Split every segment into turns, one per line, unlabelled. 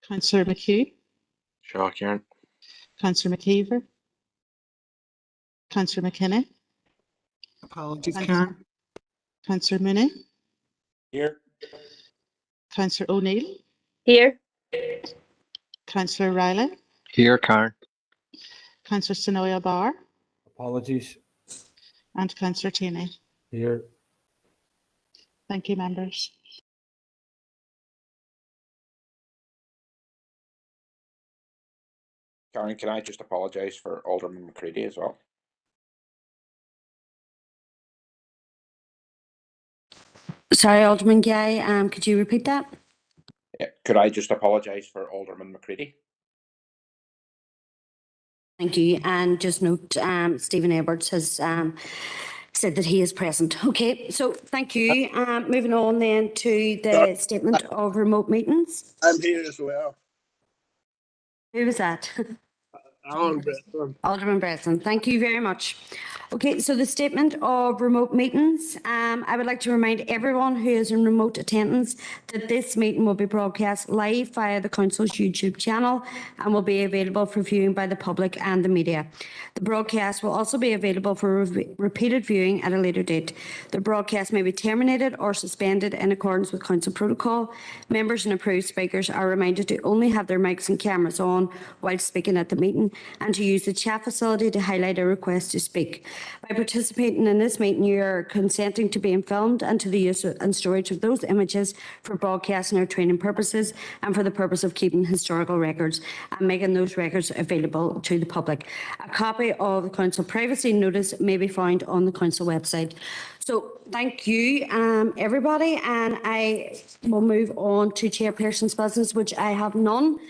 Councillor McHugh,
Shaw Kieran.
Councillor McKeever, Councillor McKenna,
Apologies,
Councillor-
Karen.
Councillor Mooney,
Here.
Councillor O'Neill,
Here.
Councillor Riley,
Here, Karen.
Councillor Sonoya Barr,
Apologies.
and Councillor Cheney.
Here.
Thank you, members.
Karen, can I just apologise for Alderman McCready as well?
Sorry, Alderman Gay, could you repeat that?
Yeah. Could I just apologise for Alderman McCready?
Thank you. And just note, Stephen Edwards has said that he is present. Okay, so thank you. Moving on then to the statement of remote meetings.
I'm here as well.
Who was that?
Alderman.
Alderman Breslin, thank you very much. Okay, so the statement of remote meetings. I would like to remind everyone who is in remote attendance that this meeting will be broadcast live via the Council's YouTube channel and will be available for viewing by the public and the media. The broadcast will also be available for repeated viewing at a later date. The broadcast may be terminated or suspended in accordance with Council protocol. Members and approved speakers are reminded to only have their mics and cameras on while speaking at the meeting and to use the chat facility to highlight a request to speak. By participating in this meeting, you are consenting to being filmed and to the use and storage of those images for broadcasting or training purposes and for the purpose of keeping historical records and making those records available to the public. A copy of the Council privacy notice may be found on the Council website. So thank you, everybody, and I will move on to Chairperson's business, which I have none.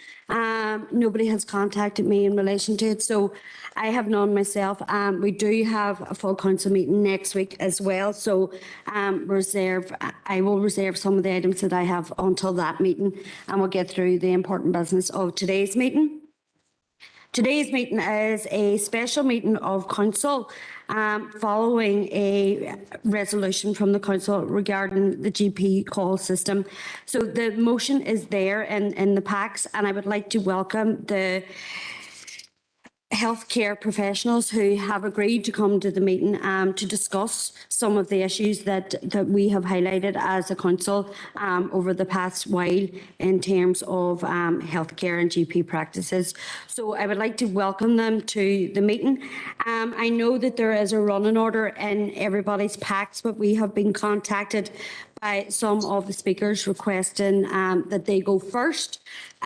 Nobody has contacted me in relation to it, so I have none myself. We do have a full council meeting next week as well, so I will reserve some of the items that I have until that meeting, and we'll get through the important business of today's meeting. Today's meeting is a special meeting of council following a resolution from the council regarding the GP call system. So the motion is there in the packs, and I would like to welcome the healthcare professionals who have agreed to come to the meeting to discuss some of the issues that we have highlighted as a council over the past while in terms of healthcare and GP practices. So I would like to welcome them to the meeting. I know that there is a running order in everybody's packs, but we have been contacted by some of the speakers requesting that they go first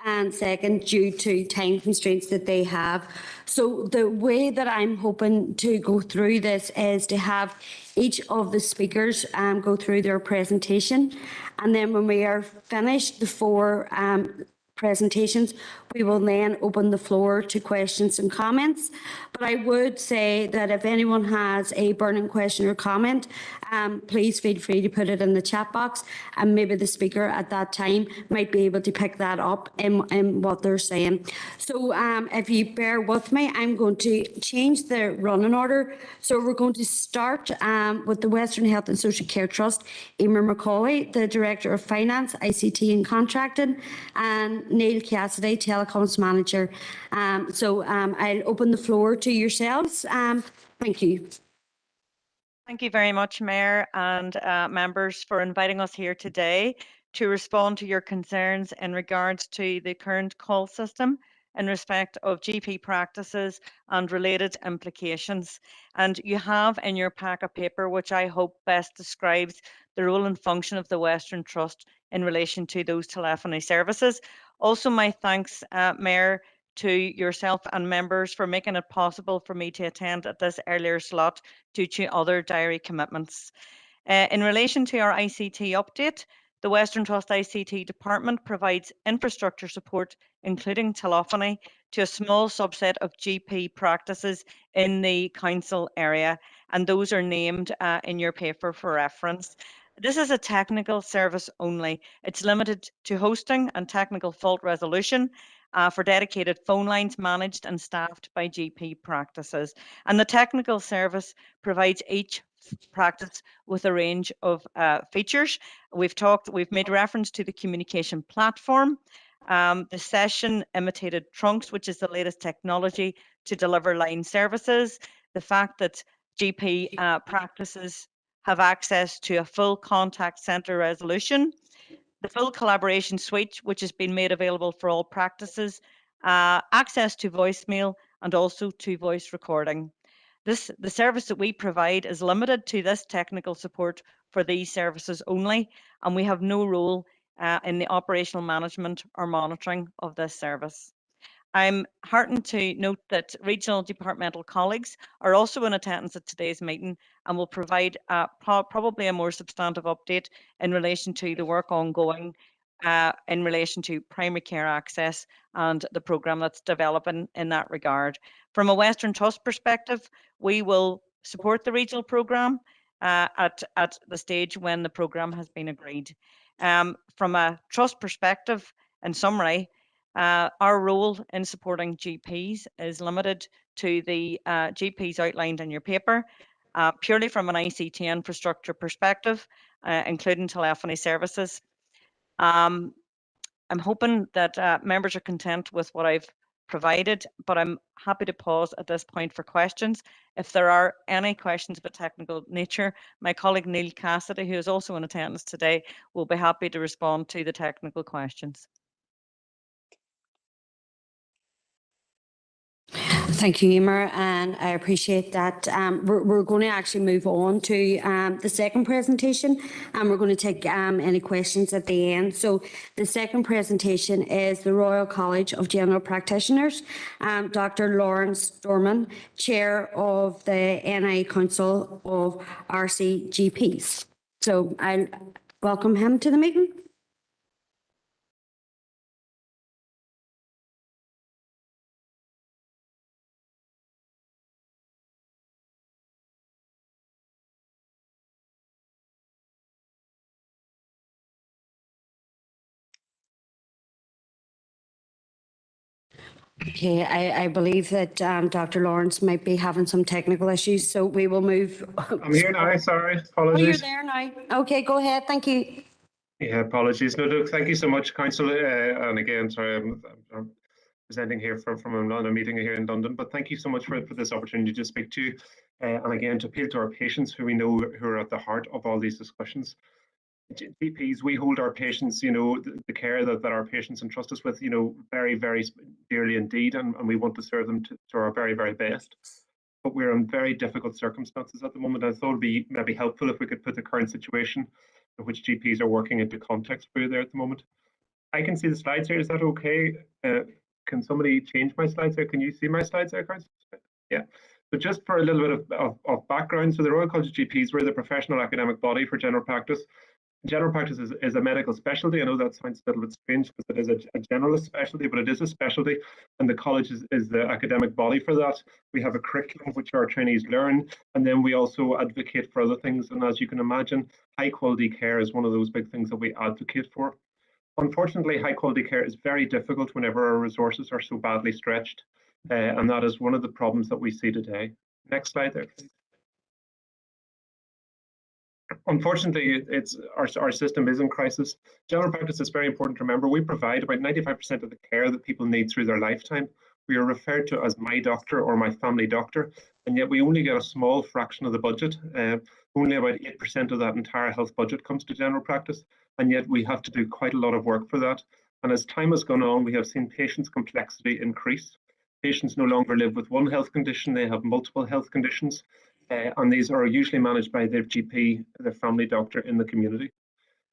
and second due to time constraints that they have. So the way that I'm hoping to go through this is to have each of the speakers go through their presentation, and then when we are finished the four presentations, we will then open the floor to questions and comments. But I would say that if anyone has a burning question or comment, please feel free to put it in the chat box, and maybe the speaker at that time might be able to pick that up in what they're saying. So if you bear with me, I'm going to change the running order. So we're going to start with the Western Health and Social Care Trust, Emer McCauley, the Director of Finance, ICT and Contracting, and Neil Cassidy, Telecoms Manager. I'll open the floor to yourselves. Thank you.
Thank you very much, Mayor and members, for inviting us here today to respond to your concerns in regards to the current call system in respect of GP practices and related implications. And you have in your pack of paper, which I hope best describes the role and function of the Western Trust in relation to those telephony services. Also, my thanks, Mayor, to yourself and members for making it possible for me to attend at this earlier slot due to other diary commitments. In relation to our ICT update, the Western Trust ICT department provides infrastructure support, including telephony, to a small subset of GP practices in the council area, and those are named in your paper for reference. This is a technical service only. It's limited to hosting and technical fault resolution for dedicated phone lines managed and staffed by GP practices. And the technical service provides each practice with a range of features. We've made reference to the communication platform, The session imitated trunks, which is the latest technology to deliver line services. The fact that GP practices have access to a full contact centre resolution. The full collaboration suite, which has been made available for all practices. Access to voicemail and also to voice recording. The service that we provide is limited to this technical support for these services only, and we have no role in the operational management or monitoring of this service. I'm heartened to note that regional departmental colleagues are also in attendance at today's meeting and will provide probably a more substantive update in relation to the work ongoing in relation to primary care access and the programme that's developing in that regard. From a Western Trust perspective, we will support the regional programme at the stage when the programme has been agreed. From a Trust perspective, in summary, our role in supporting GPs is limited to the GPs outlined in your paper, purely from an ICT infrastructure perspective, including telephony services. I'm hoping that members are content with what I've provided, but I'm happy to pause at this point for questions. If there are any questions of a technical nature, my colleague Neil Cassidy, who is also in attendance today, will be happy to respond to the technical questions.
Thank you, Emer, and I appreciate that. We're going to actually move on to the second presentation, and we're going to take any questions at the end. So the second presentation is the Royal College of General Practitioners, Dr. Lawrence Dorman, Chair of the NI Council of RCGPs. So I'll welcome him to the meeting. Okay, I believe that Dr. Lawrence might be having some technical issues, so we will move.
I'm here now, sorry,
Oh, you're
apologies.
there now. Okay, go ahead, thank you.
Yeah, apologies. No, look, thank you so much, Council. And again, sorry, I'm presenting here from a meeting here in London, but thank you so much for this opportunity to speak to you. And again, to appeal to our patients who we know who are at the heart of all these discussions. GPs, we hold our patients, the care that our patients entrust us with, very, very dearly indeed, and we want to serve them to our very, very best. But we're in very difficult circumstances at the moment. I thought it'd be maybe helpful if we could put the current situation in which GPs are working into context for you there at the moment. I can see the slides here. Is that okay? Can somebody change my slides there? Can you see my slides there, Chris? Yeah. But just for a little bit of background, so the Royal College of GPs, we're the professional academic body for general practice. General practice is a medical specialty. I know that sounds a little bit strange because it is a generalist specialty, but it is a specialty, and the college is the academic body for that. We have a curriculum which our trainees learn, and then we also advocate for other things. And as you can imagine, high quality care is one of those big things that we advocate for. Unfortunately, high quality care is very difficult whenever our resources are so badly stretched, and that is one of the problems that we see today. Next slide there, please. Unfortunately, our system is in crisis. General practice is very important to remember. We provide about 95% of the care that people need through their lifetime. We are referred to as my doctor or my family doctor, and yet we only get a small fraction of the budget. Only about 8% of that entire health budget comes to general practice, and yet we have to do quite a lot of work for that. And as time has gone on, we have seen patients' complexity increase. Patients no longer live with one health condition, they have multiple health conditions. And these are usually managed by their GP, their family doctor in the community.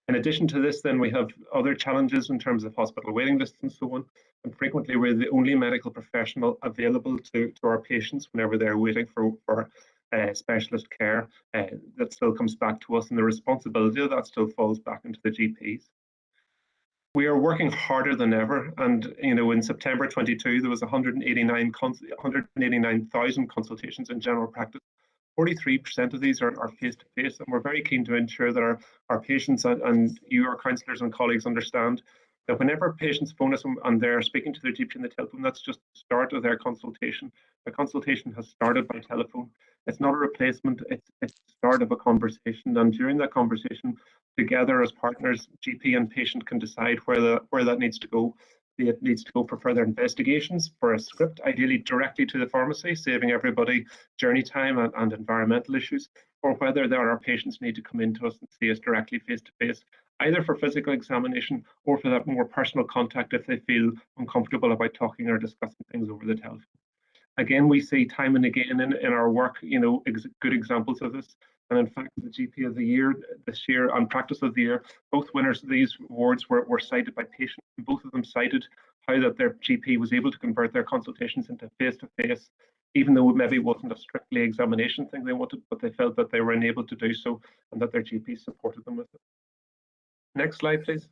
In addition to this, then we have other challenges in terms of hospital waiting lists and so on. And frequently we're the only medical professional available to our patients whenever they're waiting for specialist care. That still comes back to us, and the responsibility of that still falls back into the GPs. We are working harder than ever, and in September 22 there was 189,000 consultations in general practice. 43% of these are face-to-face, and we're very keen to ensure that our patients and you, our counsellors and colleagues, understand that whenever patients phone us and they're speaking to their GP on the telephone, that's just the start of their consultation. The consultation has started by telephone. It's not a replacement, it's the start of a conversation, and during that conversation, together as partners, GP and patient can decide where that needs to go. It needs to go for further investigations for a script, ideally directly to the pharmacy, saving everybody journey time and environmental issues, or whether there are patients need to come into us and see us directly face to face, either for physical examination or for that more personal contact if they feel uncomfortable about talking or discussing things over the telephone. Again, we see time and again in our work, good examples of this. And in fact, the GP of the year this year and practice of the year, both winners of these awards were cited by patients, and both of them cited how that their GP was able to convert their consultations into face-to-face, even though it maybe wasn't a strictly examination thing they wanted, but they felt that they were enabled to do so and that their GP supported them with it. Next slide, please.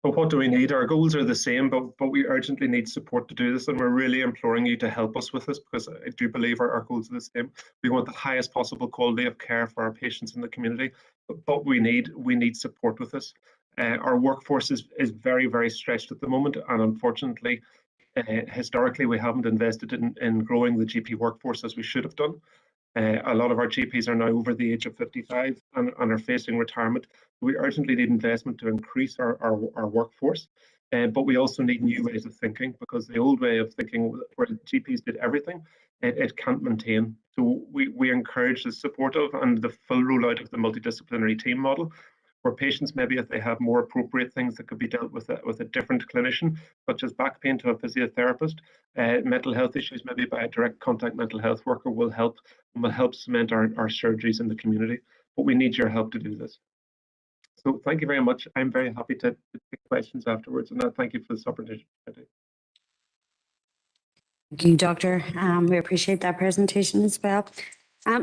But what do we need? Our goals are the same, but we urgently need support to do this, and we're really imploring you to help us with this, because I do believe our goals are the same. We want the highest possible quality of care for our patients in the community, but we need support with this. Our workforce is very, very stretched at the moment, and unfortunately, historically, we haven't invested in growing the GP workforce as we should have done. A lot of our GPs are now over the age of 55 and are facing retirement. We urgently need investment to increase our workforce, but we also need new ways of thinking, because the old way of thinking where GPs did everything, it can't maintain. So we encourage the support of and the full rollout of the multidisciplinary team model, where patients, maybe if they have more appropriate things that could be dealt with a different clinician, such as back pain to a physiotherapist, mental health issues maybe by a direct contact mental health worker will help cement our surgeries in the community. But we need your help to do this. So thank you very much. I'm very happy to take questions afterwards, and thank you for this opportunity.
Thank you, Doctor. We appreciate that presentation as well.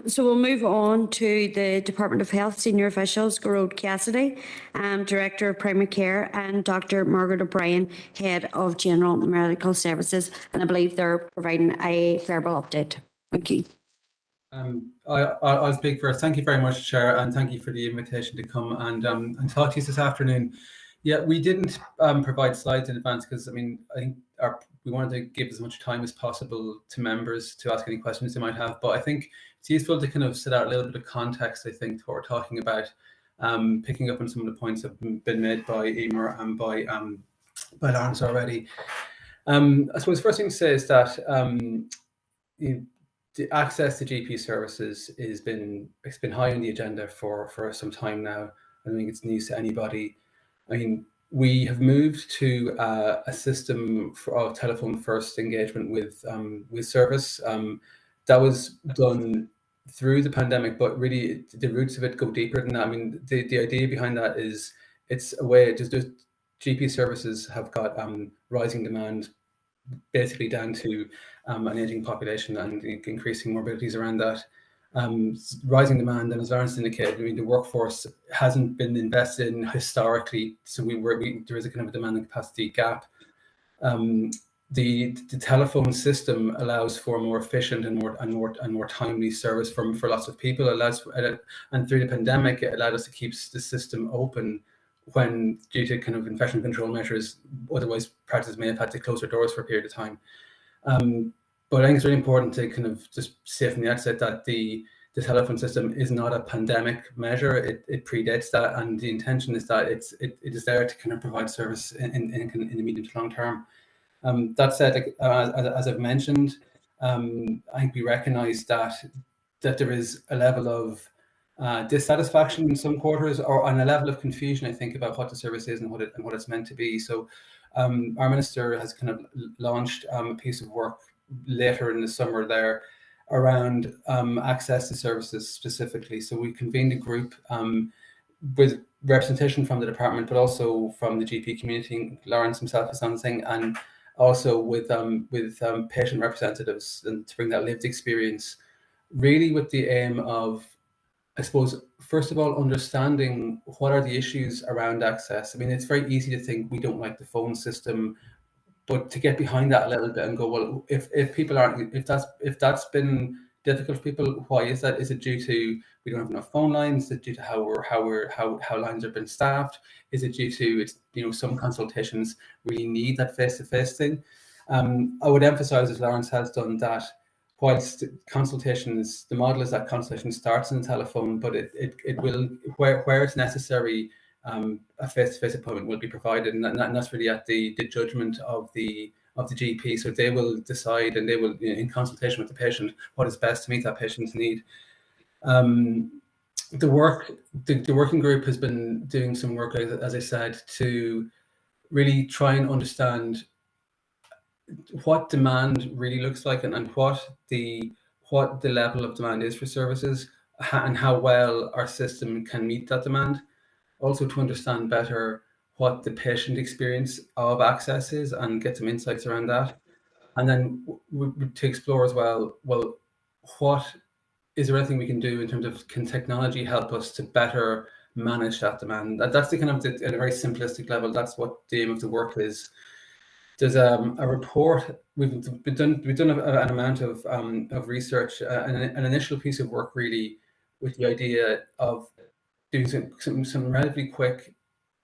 So we'll move on to the Department of Health senior officials, Gerard Cassidy, Director of Primary Care, and Dr. Margaret O'Brien, Head of General Medical Services. And I believe they're providing a verbal update. Thank you.
I'll speak first. Thank you very much, Chair, and thank you for the invitation to come and talk to you this afternoon. Yeah, we didn't provide slides in advance because, I think we wanted to give as much time as possible to members to ask any questions they might have. But I think it's useful to kind of set out a little bit of context, I think, to what we're talking about, picking up on some of the points that have been made by Emer and by Lawrence already. I suppose the first thing to say is that the access to GP services it's been high on the agenda for some time now. I don't think it's news to anybody. We have moved to a system of telephone first engagement with service. That was done through the pandemic, but really the roots of it go deeper than that. The idea behind that is it's a way just GP services have got rising demand, basically down to an aging population and increasing morbidities around that. Rising demand, and as Lawrence indicated, the workforce hasn't been invested in historically, so there is a kind of a demand and capacity gap. The telephone system allows for more efficient and more timely service for lots of people. And through the pandemic, it allowed us to keep the system open when, due to kind of infection control measures, otherwise practices may have had to close their doors for a period of time. But I think it's really important to kind of just say from the outset that the telephone system is not a pandemic measure. It predates that, and the intention is that it is there to kind of provide service in the medium to long term. That said, as I've mentioned, I think we recognise that there is a level of dissatisfaction in some quarters, and a level of confusion, I think, about what the service is and what it's meant to be. So our Minister has kind of launched a piece of work later in the summer there around access to services specifically. So we convened a group with representation from the department, but also from the GP community. Lawrence himself is on the thing, and also with patient representatives, and to bring that lived experience, really with the aim of, I suppose, first of all, understanding what are the issues around access. It's very easy to think we don't like the phone system, but to get behind that a little bit and go, well, if people aren't, if that's been difficult for people, why is that? Is it due to we don't have enough phone lines? Is it due to how lines have been staffed? Is it due to some consultations really need that face-to-face thing? I would emphasize, as Lawrence has done, that whilst consultations, the model is that consultation starts on the telephone, but it will, where it's necessary, a face-to-face appointment will be provided, and that's really at the judgment of the GP. So they will decide, and they will, in consultation with the patient, what is best to meet that patient's need. The working group has been doing some work, as I said, to really try and understand what demand really looks like, and what the level of demand is for services, and how well our system can meet that demand. Also to understand better what the patient experience of access is and get some insights around that. And then to explore as well, what is there anything we can do in terms of, can technology help us to better manage that demand? That's the kind of, at a very simplistic level, that's what the aim of the work is. There's a report, we've done an amount of research, an initial piece of work really, with the idea of doing some relatively quick,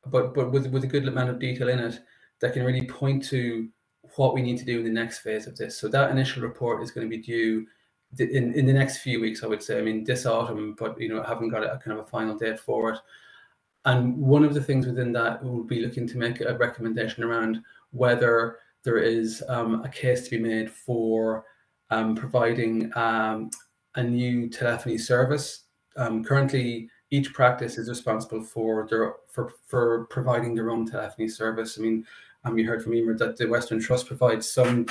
but with a good amount of detail in it, that can really point to what we need to do in the next phase of this. So that initial report is going to be due in the next few weeks, I would say. I mean, this autumn, but haven't got a kind of a final date for it. And one of the things within that, we'll be looking to make a recommendation around whether there is a case to be made for providing a new telephony service. Currently, each practice is responsible for providing their own telephony service. I mean, you heard from Emer that the Western Trust provides some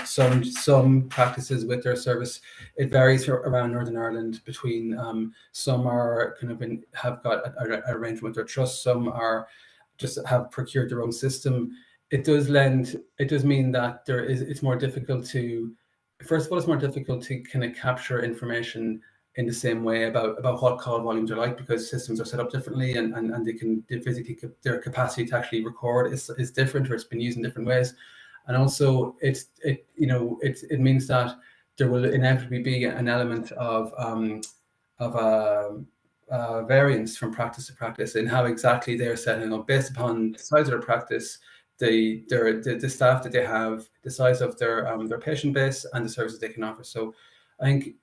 practices with their service. It varies around Northern Ireland between some are kind of have got an arrangement with their trust, some are just have procured their own system. It does mean that it's more difficult to, first of all, it's more difficult to kind of capture information in the same way about what call volumes are like, because systems are set up differently, and they physically, their capacity to actually record is different, or it's been used in different ways. And also it means that there will inevitably be an element of variance from practice to practice in how exactly they're setting up, based upon the size of their practice, the staff that they have, the size of their patient base, and the services they can offer. So I think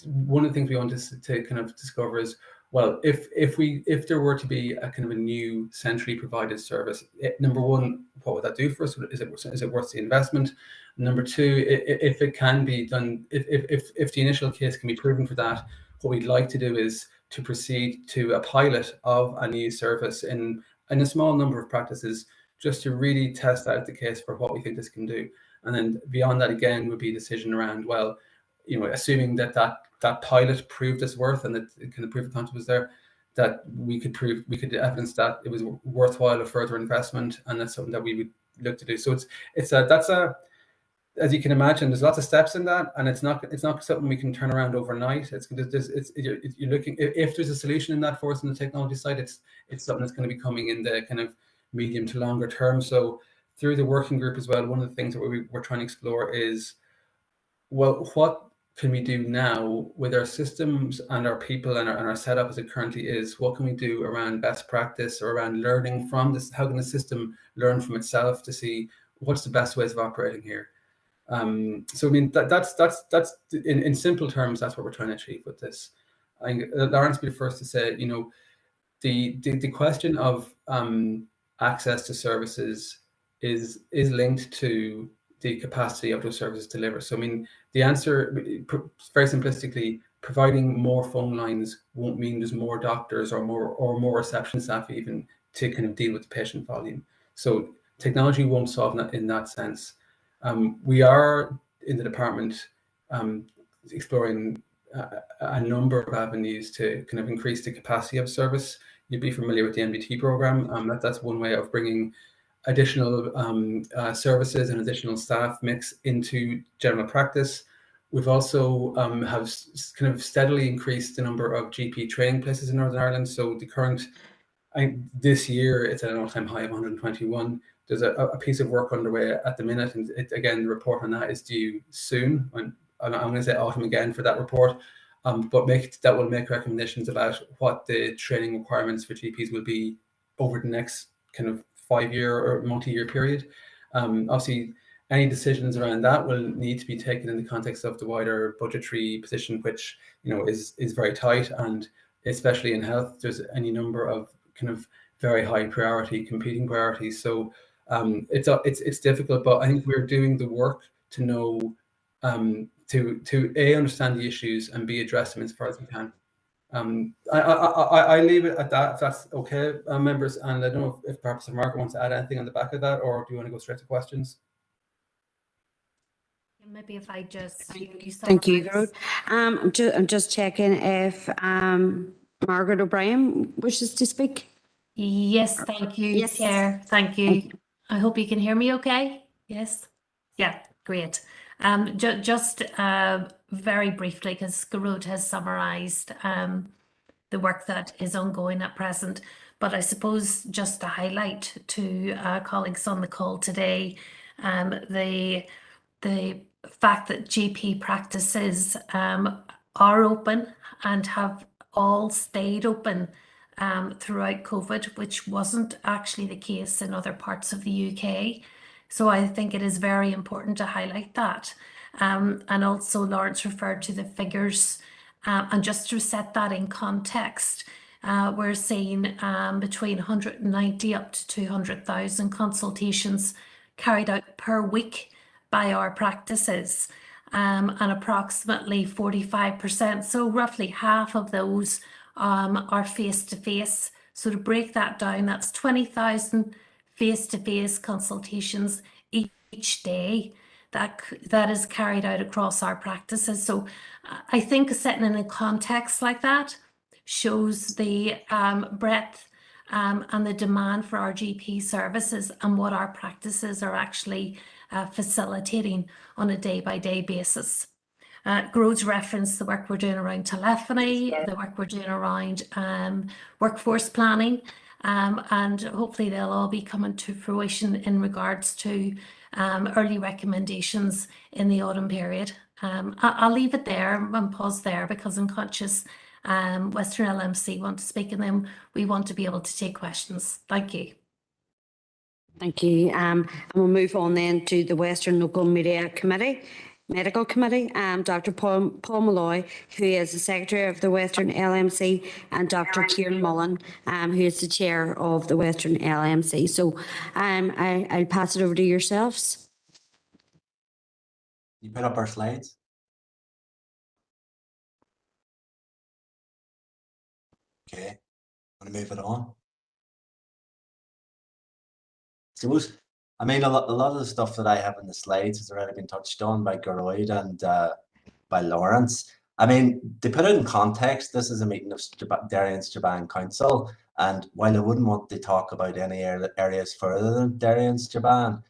one of the things we wanted to kind of discover is, well, if there were to be a kind of a new centrally provided service, number one, what would that do for us? Is it worth the investment? Number two, if it can be done, if the initial case can be proven for that, what we'd like to do is to proceed to a pilot of a new service in a small number of practices, just to really test out the case for what we think this can do. And then beyond that, again, would be a decision around, well, assuming that pilot proved its worth, and that kind of proof of concept was there, that we could evidence that it was worthwhile of further investment, and that's something that we would look to do. So that's as you can imagine, there's lots of steps in that, and it's not something we can turn around overnight. You're looking, if there's a solution in that for us on the technology side, it's something that's going to be coming in the kind of medium to longer term. So through the working group as well, one of the things that we're trying to explore is, well, what can we do now with our systems and our people and our setup as it currently is? What can we do around best practice, or around learning from this? How can the system learn from itself to see what's the best ways of operating here? So I mean, that's in simple terms, that's what we're trying to achieve with this. I think Lawrence will be the first to say, the question of access to services is linked to the capacity of those services to deliver. So I mean, the answer, very simplistically, providing more phone lines won't mean there's more doctors or more reception staff even to kind of deal with the patient volume. So technology won't solve that in that sense. We are in the department exploring a number of avenues to kind of increase the capacity of service. You'd be familiar with the MBT program. That's one way of bringing additional services and additional staff mix into general practice. We've also have kind of steadily increased the number of GP training places in Northern Ireland. So the current, this year, it's at an all-time high of 121. There's a piece of work underway at the minute, and again, the report on that is due soon. I'm going to say autumn again for that report, but that will make recommendations about what the training requirements for GPs will be over the next kind of 5-year or multi-year period. Obviously, any decisions around that will need to be taken in the context of the wider budgetary position, which is very tight, and especially in health, there's any number of kind of very high priority, competing priorities. So it's difficult, but I think we're doing the work to know to A, understand the issues, and B, address them as far as we can. I leave it at that, if that's okay, members. And I don't know if perhaps Margaret wants to add anything on the back of that, or do you want to go straight to questions?
Maybe if I just
Thank you, Gerard. I'm just checking if Margaret O'Brien wishes to speak.
Yes, thank you,
Yes.
Chair. Thank you. I hope you can hear me okay. Yes. Yeah, great. Just very briefly, because Gerard has summarised the work that is ongoing at present, but I suppose just to highlight to colleagues on the call today, the fact that GP practices are open and have all stayed open throughout COVID, which wasn't actually the case in other parts of the UK. So I think it is very important to highlight that. And also Lawrence referred to the figures, and just to set that in context, we're seeing between 190 up to 200,000 consultations carried out per week by our practices, and approximately 45%, so roughly half of those are face-to-face. So to break that down, that's 20,000 face-to-face consultations each day that is carried out across our practices. So I think setting in a context like that shows the breadth and the demand for our GP services and what our practices are actually facilitating on a day-by-day basis. Groves referenced the work we're doing around telephony, the work we're doing around workforce planning, and hopefully they'll all be coming to fruition in regards to early recommendations in the autumn period. I'll leave it there and pause there because I'm conscious Western LMC want to speak, and then we want to be able to take questions. Thank you.
Thank you. And we'll move on then to the Western Local Media Committee, Medical Committee. Dr. Paul Malloy, who is the Secretary of the Western LMC, and Dr. Kieran Mullen, who is the Chair of the Western LMC. So I'll pass it over to yourselves.
You put up our slides. Okay, I'm gonna move it on. I mean, a lot of the stuff that I have in the slides has already been touched on by Geroid and by Lawrence. I mean, to put it in context, this is a meeting of Derry and Strabane Council, and while I wouldn't want to talk about any areas further than Derry and Strabane,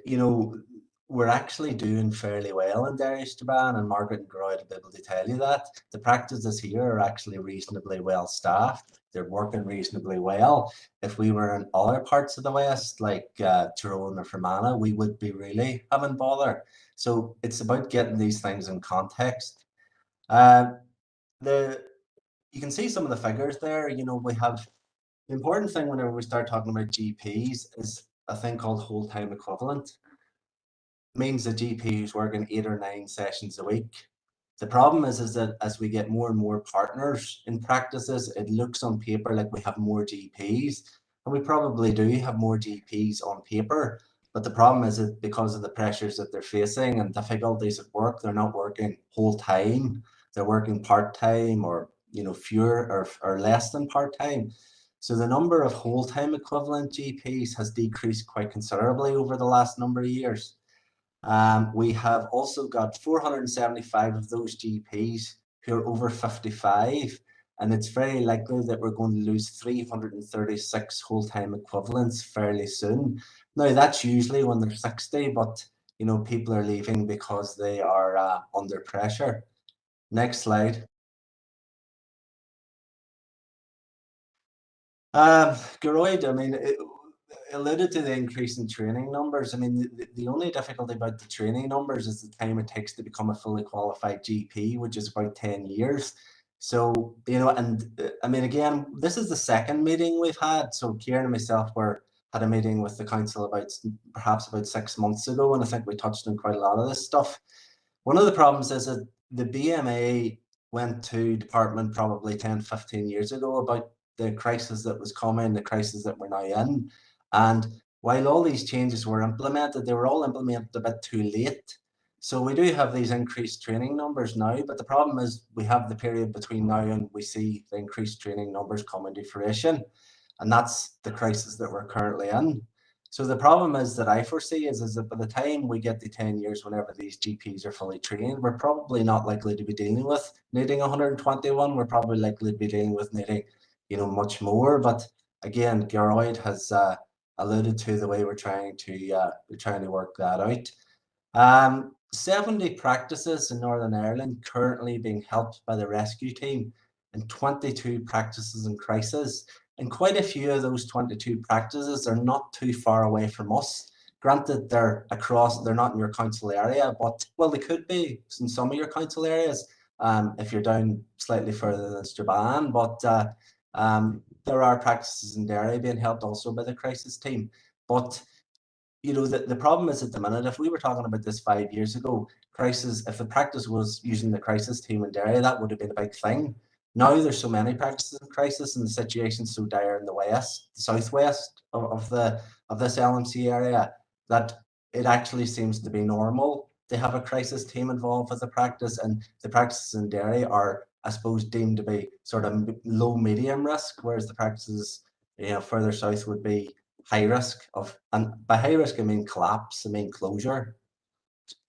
you know, we're actually doing fairly well in Derry Strabane, and Margaret and Geroid will be able to tell you that. The practices here are actually reasonably well staffed. They're working reasonably well. If we were in other parts of the West, like Tyrone or Fermanagh, we would be really having bother. So it's about getting these things in context. You can see some of the figures there. You know, we have the important thing whenever we start talking about GPs is a thing called whole time equivalent. It means a GP who's working 8 or 9 sessions a week. The problem is that as we get more and more partners in practices, it looks on paper like we have more GPs, and we probably do have more GPs on paper. But the problem is that because of the pressures that they're facing and difficulties at work, they're not working whole time. They're working part time, or you know, fewer or less than part time. So the number of whole time equivalent GPs has decreased quite considerably over the last number of years. We have also got 475 of those GPs who are over 55, and it's very likely that we're going to lose 336 whole-time equivalents fairly soon. Now, that's usually when they're 60, but you know, people are leaving because they are under pressure. Next slide. Geroid, I mean, alluded to the increase in training numbers. I mean, the only difficulty about the training numbers is the time it takes to become a fully qualified GP, which is about 10 years. So, you know, and I mean, again, this is the second meeting we've had. So Kieran and myself had a meeting with the council perhaps about 6 months ago, and I think we touched on quite a lot of this stuff. One of the problems is that the BMA went to Department probably 10, 15 years ago about the crisis that was coming, the crisis that we're now in. And while all these changes were implemented, they were all implemented a bit too late. So we do have these increased training numbers now, but the problem is we have the period between now and we see the increased training numbers coming to fruition. And that's the crisis that we're currently in. So the problem is that I foresee is that by the time we get to 10 years, whenever these GPs are fully trained, we're probably not likely to be dealing with needing 121. We're probably likely to be dealing with needing, much more. But again, Geroid has alluded to the way we're trying to work that out. 70 practices in Northern Ireland currently being helped by the rescue team, and 22 practices in crisis. And quite a few of those 22 practices are not too far away from us. Granted, they're not in your council area, but well, they could be in some of your council areas if you're down slightly further than Strabane. But there are practices in Derry being helped also by the crisis team. But the problem is at the minute, if we were talking about this 5 years ago, if the practice was using the crisis team in Derry, that would have been a big thing. Now there's so many practices in crisis and the situation's so dire in the southwest of this LMC area, that it actually seems to be normal to have a crisis team involved with the practice, and the practices in Derry are, I suppose, deemed to be sort of low medium risk, whereas the practices further south would be high risk and by high risk I mean collapse, I mean closure.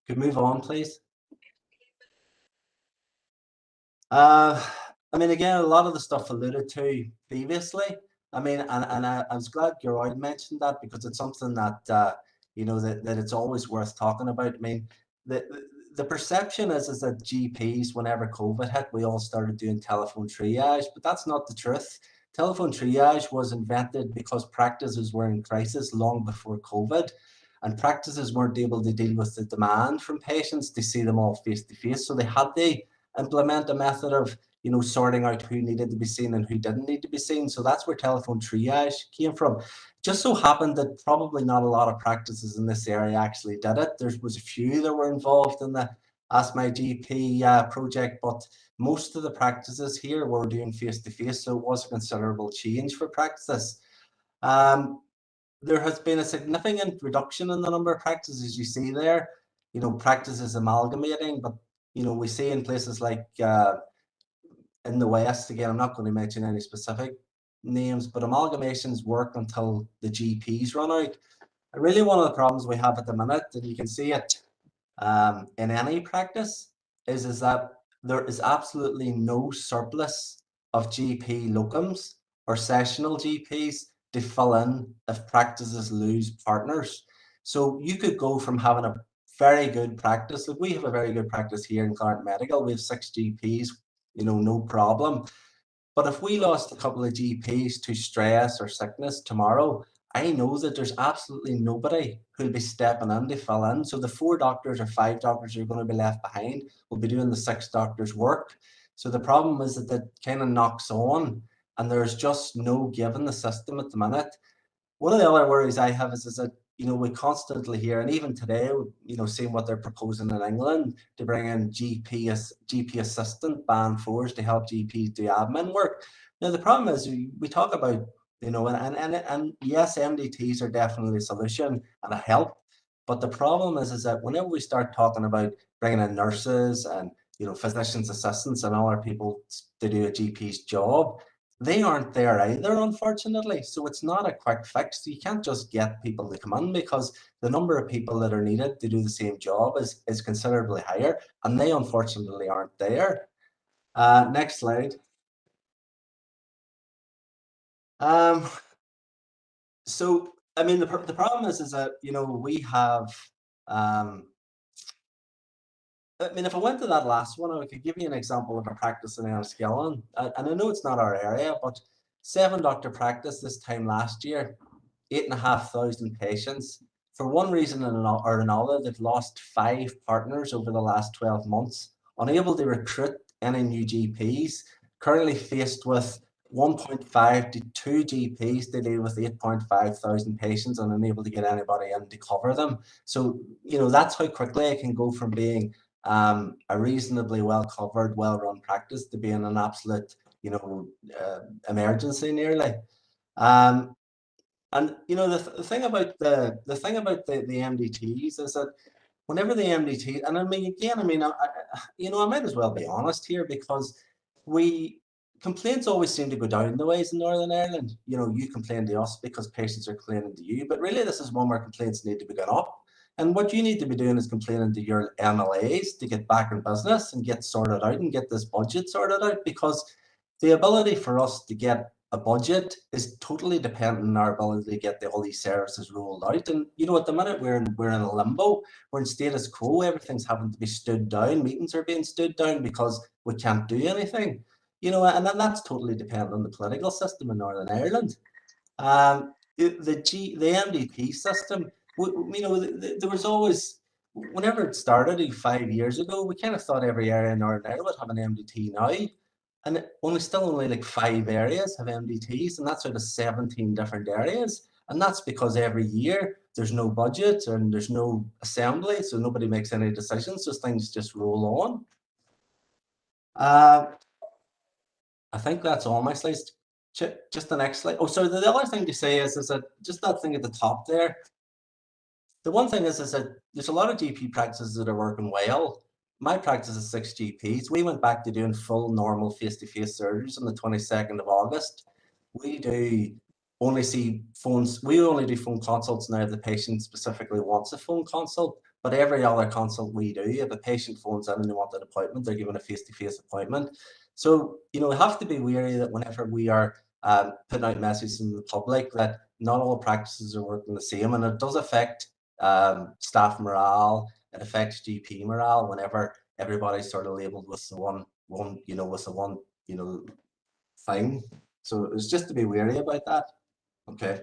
Could move on, please. I mean, again, a lot of the stuff alluded to previously. I mean, and I was glad Geroid mentioned that, because it's something that that it's always worth talking about. I mean, the perception is that GPs, whenever COVID hit, we all started doing telephone triage, but that's not the truth. Telephone triage was invented because practices were in crisis long before COVID, and practices weren't able to deal with the demand from patients to see them all face to face. So they had to implement a method of sorting out who needed to be seen and who didn't need to be seen. So that's where telephone triage came from. Just so happened that probably not a lot of practices in this area actually did it. There was a few that were involved in the Ask My GP project, but most of the practices here were doing face-to-face, so it was a considerable change for practices. There has been a significant reduction in the number of practices, as you see there. Practices amalgamating, but we see in places like in the West, again, I'm not going to mention any specific names, but amalgamations work until the GPs run out. And really one of the problems we have at the minute, and you can see it in any practice, is that there is absolutely no surplus of GP locums or sessional GPs to fill in if practices lose partners. So you could go from having a very good practice, like we have a very good practice here in Clark Medical, we have 6 GPs, no problem. But if we lost a couple of GPs to stress or sickness tomorrow, I know that there's absolutely nobody who'll be stepping in to fill in. So the 4 doctors or 5 doctors who are going to be left behind will be doing the 6 doctors' work. So the problem is that kind of knocks on, and there's just no give in the system at the minute. One of the other worries I have is that we constantly hear, and even today, seeing what they're proposing in England to bring in GP assistant band 4s to help GPs do admin work. Now the problem is we talk about and yes, MDTs are definitely a solution and a help, but the problem is that whenever we start talking about bringing in nurses and physicians assistants and other people to do a GP's job, they aren't there either, unfortunately. So it's not a quick fix. You can't just get people to come in, because the number of people that are needed to do the same job is considerably higher, and they unfortunately aren't there. Next slide. So I mean, the problem is that we have I mean, if I went to that last one, I could give you an example of a practice in Enniskillen, and I know it's not our area, but 7-doctor practice this time last year, 8,500 patients. For one reason or another, they've lost 5 partners over the last 12 months, unable to recruit any new GPs, currently faced with 1.5 to 2 GPs to deal with 8,500 patients and unable to get anybody in to cover them. So, that's how quickly it can go from being a reasonably well covered, well run practice to being an absolute emergency nearly. And the thing about the MDTs is that whenever the MDT, and I mean again, I might as well be honest here, because complaints always seem to go down the ways in Northern Ireland. You complain to us because patients are complaining to you, but really this is one where complaints need to be going up. And what you need to be doing is complaining to your MLAs to get back in business and get sorted out and get this budget sorted out, because the ability for us to get a budget is totally dependent on our ability to get all these services rolled out. And at the minute we're in a limbo, we're in status quo, everything's having to be stood down, meetings are being stood down because we can't do anything. And then that's totally dependent on the political system in Northern Ireland. The MDT system, there was always, whenever it started 5 years ago, we kind of thought every area in Northern Ireland would have an MDT now. And only like 5 areas have MDTs, and that's out of 17 different areas. And that's because every year there's no budget and there's no assembly, so nobody makes any decisions, so things just roll on. I think that's all my slides. Just the next slide. Oh, so the other thing to say is that just that thing at the top there. The one thing is that there's a lot of GP practices that are working well. My practice is 6 GPs. We went back to doing full normal face-to-face surgeries on the 22nd of August. We only do phone consults now if the patient specifically wants a phone consult, but every other consult we do, if a patient phones in and they want an appointment, they're given a face-to-face appointment. So, we have to be wary that whenever we are putting out messages in the public, that not all practices are working the same, and it does affect staff morale. It affects GP morale whenever everybody's sort of labelled with the one thing. So it's just to be wary about that. Okay.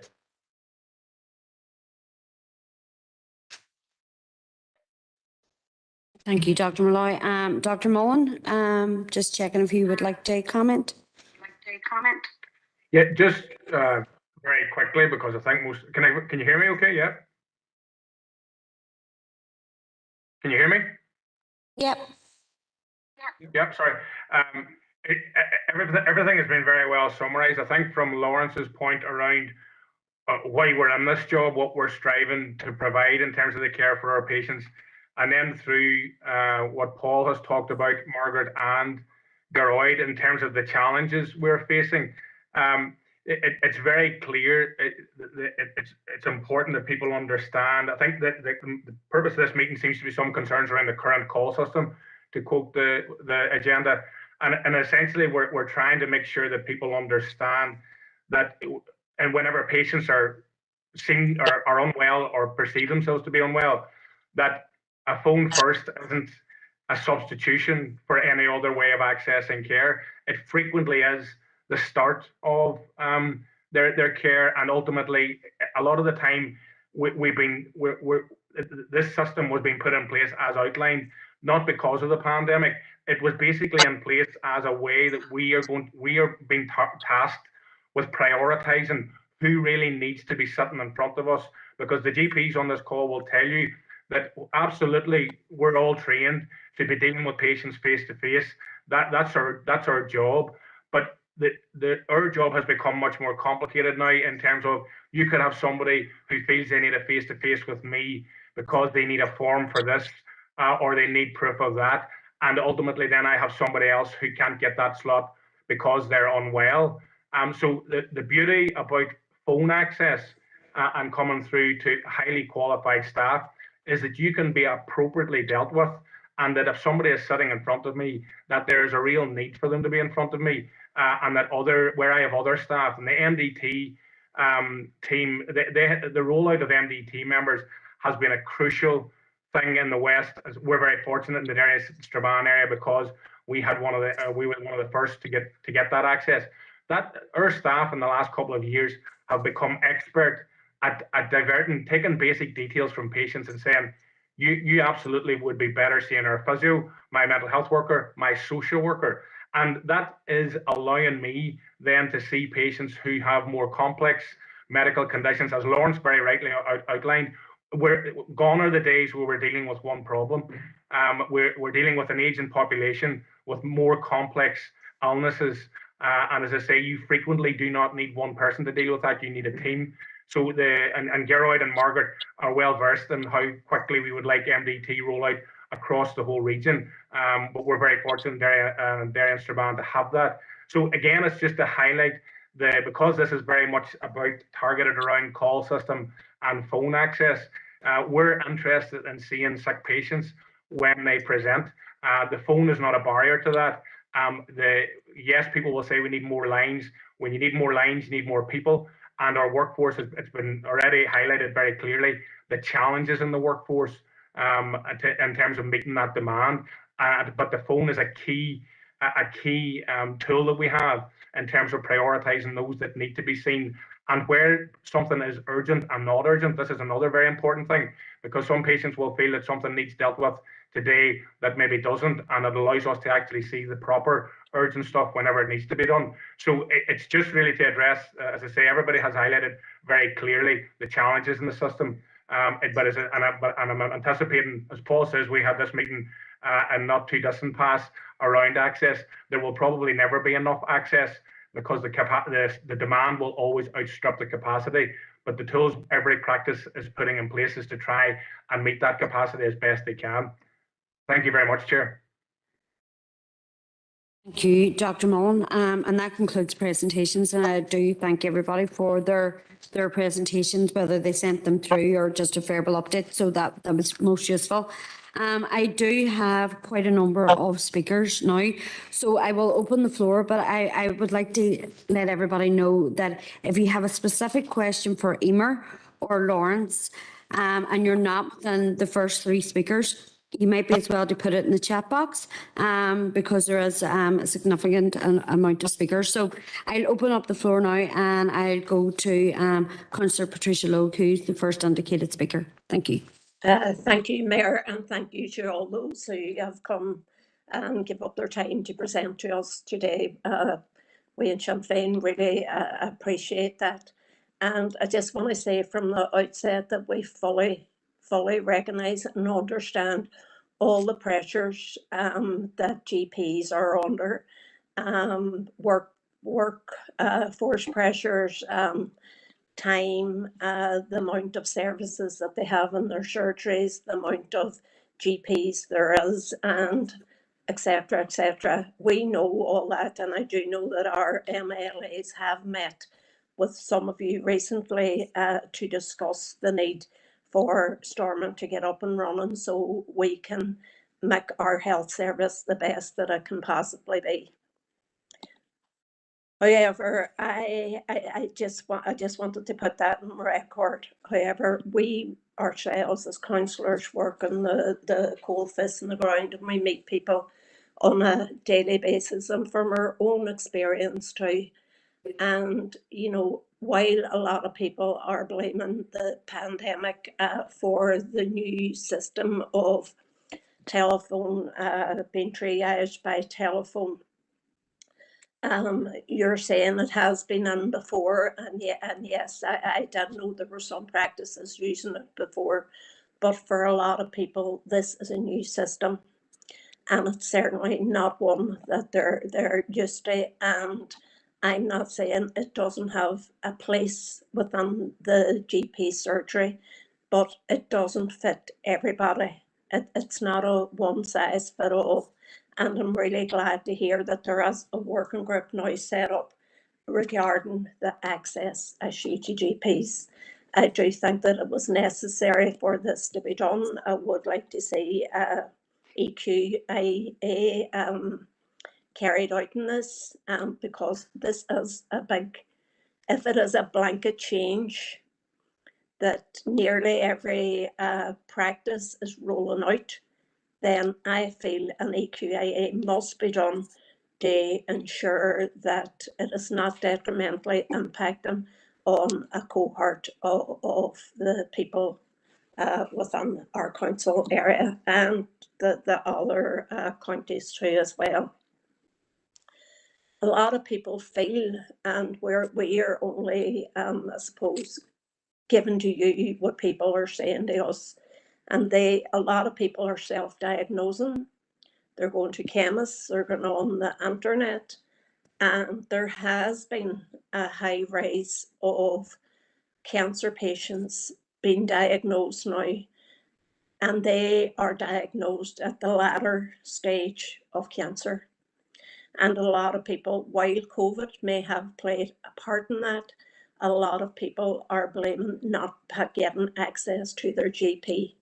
Thank you, Dr. Malloy. Dr. Mullen, just checking if you would like to comment.
Yeah, just very quickly, because I think most, can you hear me okay? Yeah. Can you hear me?
Yep.
Yep, sorry. Everything has been very well summarized. I think from Lawrence's point around why we're in this job, what we're striving to provide in terms of the care for our patients, and then through what Paul has talked about, Margaret and Geroid, in terms of the challenges we're facing. It's very clear. It's important that people understand. I think that the purpose of this meeting seems to be some concerns around the current call system, to quote the agenda, and essentially we're trying to make sure that people understand that, and whenever patients are seen or are unwell or perceive themselves to be unwell, that a phone first isn't a substitution for any other way of accessing care. It frequently is the start of their care, and ultimately, a lot of the time, this system was being put in place as outlined, not because of the pandemic. It was basically in place as a way that we are being tasked with prioritizing who really needs to be sitting in front of us, because the GPs on this call will tell you that absolutely we're all trained to be dealing with patients face to face. That's our job, but our job has become much more complicated now, in terms of you could have somebody who feels they need a face to face with me because they need a form for this or they need proof of that, and ultimately then I have somebody else who can't get that slot because they're unwell. So the beauty about phone access and coming through to highly qualified staff is that you can be appropriately dealt with, and that if somebody is sitting in front of me, that there is a real need for them to be in front of me, and that where I have other staff and the MDT team, the rollout of MDT members has been a crucial thing in the West. We're very fortunate in the Strabane area, because we were one of the first to get that access. That our staff in the last couple of years have become expert at taking basic details from patients and saying, you absolutely would be better seeing our physio, my mental health worker, my social worker. And that is allowing me then to see patients who have more complex medical conditions. As Lawrence very rightly outlined, gone are the days where we're dealing with one problem. We're dealing with an aging population with more complex illnesses, And as I say, you frequently do not need one person to deal with that. You need a team. So and Gerard and Margaret are well versed in how quickly we would like MDT rollout across the whole region. But we're very fortunate in Derry and Strabane to have that. So again, it's just to highlight because this is very much about targeted around call system and phone access. We're interested in seeing sick patients when they present. The phone is not a barrier to that. Yes, people will say we need more lines. When you need more lines, you need more people. And our workforce, it's been already highlighted very clearly, the challenges in the workforce in terms of meeting that demand. But the phone is a key tool that we have in terms of prioritizing those that need to be seen. And where something is urgent and not urgent, this is another very important thing, because some patients will feel that something needs dealt with today that maybe doesn't, and it allows us to actually see the proper urgent stuff whenever it needs to be done. So it's just really to address, as I say, everybody has highlighted very clearly the challenges in the system. But I'm anticipating, as Paul says, we had this meeting and not too distant past around access. There will probably never be enough access because the demand will always outstrip the capacity. But the tools every practice is putting in place is to try and meet that capacity as best they can. Thank you very much, Chair.
Thank you, Dr. Mullen. And that concludes presentations. And I do thank everybody for their presentations, whether they sent them through or just a verbal update. So that was most useful. I do have quite a number of speakers now, so I will open the floor, but I would like to let everybody know that if you have a specific question for Emer or Lawrence, and you're not within the first three speakers, you might be as well to put it in the chat box, because there is a significant amount of speakers. So I'll open up the floor now and I'll go to Councillor Patricia Logue, who's the first indicated speaker. Thank you.
Thank you, Mayor, and thank you to all those who have come and give up their time to present to us today. We in Sinn Féin really appreciate that. And I just want to say from the outset that we fully recognise and understand all the pressures that GPs are under, workforce pressures, time, the amount of services that they have in their surgeries, the amount of GPs there is, and etc., etc. We know all that, and I do know that our MLAs have met with some of you recently to discuss the need for Stormont to get up and running so we can make our health service the best that it can possibly be. However, I just wanted to put that on record. However, we ourselves as councillors work on the cold fist in the ground, and we meet people on a daily basis, and from our own experience too. And you know, while a lot of people are blaming the pandemic for the new system of telephone being triaged by telephone, you're saying it has been in before, and yes, I did know there were some practices using it before, but for a lot of people, this is a new system, and it's certainly not one that they're used to. And I'm not saying it doesn't have a place within the GP surgery, but it doesn't fit everybody. It's not a one size fit all. And I'm really glad to hear that there is a working group now set up regarding the access issue to GPs. I do think that it was necessary for this to be done. I would like to see EQIA carried out in this, because this is a big, if it is a blanket change that nearly every practice is rolling out, then I feel an EQIA must be done to ensure that it is not detrimentally impacting on a cohort of the people within our council area and the other counties too as well. A lot of people feel, and we are only, I suppose, given to you what people are saying to us. And a lot of people are self-diagnosing. They're going to chemists, they're going on the internet, and there has been a high rise of cancer patients being diagnosed now, and they are diagnosed at the latter stage of cancer. And a lot of people, while COVID may have played a part in that, a lot of people are blaming not getting access to their GP.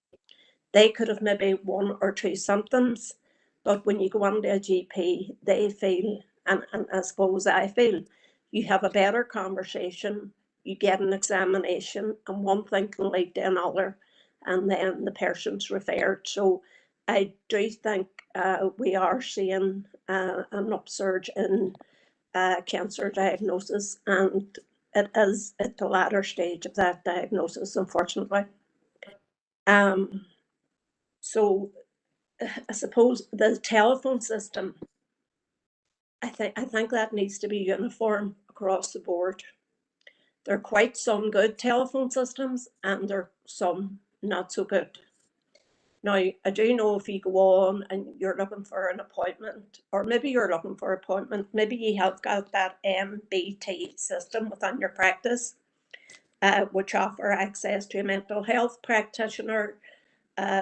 They could have maybe 1 or 2 symptoms, but when you go into a GP, they feel, and I suppose I feel, you have a better conversation, you get an examination, and one thing can lead to another, and then the person's referred. So I do think we are seeing an upsurge in cancer diagnosis, and it is at the latter stage of that diagnosis, unfortunately. So I suppose the telephone system, I think that needs to be uniform across the board. There are quite some good telephone systems, and there are some not so good. Now, I do know if you go on and you're looking for an appointment, or maybe you're looking for an appointment, maybe you have got that MBT system within your practice, which offer access to a mental health practitioner,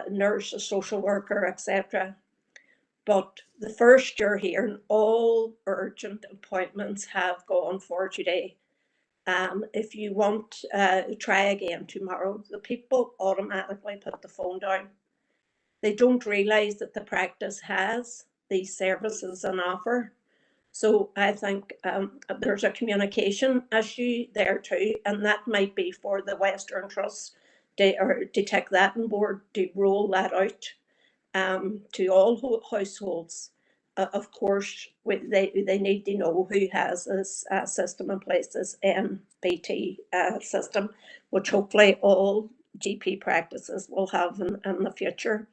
nurse, a social worker, etc. But the first you're hearing, all urgent appointments have gone for today. If you want, try again tomorrow. The people automatically put the phone down. They don't realise that the practice has these services on offer. So I think there's a communication issue there too, and that might be for the Western Trust to take that on board, to roll that out to all households. Of course, they need to know who has this system in place, this MBT system, which hopefully all GP practices will have in the future.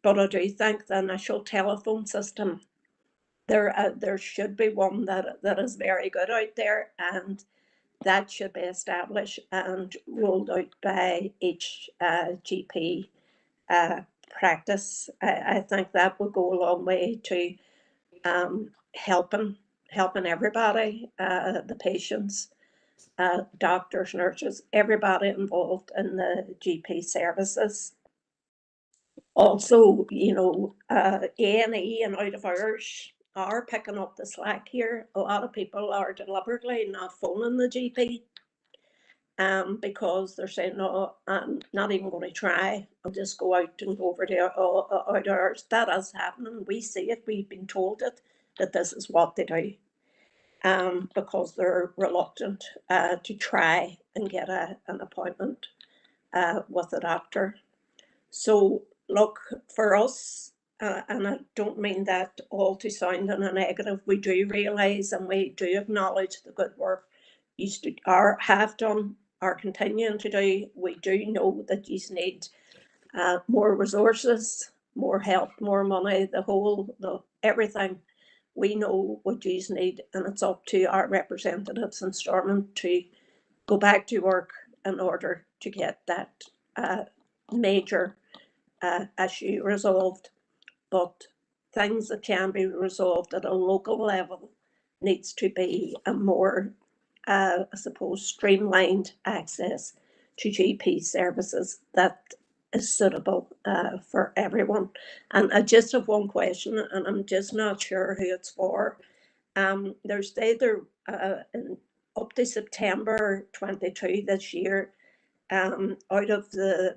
But I do think the initial telephone system, there should be one that is very good out there, and that should be established and rolled out by each GP practice. I think that would go a long way to helping everybody, the patients, doctors, nurses, everybody involved in the GP services. Also, you know, A&E and out of hours are picking up the slack here. A lot of people are deliberately not phoning the GP because they're saying, no, I'm not even going to try. I'll just go out and go over there out hours. That is happening. We see it. We've been told it, that this is what they do because they're reluctant to try and get an appointment with a doctor. So look, for us, and I don't mean that all to sound in a negative, we do realise and we do acknowledge the good work you have done, are continuing to do. We do know that you need more resources, more help, more money, everything. We know what you need, and it's up to our representatives in Stormont to go back to work in order to get that major issue resolved. But things that can be resolved at a local level needs to be a more, I suppose, streamlined access to GP services that is suitable for everyone. And I just have one question, and I'm just not sure who it's for. There's either up to September 22 this year, out of the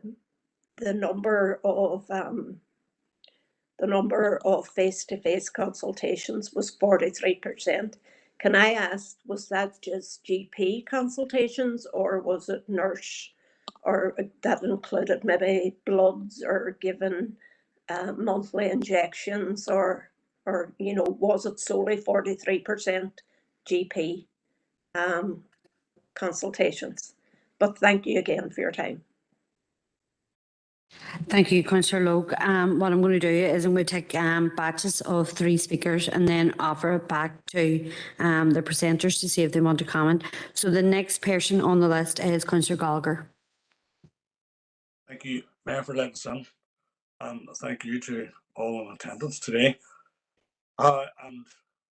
number of face-to-face consultations was 43%. Can I ask, was that just GP consultations, or was it nurse, or that included maybe bloods or given monthly injections, or you know, was it solely 43% GP consultations? But thank you again for your time.
Thank you, Councillor Logue. What I'm going to do is I'm going to take batches of 3 speakers and then offer it back to the presenters to see if they want to comment. So the next person on the list is Councillor Gallagher.
Thank you, Mayor, for letting us in, and thank you to all in attendance today. And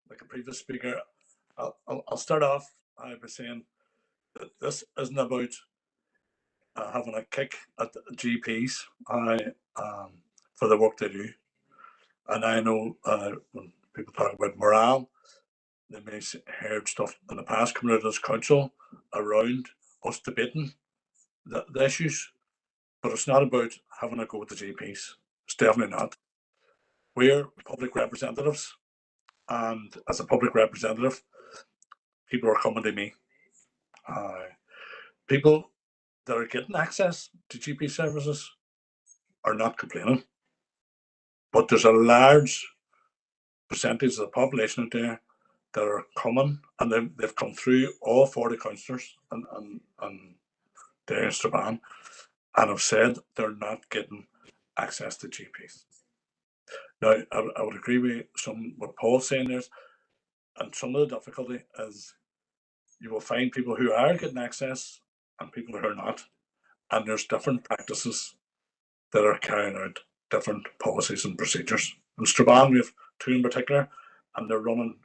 like a previous speaker, I'll start off by saying that this isn't about having a kick at the GPs for the work they do. And I know when people talk about morale, they may have heard stuff in the past coming out of this council around us debating the issues, but it's not about having a go at the GPs. It's definitely not. We're public representatives, and as a public representative, people are coming to me. People that are getting access to GP services are not complaining, but there's a large percentage of the population out there that are coming, and they've come through all 40 councillors and there in Strabane, and have said they're not getting access to GPs. Now, I would agree with what Paul's saying there, and some of the difficulty is you will find people who are getting access and people who are not, and there's different practices that are carrying out different policies and procedures. In Strabane, we have two in particular, and they're running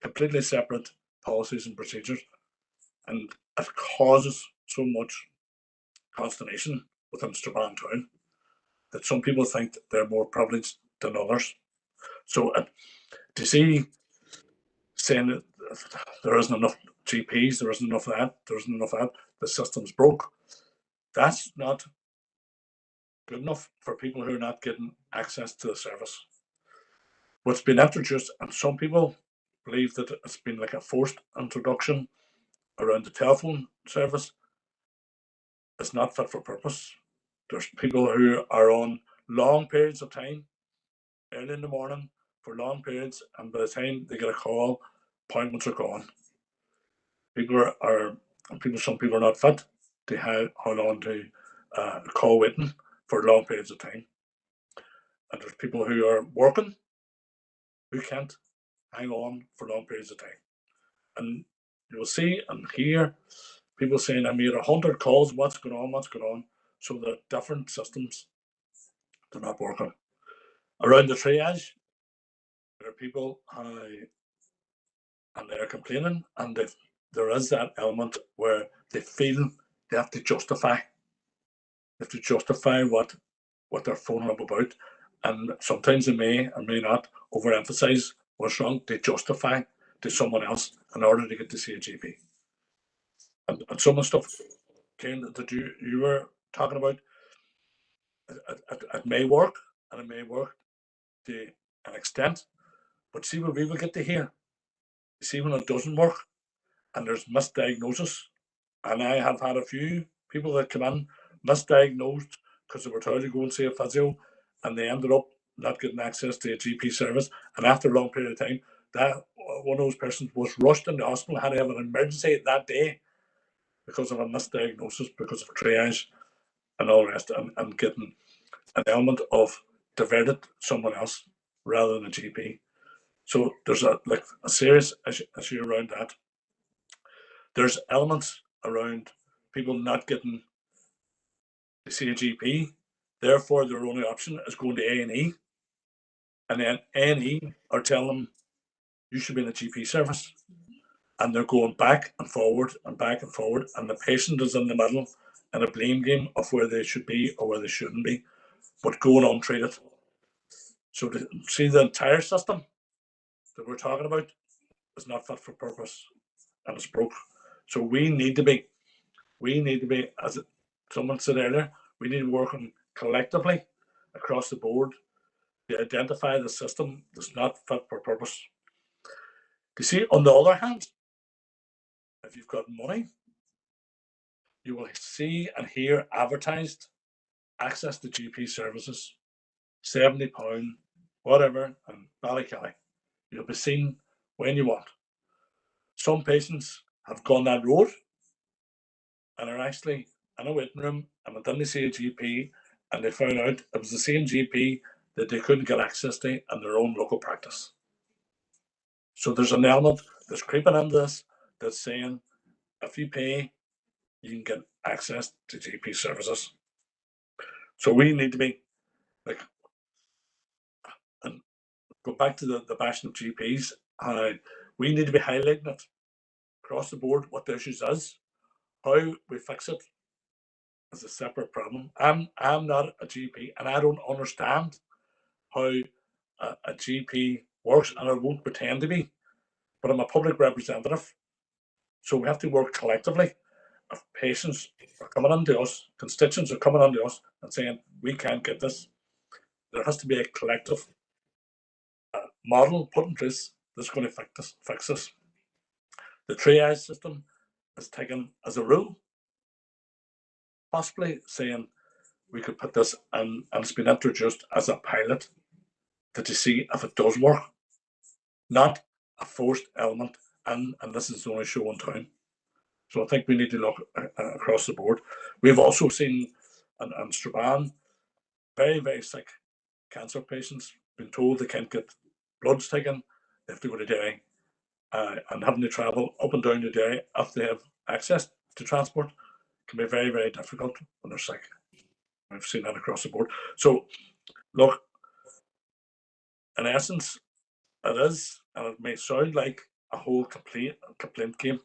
completely separate policies and procedures, and it causes so much consternation within Strabane town that some people think that they're more privileged than others. So to see saying that there isn't enough GPs, there isn't enough of that, there isn't enough of that, the system's broke, that's not good enough for people who are not getting access to the service. What's been introduced, and some people believe that it's been like a forced introduction around the telephone service, is not fit for purpose. There's people who are on long periods of time, early in the morning for long periods, and by the time they get a call, appointments are gone. Some people are not fit to hold on to call waiting for long periods of time. And there's people who are working who can't hang on for long periods of time. And you will see and hear people saying, I made 100 calls, what's going on? So the different systems, they're not working. Around the triage, there are people and they're complaining, and there is that element where they feel they have to justify. They have to justify what they're phoning up about, and sometimes they may or may not overemphasize what's wrong. They justify to someone else in order to get to see a GP. And some of the stuff, Karen, that you were talking about, it may work, and it may work to an extent, but see what we will get to hear. See when it doesn't work, and there's misdiagnosis, and I have had a few people that come in misdiagnosed because they were told to go and see a physio, and they ended up not getting access to a GP service. And after a long period of time, that one of those persons was rushed into hospital, had to have an emergency that day because of a misdiagnosis, because of triage and all the rest, and getting an element of diverted someone else rather than a GP. So there's a serious issue around that. There's elements around people not getting to see a GP, therefore their only option is going to A&E, and then A&E are telling them you should be in a GP service, and they're going back and forward, and the patient is in the middle in a blame game of where they should be or where they shouldn't be, but going untreated. So to see the entire system that we're talking about is not fit for purpose, and it's broke. So we need to be, as someone said earlier, we need to be working collectively across the board to identify the system that's not fit for purpose. You see, on the other hand, if you've got money, you will see and hear advertised access to GP services, £70, whatever, and Ballykelly. You'll be seen when you want. Some patients have gone that road and are actually in a waiting room, and then they see a GP and they found out it was the same GP that they couldn't get access to in their own local practice. So there's an element that's creeping into this that's saying if you pay, you can get access to GP services. So we need to be like, and go back to the bashing of GPs. We need to be highlighting it across the board what the issues is. How we fix it is a separate problem. I'm not a GP and I don't understand how a GP works, and I won't pretend to be, but I'm a public representative. So we have to work collectively. If patients are coming into us, constituents are coming into us and saying, we can't get this, there has to be a collective model put in place that's going to fix this. The triage system is taken as a rule, possibly saying we could put this and it's been introduced as a pilot to see if it does work, not a forced element, and this is the only show in town. So I think we need to look across the board. We've also seen in Strabane, very, very sick cancer patients been told they can't get bloods taken, they have to go to Derry, and having to travel up and down to Derry if they have access to transport can be very, very difficult when they're sick. I've seen that across the board. So look, in essence, it is, and it may sound like a whole complaint game,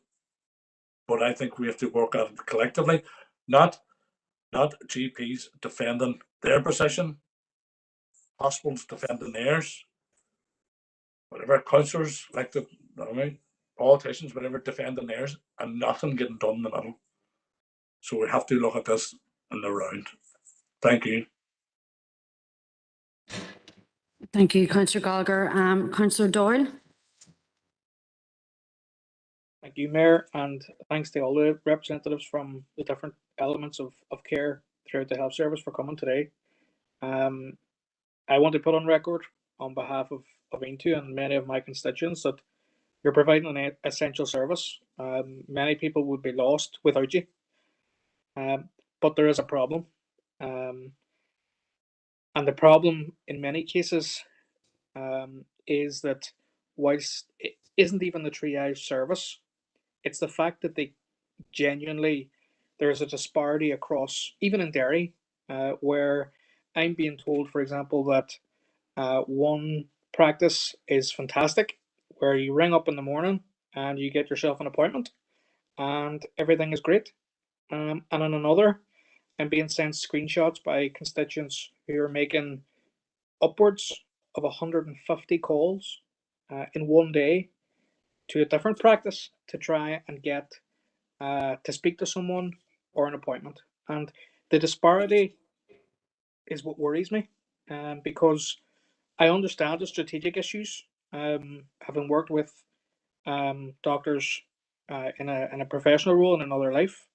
but I think we have to work at it collectively, not GPs defending their position, hospitals defending theirs, whatever, councillors, elected, politicians, whatever, defending theirs, and nothing getting done in the middle. So we have to look at this in the round. Thank you.
Thank you, Councillor Gallagher. Councillor Doyle.
Thank you, Mayor, and thanks to all the representatives from the different elements of care throughout the health service for coming today. I want to put on record on behalf of Intu and many of my constituents that you're providing an essential service. Many people would be lost without you, but there is a problem. And the problem in many cases is that whilst it isn't even the triage service, it's the fact that they genuinely, there's a disparity across, even in Derry, where I'm being told, for example, that one practice is fantastic, where you ring up in the morning and you get yourself an appointment and everything is great. And in another, I'm being sent screenshots by constituents who are making upwards of 150 calls in one day to a different practice to try and get to speak to someone or an appointment. And the disparity is what worries me, because I understand the strategic issues, having worked with doctors in a professional role in another life,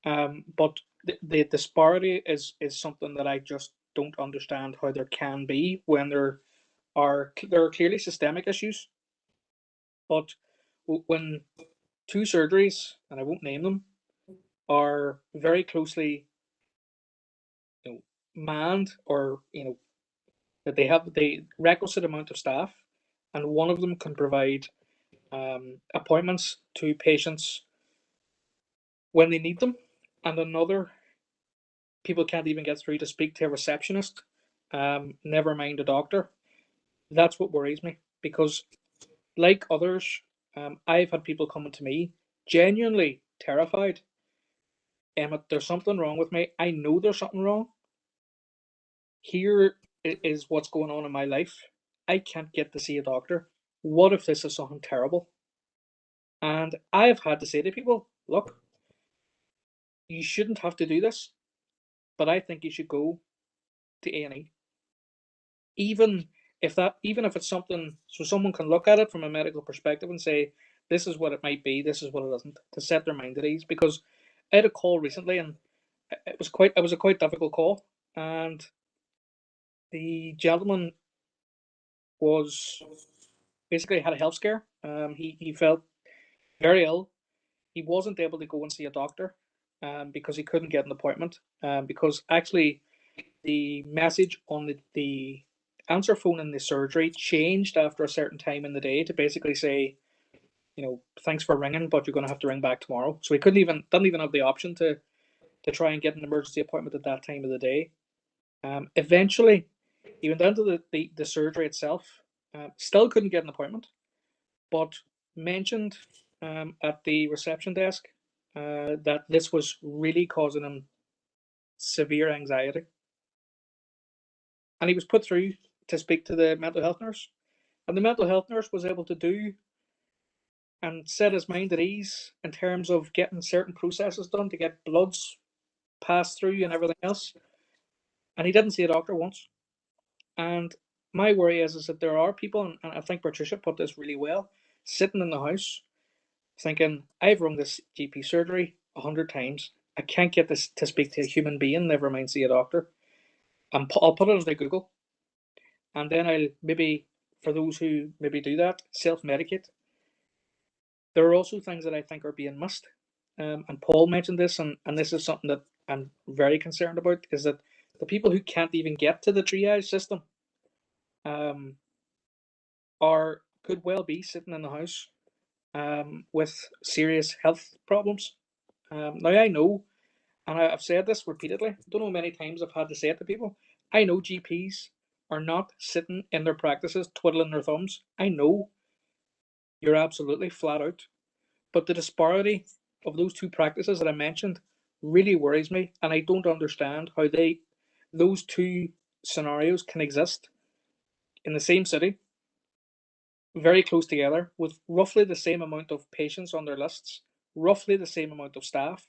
but the disparity is something that I just don't understand how there can be when there are clearly systemic issues. But when two surgeries, and I won't name them, are very closely manned, or that they have the requisite amount of staff, and one of them can provide appointments to patients when they need them, and another, people can't even get through to speak to a receptionist, never mind a doctor. That's what worries me, because like others, I've had people coming to me genuinely terrified. There's something wrong with me. I know there's something wrong. Here is what's going on in my life. I can't get to see a doctor. What if this is something terrible? And I've had to say to people, look, you shouldn't have to do this, but I think you should go to A&E. Even if it's something, so someone can look at it from a medical perspective and say, this is what it might be, this is what it isn't, to set their mind at ease. Because I had a call recently, and it was a quite difficult call, and the gentleman was basically had a health scare. He felt very ill. He wasn't able to go and see a doctor because he couldn't get an appointment, because actually the message on the answer phone in the surgery changed after a certain time in the day to basically say, thanks for ringing, but you're going to have to ring back tomorrow. So he didn't even have the option to try and get an emergency appointment at that time of the day. Eventually, he went down to the surgery itself, still couldn't get an appointment. but mentioned at the reception desk that this was really causing him severe anxiety. And he was put through to speak to the mental health nurse. And the mental health nurse was able to do and set his mind at ease in terms of getting certain processes done to get bloods passed through and everything else. And he didn't see a doctor once. And my worry is that there are people, and I think Patricia put this really well, sitting in the house thinking, I've rung this GP surgery 100 times. I can't get this to speak to a human being, never mind see a doctor. And I'll put it into Google. And then I'll maybe, for those who maybe do that, self-medicate. There are also things that I think are being missed. And Paul mentioned this, and this is something that I'm very concerned about, is that the people who can't even get to the triage system could well be sitting in the house with serious health problems. Now I know, and I've said this repeatedly, I don't know how many times I've had to say it to people, I know GPs are not sitting in their practices twiddling their thumbs. I know you're absolutely flat out. But the disparity of those two practices that I mentioned really worries me, and I don't understand how those two scenarios can exist in the same city, very close together, with roughly the same amount of patients on their lists, roughly the same amount of staff,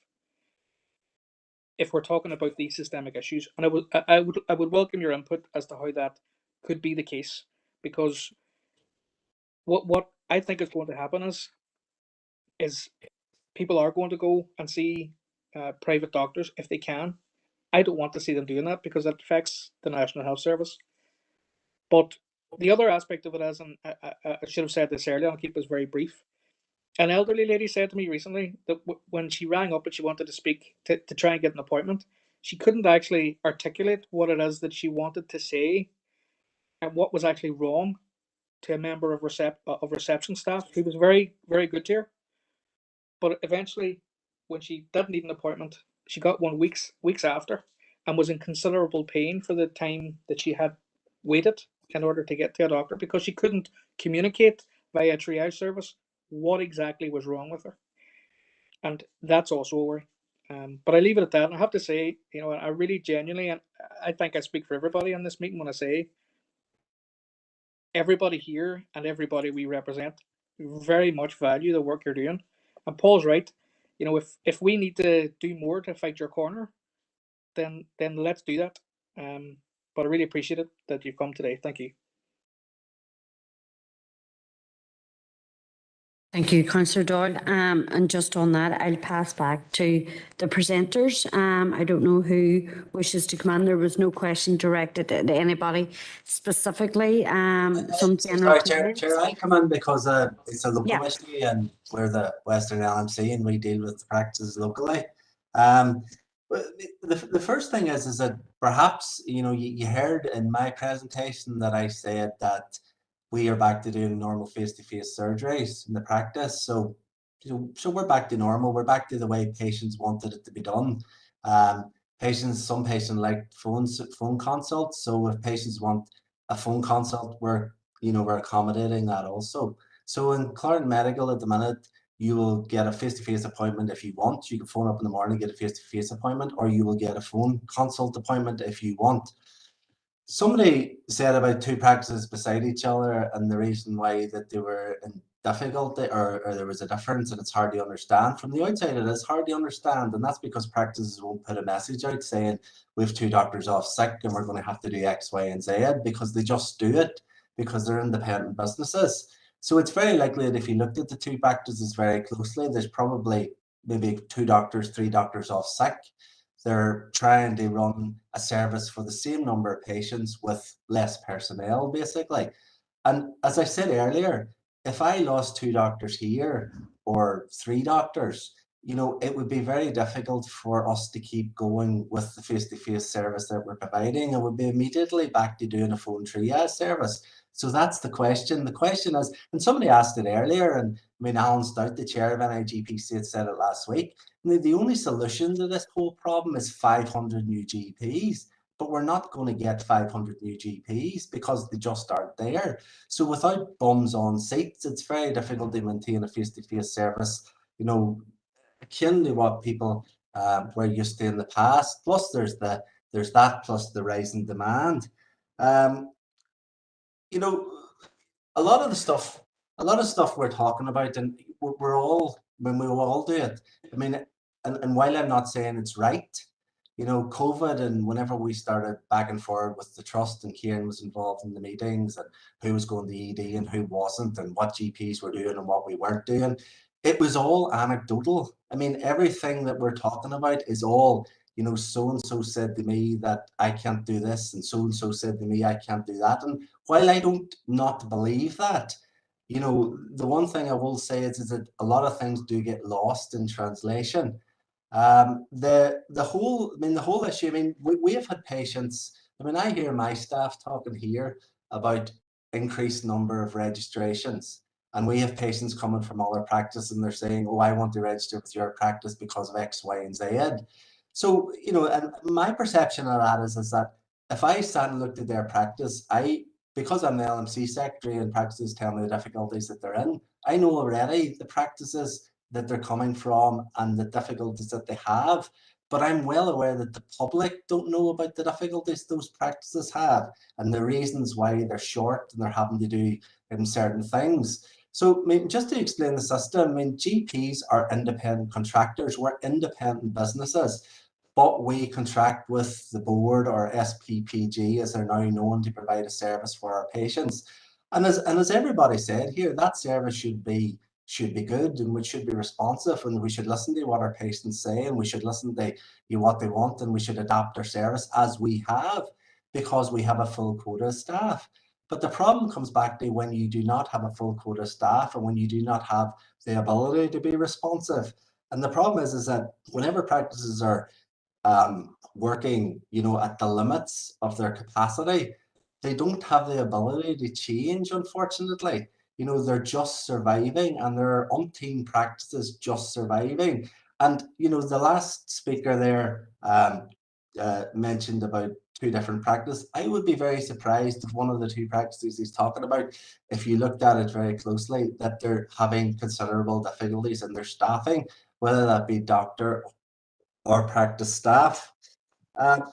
if we're talking about these systemic issues. And I would welcome your input as to how that could be the case, because what I think is going to happen is people are going to go and see private doctors if they can. I don't want to see them doing that because it affects the National Health Service. But the other aspect of it is, and I should have said this earlier, I'll keep this very brief. An elderly lady said to me recently that when she rang up and she wanted to speak to try and get an appointment, she couldn't actually articulate what it is that she wanted to say and what was actually wrong to a member of reception staff who was very, very good to her. But eventually, when she did need an appointment, she got one weeks after and was in considerable pain for the time that she had waited in order to get to a doctor, because she couldn't communicate via triage service what exactly was wrong with her. And that's also a worry. But I leave it at that. And I have to say, I really genuinely, and I think I speak for everybody in this meeting when I say everybody here and everybody we represent very much value the work you're doing. And Paul's right. If we need to do more to fight your corner, then let's do that. But I really appreciate it that you've come today. Thank you.
Thank you, Councillor Doyle. And just on that, I'll pass back to the presenters. I don't know who wishes to come in. There was no question directed at anybody specifically. Some general
Sorry, Chair, I come in because it's a local issue and we're the Western LMC and we deal with the practices locally. The first thing is that perhaps, you heard in my presentation that I said that we are back to doing normal face-to-face surgeries in the practice. So we're back to normal. We're back to the way patients wanted it to be done. Some patients like phone consults. So if patients want a phone consult, we're accommodating that also. So in Clarendon Medical at the minute, you will get a face-to-face appointment if you want. You can phone up in the morning, get a face-to-face appointment, or you will get a phone consult appointment if you want. Somebody said about two practices beside each other and the reason why that they were in difficulty or there was a difference and it's hard to understand. From the outside, it is hard to understand, and that's because practices won't put a message out saying we have two doctors off sick and we're going to have to do X, Y, and Z, because they just do it because they're independent businesses. So it's very likely that if you looked at the two practices very closely, there's probably maybe 2 doctors, 3 doctors off sick. They're trying to run a service for the same number of patients with less personnel, basically. And as I said earlier, if I lost 2 doctors here or 3 doctors, it would be very difficult for us to keep going with the face-to-face service that we're providing, and we'd be immediately back to doing a phone triage service. So that's the question. The question is, and somebody asked it earlier, and Alan Stout, the chair of NIGPC, had said it last week, the only solution to this whole problem is 500 new GPs. but we're not going to get 500 new GPs because they just aren't there. So without bums on seats, it's very difficult to maintain a face-to-face service, you know, akin to what people were used to in the past. Plus there's that plus the rise in demand. You know, a lot of stuff we're talking about, and we're all, when we all do it, I mean, and while I'm not saying it's right, you know, COVID, and whenever we started back and forward with the trust, and Kieran was involved in the meetings, and who was going to ED and who wasn't, and what GPs were doing and what we weren't doing, it was all anecdotal. I mean, everything that we're talking about is all, you know, so-and-so said to me that I can't do this, and so-and-so said to me I can't do that. And while I don't not believe that, you know, the one thing I will say is that a lot of things do get lost in translation. The whole issue, I mean, we have had patients, I mean, I hear my staff talking here about increased number of registrations, and we have patients coming from other practices and they're saying, oh, I want to register with your practice because of X, Y, and Z. So, you know, and my perception of that is that if I stand and looked at their practice, because I'm the LMC secretary and practices tell me the difficulties that they're in, I know already the practices that they're coming from and the difficulties that they have, but I'm well aware that the public don't know about the difficulties those practices have and the reasons why they're short and they're having to do certain things. So, I mean, just to explain the system, I mean, GPs are independent contractors. We're independent businesses, but we contract with the board, or SPPG, as they're now known, to provide a service for our patients. And as everybody said here, that service should be good, and we should be responsive, and we should listen to what our patients say, and we should listen to what they want, and we should adapt our service as we have, because we have a full quota staff. But the problem comes back to when you do not have a full quota staff and when you do not have the ability to be responsive. And the problem is that whenever practices are working, you know, at the limits of their capacity, they don't have the ability to change, unfortunately. You know, they're just surviving, and there are umpteen practices just surviving. And, you know, the last speaker there mentioned about 2 different practices. I would be very surprised if one of the 2 practices he's talking about, if you looked at it very closely, that they're having considerable difficulties in their staffing, whether that be doctor or practice staff. The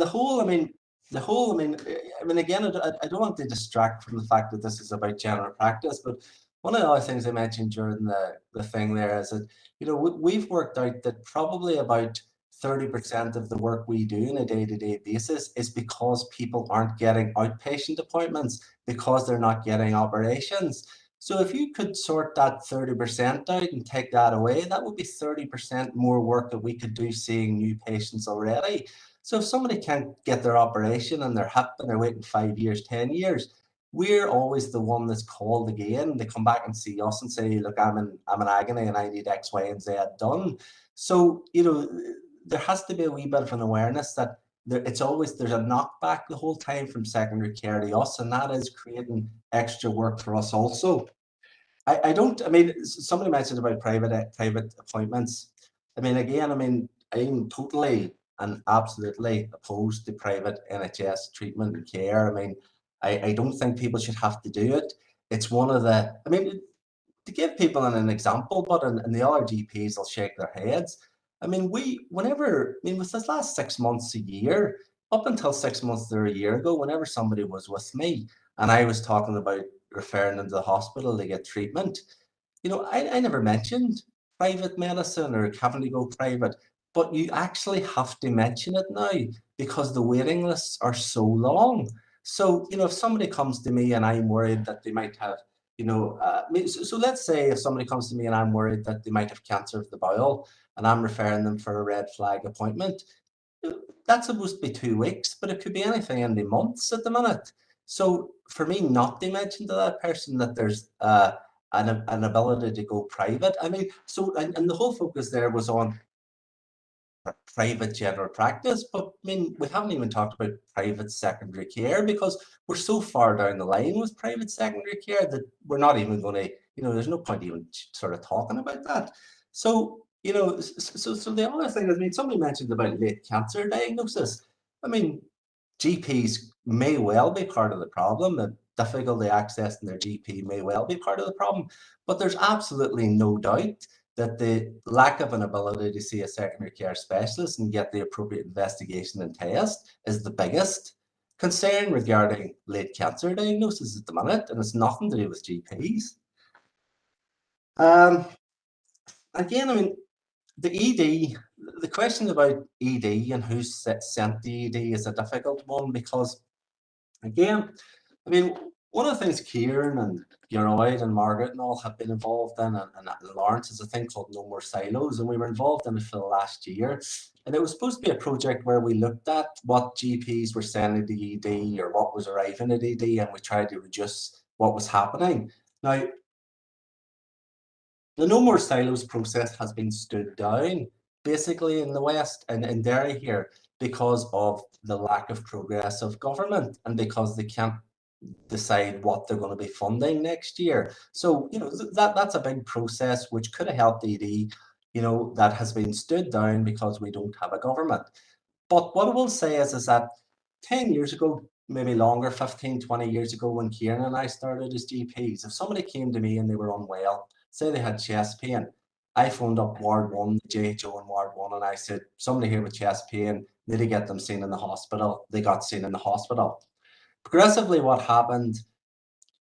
whole, again, I don't want to distract from the fact that this is about general practice, but one of the other things I mentioned during the thing there is that, you know, we've worked out that probably about 30% of the work we do on a day-to-day basis is because people aren't getting outpatient appointments, because they're not getting operations. So if you could sort that 30% out and take that away, that would be 30% more work that we could do seeing new patients already. So if somebody can't get their operation and they're hip and they're waiting 5 years, 10 years, we're always the one that's called again. They come back and see us and say, look, I'm in agony and I need X, Y, and Z done. So, you know, there has to be a wee bit of an awareness that there's a knockback the whole time from secondary care to us, and that is creating extra work for us also. Somebody mentioned about private appointments. I'm totally and absolutely opposed to private NHS treatment and care. I don't think people should have to do it. It's one of the, to give people an example, but and the other GPs will shake their heads. With this last 6 months, a year, up until 6 months or a year ago, whenever somebody was with me and I was talking about referring them to the hospital to get treatment, you know, I never mentioned private medicine or having to go private, but you actually have to mention it now because the waiting lists are so long. So, you know, if somebody comes to me and I'm worried that they might have, you know, so let's say if somebody comes to me and I'm worried that they might have cancer of the bowel and I'm referring them for a red flag appointment, that's supposed to be 2 weeks, but it could be anything in the months at the minute. So for me not to mention to that person that there's an ability to go private, and the whole focus there was on private general practice, but we haven't even talked about private secondary care because we're so far down the line with private secondary care that we're not even going to, you know, there's no point even sort of talking about that. So, you know, so the other thing is, somebody mentioned about late cancer diagnosis. I mean, GPs may well be part of the problem. The difficulty accessing their GP may well be part of the problem, but there's absolutely no doubt that the lack of an ability to see a secondary care specialist and get the appropriate investigation and test is the biggest concern regarding late cancer diagnosis at the minute, and it's nothing to do with GPs. Again, I mean, the ED, the question about ED and who sent the ED is a difficult one because, again, I mean, one of the things Kieran and Geroid and Margaret and all have been involved in, and Lawrence, is a thing called No More Silos, and we were involved in it for the last year. And it was supposed to be a project where we looked at what GPs were sending to ED or what was arriving at ED, and we tried to reduce what was happening. Now, the No More Silos process has been stood down, basically in the West and in Derry here, because of the lack of progress of government and because they can't decide what they're going to be funding next year. So, you know, that's a big process which could have helped ED, you know, that has been stood down because we don't have a government. But what I will say is that 10 years ago, maybe longer, 15, 20 years ago, when Kieran and I started as GPs, if somebody came to me and they were unwell, say they had chest pain, I phoned up Ward 1, the JHO in Ward 1, and I said, somebody here with chest pain, need to get them seen in the hospital. They got seen in the hospital. Progressively, what happened,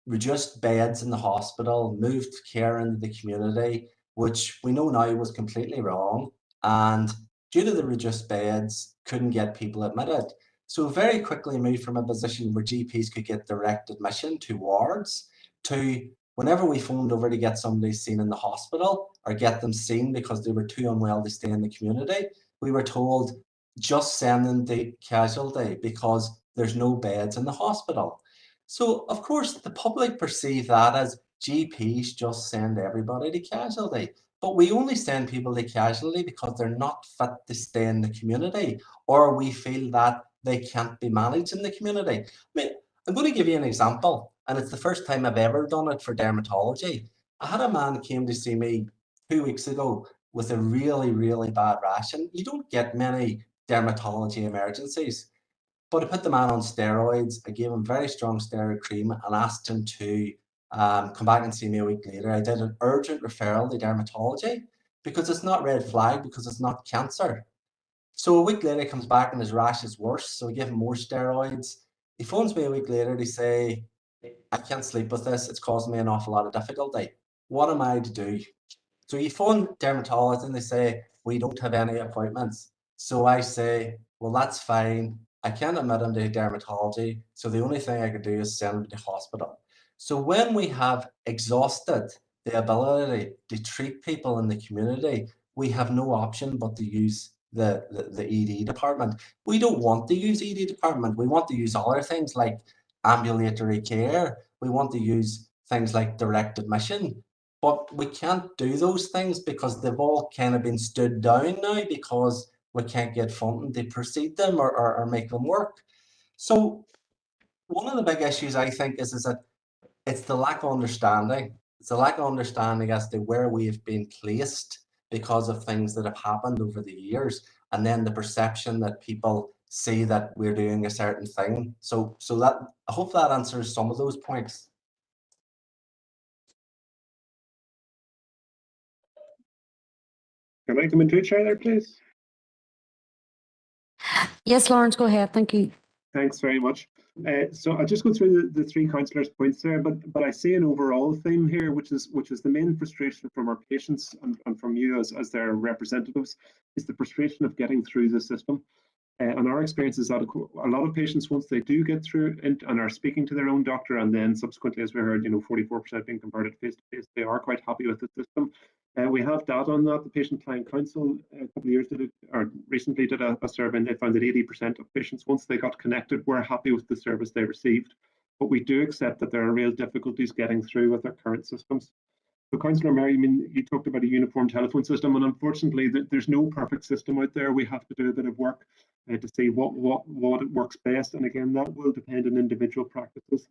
reduced beds in the hospital, moved care into the community, which we know now was completely wrong. And due to the reduced beds, couldn't get people admitted. So very quickly moved from a position where GPs could get direct admission to wards to whenever we phoned over to get somebody seen in the hospital or get them seen because they were too unwell to stay in the community, we were told just send them to casualty because there's no beds in the hospital. So of course the public perceive that as GPs just send everybody to casualty, but we only send people to casualty because they're not fit to stay in the community, or we feel that they can't be managed in the community. I mean, I'm going to give you an example, and it's the first time I've ever done it for dermatology. I had a man came to see me 2 weeks ago with a really, really bad rash, and you don't get many dermatology emergencies. But I put the man on steroids. I gave him very strong steroid cream and asked him to come back and see me a week later. I did an urgent referral to dermatology because it's not red flag, because it's not cancer. So a week later, he comes back and his rash is worse. So we give him more steroids. He phones me a week later to say, I can't sleep with this. It's causing me an awful lot of difficulty. What am I to do? So you phone dermatologists and they say, we don't have any appointments. So I say, well, that's fine. I can't admit him to dermatology. So the only thing I could do is send him to hospital. So when we have exhausted the ability to treat people in the community, we have no option but to use the ED department. We don't want to use ED department. We want to use other things like ambulatory care. We want to use things like direct admission. But we can't do those things because they've all kind of been stood down now because we can't get funding to proceed them or make them work. So one of the big issues I think is that it's the lack of understanding. It's the lack of understanding as to where we've been placed because of things that have happened over the years, and then the perception that people see that we're doing a certain thing. So that, I hope that answers some of those points.
Can I come into a chair there, please?
Yes, Lawrence, go ahead. Thank you.
Thanks very much. So I'll just go through the three councillors' points there, but I see an overall theme here, which is the main frustration from our patients and from you as their representatives, is the frustration of getting through the system. And our experience is that a lot of patients, once they do get through and are speaking to their own doctor, and then subsequently, as we heard, 44% being converted face to face, they are quite happy with the system. We have data on that. The Patient Client Council a couple of years recently did a survey, and they found that 80% of patients, once they got connected, were happy with the service they received. But we do accept that there are real difficulties getting through with our current systems. So, Councillor Mary, you talked about a uniform telephone system, and unfortunately, there's no perfect system out there. We have to do a bit of work to see what works best, and again, that will depend on individual practices.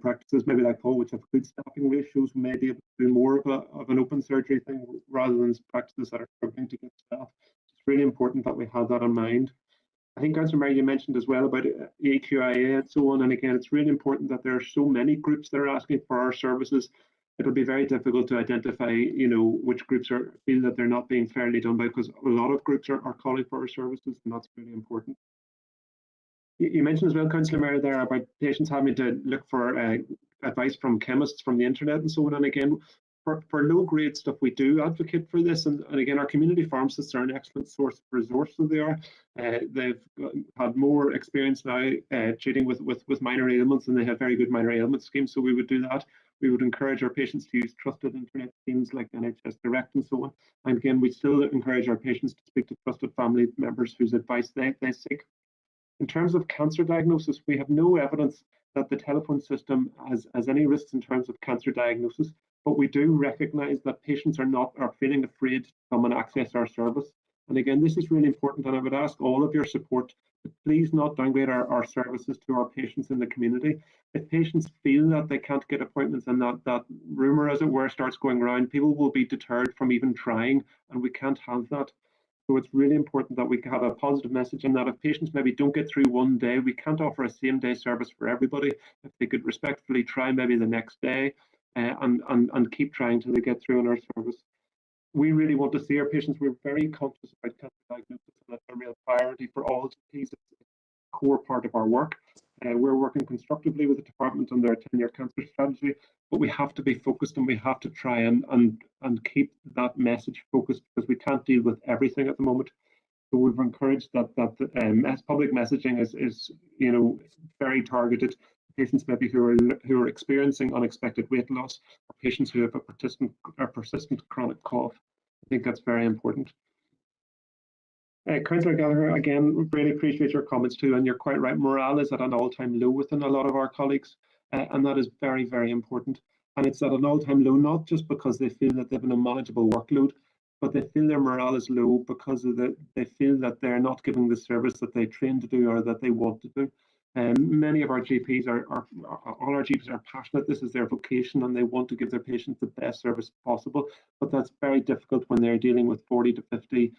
Practices maybe like Paul, which have good staffing ratios, may be able to do more of an open surgery thing rather than practices that are struggling to get staff. It's really important that we have that in mind. I think, Councillor Mayor, you mentioned as well about AQIA and so on. And again, it's really important that there are so many groups that are asking for our services. It'll be very difficult to identify, which groups feel that they're not being fairly done by, because a lot of groups are calling for our services, and that's really important. You mentioned as well, Councillor Mayor, there about patients having to look for advice from chemists from the internet and so on. And again, for low-grade stuff, we do advocate for this. And again, our community pharmacists are an excellent source of resource, so they are. They've had more experience now treating with minor ailments, and they have very good minor ailment schemes, so we would do that. We would encourage our patients to use trusted internet schemes like NHS Direct and so on. And again, we still encourage our patients to speak to trusted family members whose advice they seek. In terms of cancer diagnosis, we have no evidence that the telephone system has any risks in terms of cancer diagnosis, but we do recognise that patients are feeling afraid to come and access our service. And again, this is really important, and I would ask all of your support to please not downgrade our services to our patients in the community. If patients feel that they can't get appointments and that rumour, as it were, starts going around, people will be deterred from even trying, and we can't have that. So it's really important that we have a positive message, and that if patients maybe don't get through one day, we can't offer a same-day service for everybody. If they could respectfully try maybe the next day and keep trying till they get through on our service. We really want to see our patients. We're very conscious about cancer diagnosis, and that's a real priority for all GPs. It's a core part of our work. We're working constructively with the department on their 10-year cancer strategy, but we have to be focused, and we have to try and keep that message focused, because we can't deal with everything at the moment. So we've encouraged that public messaging is very targeted. Patients maybe who are experiencing unexpected weight loss, or patients who have a persistent chronic cough. I think that's very important. Councillor Gallagher, again, really appreciate your comments too, and you're quite right. Morale is at an all-time low within a lot of our colleagues, and that is very, very important. And it's at an all-time low not just because they feel that they have an unmanageable workload, but they feel their morale is low because they feel that they're not giving the service that they train to do or that they want to do. Many of our GPs all our GPs are passionate. This is their vocation, and they want to give their patients the best service possible. But that's very difficult when they're dealing with 40 to 50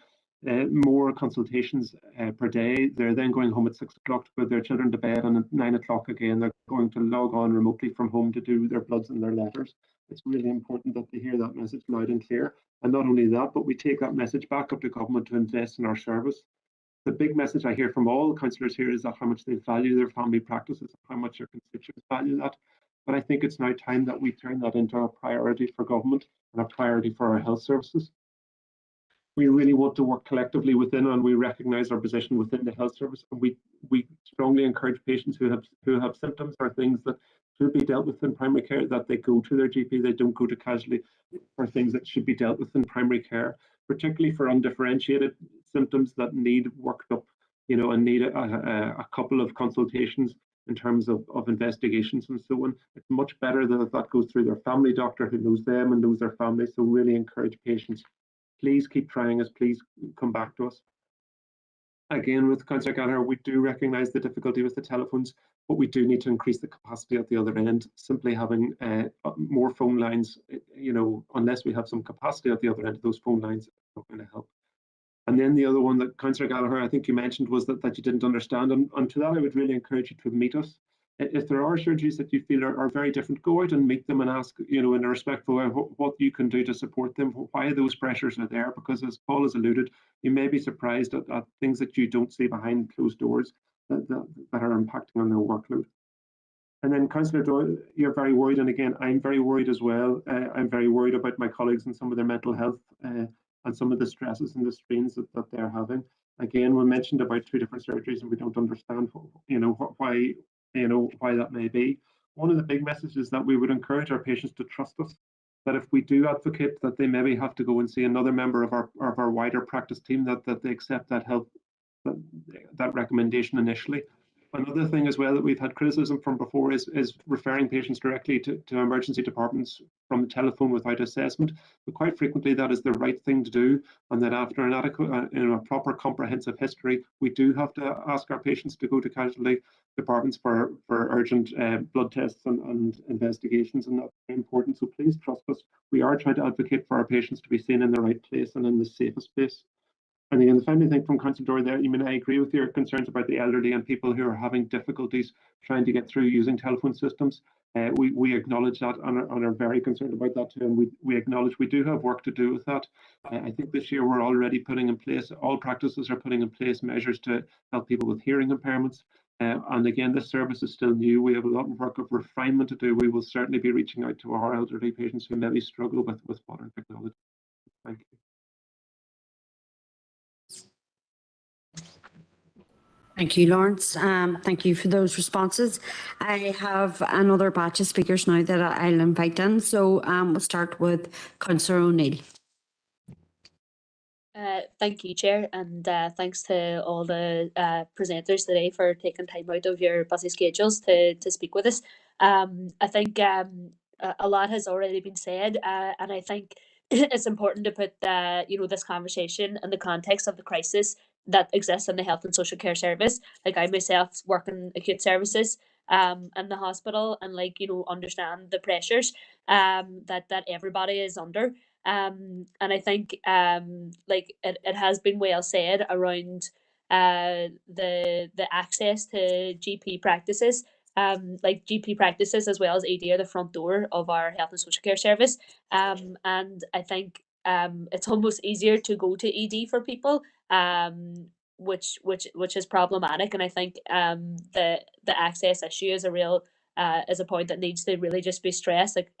more consultations per day. They're then going home at 6 o'clock to put their children to bed, and at 9 o'clock again they're going to log on remotely from home to do their bloods and their letters. It's really important that they hear that message loud and clear. And not only that, but we take that message back up to government to invest in our service. The big message I hear from all councillors here is that how much they value their family practices, how much their constituents value that. But I think it's now time that we turn that into a priority for government and a priority for our health services. We really want to work collectively within, and we recognise our position within the health service. And we strongly encourage patients who have symptoms or things that should be dealt with in primary care that they go to their GP. They don't go to casualty for things that should be dealt with in primary care, particularly for undifferentiated symptoms that need worked up, and need a couple of consultations in terms of investigations and so on. It's much better that goes through their family doctor who knows them and knows their family. So really encourage patients. Please keep trying us. Please come back to us. Again, with Councillor Gallagher, we do recognise the difficulty with the telephones, but we do need to increase the capacity at the other end. Simply having more phone lines, unless we have some capacity at the other end of those phone lines, it's not going to help. And then the other one that Councillor Gallagher, I think you mentioned, was that you didn't understand. And to that, I would really encourage you to meet us. If there are surgeries that you feel are very different, go out and meet them and ask, in a respectful way, what you can do to support them, why those pressures are there. Because as Paul has alluded, you may be surprised at things that you don't see behind closed doors that are impacting on their workload. And then, Councillor Doyle, you're very worried, and again, I'm very worried as well. I'm very worried about my colleagues and some of their mental health and some of the stresses and the strains that they're having. Again, we mentioned about 2 different surgeries, and we don't understand, why that may be. One of the big messages that we would encourage our patients to trust us, that if we do advocate that they maybe have to go and see another member of our wider practice team, that they accept that recommendation initially. Another thing as well that we've had criticism from before is referring patients directly to emergency departments from the telephone without assessment. But quite frequently that is the right thing to do, and that after an adequate, a proper comprehensive history, we do have to ask our patients to go to casualty departments for urgent blood tests and investigations, and that's very important. So please trust us. We are trying to advocate for our patients to be seen in the right place and in the safest place. And again, the final thing from Councillor Dory there, I agree with your concerns about the elderly and people who are having difficulties trying to get through using telephone systems. We acknowledge that and are very concerned about that too. And we acknowledge we do have work to do with that. I think this year we're already putting in place, all practices are putting in place measures to help people with hearing impairments. And again, this service is still new. We have a lot of work of refinement to do. We will certainly be reaching out to our elderly patients who maybe struggle with modern technology. Thank you.
Thank you, Lawrence. Thank you for those responses. I have another batch of speakers now that I'll invite in. So we'll start with Councillor O'Neill.
Thank you, Chair, and thanks to all the presenters today for taking time out of your busy schedules to speak with us. I think a lot has already been said, and I think it's important to put this conversation in the context of the crisis that exists in the health and social care service. Like I myself work in acute services in the hospital, and understand the pressures that everybody is under. And I think it has been well said around the access to GP practices. Like GP practices as well as ED are the front door of our health and social care service. And I think it's almost easier to go to ED for people, which is problematic. And I think the access issue is is a point that needs to really just be stressed. Like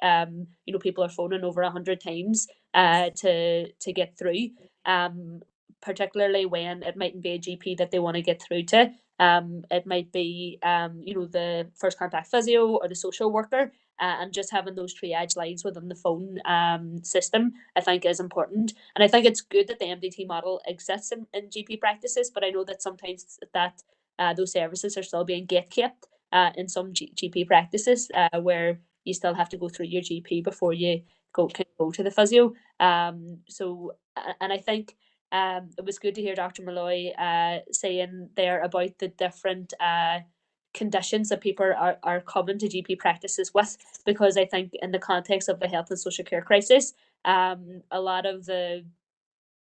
people are phoning over 100 times to get through, particularly when it mightn't be a GP that they want to get through to. It might be the first contact physio or the social worker, and just having those triage lines within the phone system, I think, is important. And I think it's good that the MDT model exists in GP practices, but I know that sometimes that those services are still being gatekept in some GP practices, where you still have to go through your GP before you can go to the physio. And I think it was good to hear Dr. Malloy saying there about the different conditions that people are coming to GP practices with, because I think in the context of the health and social care crisis, a lot of the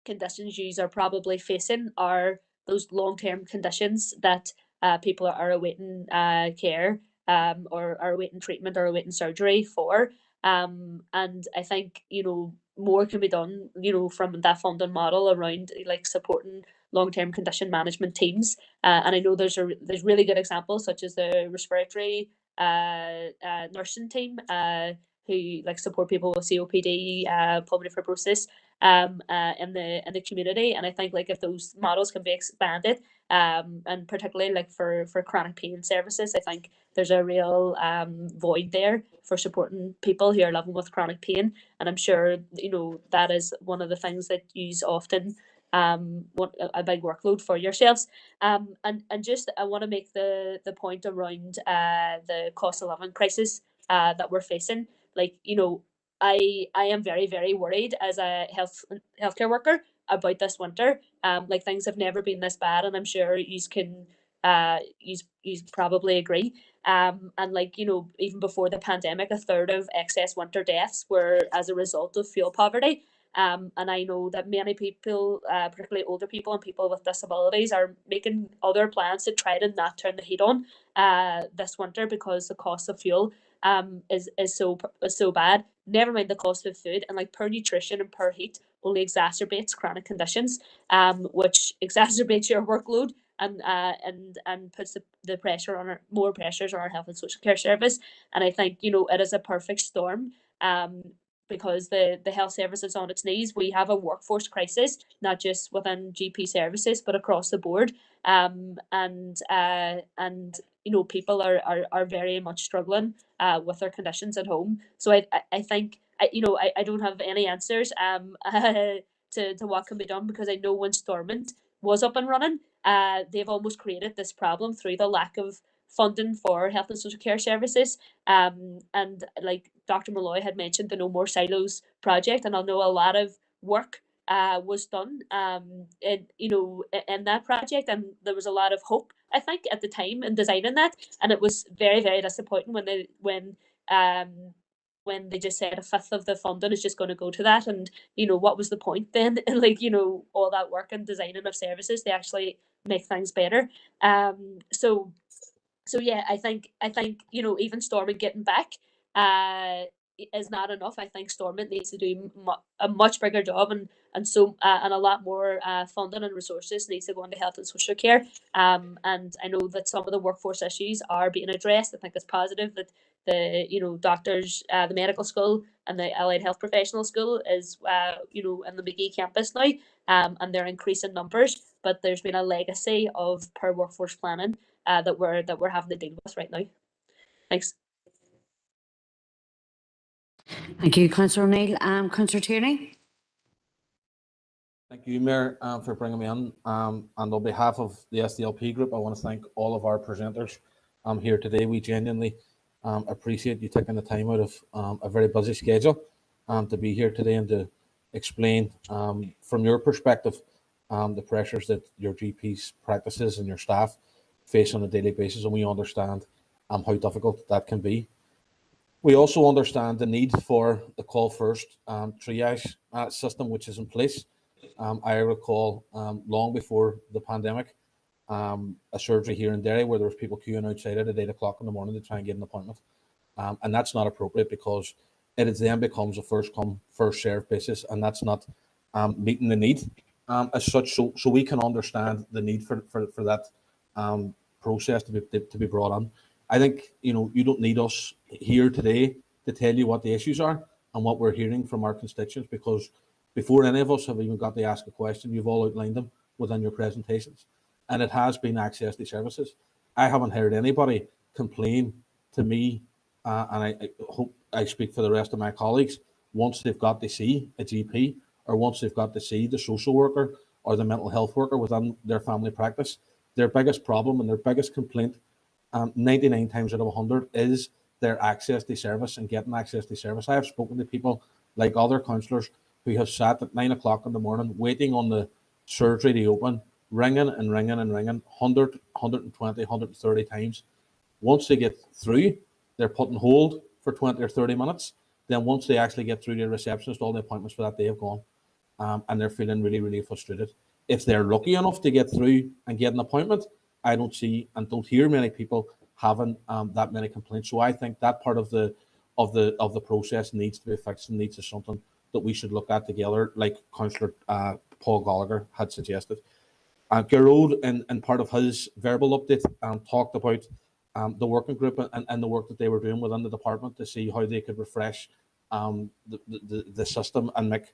conditions you are probably facing are those long-term conditions that people are awaiting care, or are awaiting treatment or awaiting surgery for. And I think more can be done from that funding model around supporting long-term condition management teams. And I know there's really good examples such as the respiratory nursing team who support people with COPD, pulmonary fibrosis in the community. And I think if those models can be expanded, and particularly for chronic pain services, I think there's a real void there for supporting people who are living with chronic pain. And I'm sure that is one of the things that you often want a big workload for yourselves. And just I want to make the point around the cost of living crisis that we're facing. I am very, very worried as a healthcare worker about this winter. Things have never been this bad, and I'm sure you can you probably agree. And even before the pandemic, a third of excess winter deaths were as a result of fuel poverty. And I know that many people, particularly older people and people with disabilities, are making other plans to try to not turn the heat on this winter because the cost of fuel is so bad. Never mind the cost of food, and poor nutrition and poor heat only exacerbates chronic conditions, which exacerbates your workload and puts the pressure on more pressures on our health and social care service. And I think it is a perfect storm. Because the health service is on its knees. We have a workforce crisis, not just within GP services, but across the board. And people are very much struggling with their conditions at home. So I think I don't have any answers to what can be done, because I know when Stormont was up and running, they've almost created this problem through the lack of funding for health and social care services. And Dr. Malloy had mentioned the No More Silos project, and I know a lot of work was done in that project, and there was a lot of hope, I think, at the time in designing that. And it was very, very disappointing when when they just said a fifth of the funding is just going to go to that, and what was the point then? Like, all that work and designing of services to actually make things better. So yeah, I think even Stormont getting back is not enough. I think Stormont needs to do a much bigger job, and a lot more funding and resources needs to go into health and social care. And I know that some of the workforce issues are being addressed. I think it's positive that the doctors, the medical school and the allied health professional school is in the McGee campus now, and they're increasing numbers. But there's been a legacy of poor workforce planning that we're having to deal with right now. Thanks.
Thank you, Councillor O'Neill. Councillor Tierney.
Thank you, Mayor, for bringing me in. And on behalf of the SDLP group, I want to thank all of our presenters here today. We genuinely appreciate you taking the time out of a very busy schedule to be here today and to explain from your perspective the pressures that your GP's practices and your staff face on a daily basis, and we understand how difficult that can be. We also understand the need for the call first triage system, which is in place. I recall long before the pandemic, a surgery here in Derry where there was people queuing outside at 8 o'clock in the morning to try and get an appointment. And that's not appropriate, because it is then becomes a first come, first served basis, and that's not meeting the need as such. So we can understand the need for that process to be brought on. I think you don't need us here today to tell you what the issues are and what we're hearing from our constituents, because before any of us have even got to ask a question, you've all outlined them within your presentations, and it has been access to services. I haven't heard anybody complain to me, and I hope I speak for the rest of my colleagues, once they've got to see a GP or once they've got to see the social worker or the mental health worker within their family practice, their biggest problem and their biggest complaint 99 times out of 100 is their access to service and getting access to service. I have spoken to people like other councillors who have sat at 9 o'clock in the morning waiting on the surgery to open, ringing and ringing and ringing 100, 120, 130 times. Once they get through, they're put on hold for 20 or 30 minutes. Then once they actually get through to the receptionist, all the appointments for that day have gone, and they're feeling really, really frustrated. If they're lucky enough to get through and get an appointment, I don't see and don't hear many people having that many complaints. So I think that part of the process needs to be fixed and needs to be something that we should look at together, like Councillor Paul Gallagher had suggested. Gerard, in part of his verbal update, talked about the working group and the work that they were doing within the department to see how they could refresh the system and make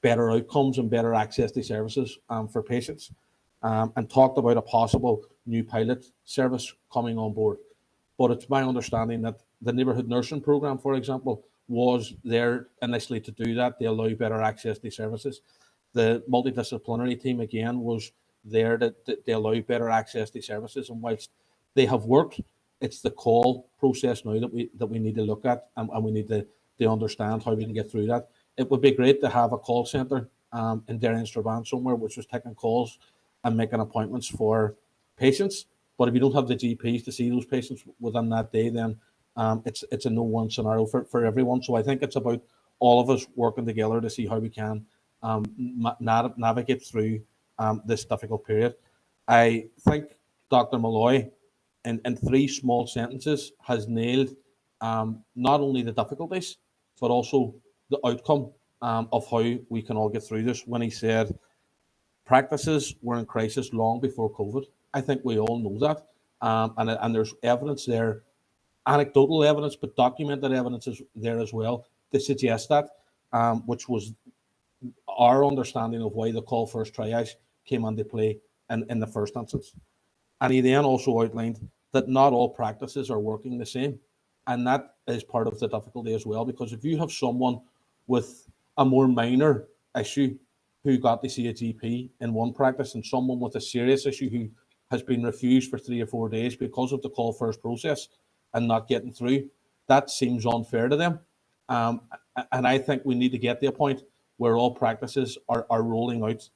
better outcomes and better access to services for patients, and talked about a possible new pilot service coming on board. But it's my understanding that the neighbourhood nursing programme, for example, was there initially to do that, to allow better access to services. The multidisciplinary team, again, was there to allow better access to services. And whilst they have worked, it's the call process now that we need to look at, and we need to understand how we can get through that. It would be great to have a call centre in Derry and Strabane somewhere which was taking calls and making appointments for patients. But if you don't have the GPs to see those patients within that day, then it's a no-win scenario for everyone. So I think it's about all of us working together to see how we can navigate through this difficult period. I think Dr. Malloy, in 3 small sentences, has nailed not only the difficulties, but also the outcome of how we can all get through this, when he said practices were in crisis long before COVID. I think we all know that, and there's evidence there, anecdotal evidence, but documented evidence is there as well to suggest that, which was our understanding of why the call first triage came into play in the first instance. And he then also outlined that not all practices are working the same, and that is part of the difficulty as well, because if you have someone with a more minor issue who got to see a GP in one practice and someone with a serious issue who has been refused for 3 or 4 days because of the call first process and not getting through, that seems unfair to them. And I think we need to get to a point where all practices are rolling out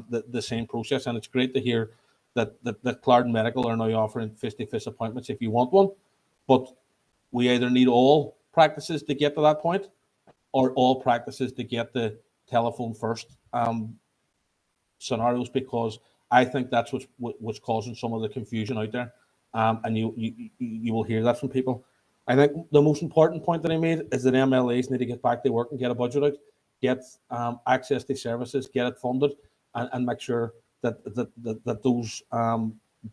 the same process. And it's great to hear that Clarendon Medical are now offering face-to-face appointments if you want one, but we either need all practices to get to that point, or all practices to get the telephone first scenarios, because I think that's what's causing some of the confusion out there, and you will hear that from people. I think the most important point that I made is that MLAs need to get back to work and get a budget out, get access to services, get it funded, and make sure that those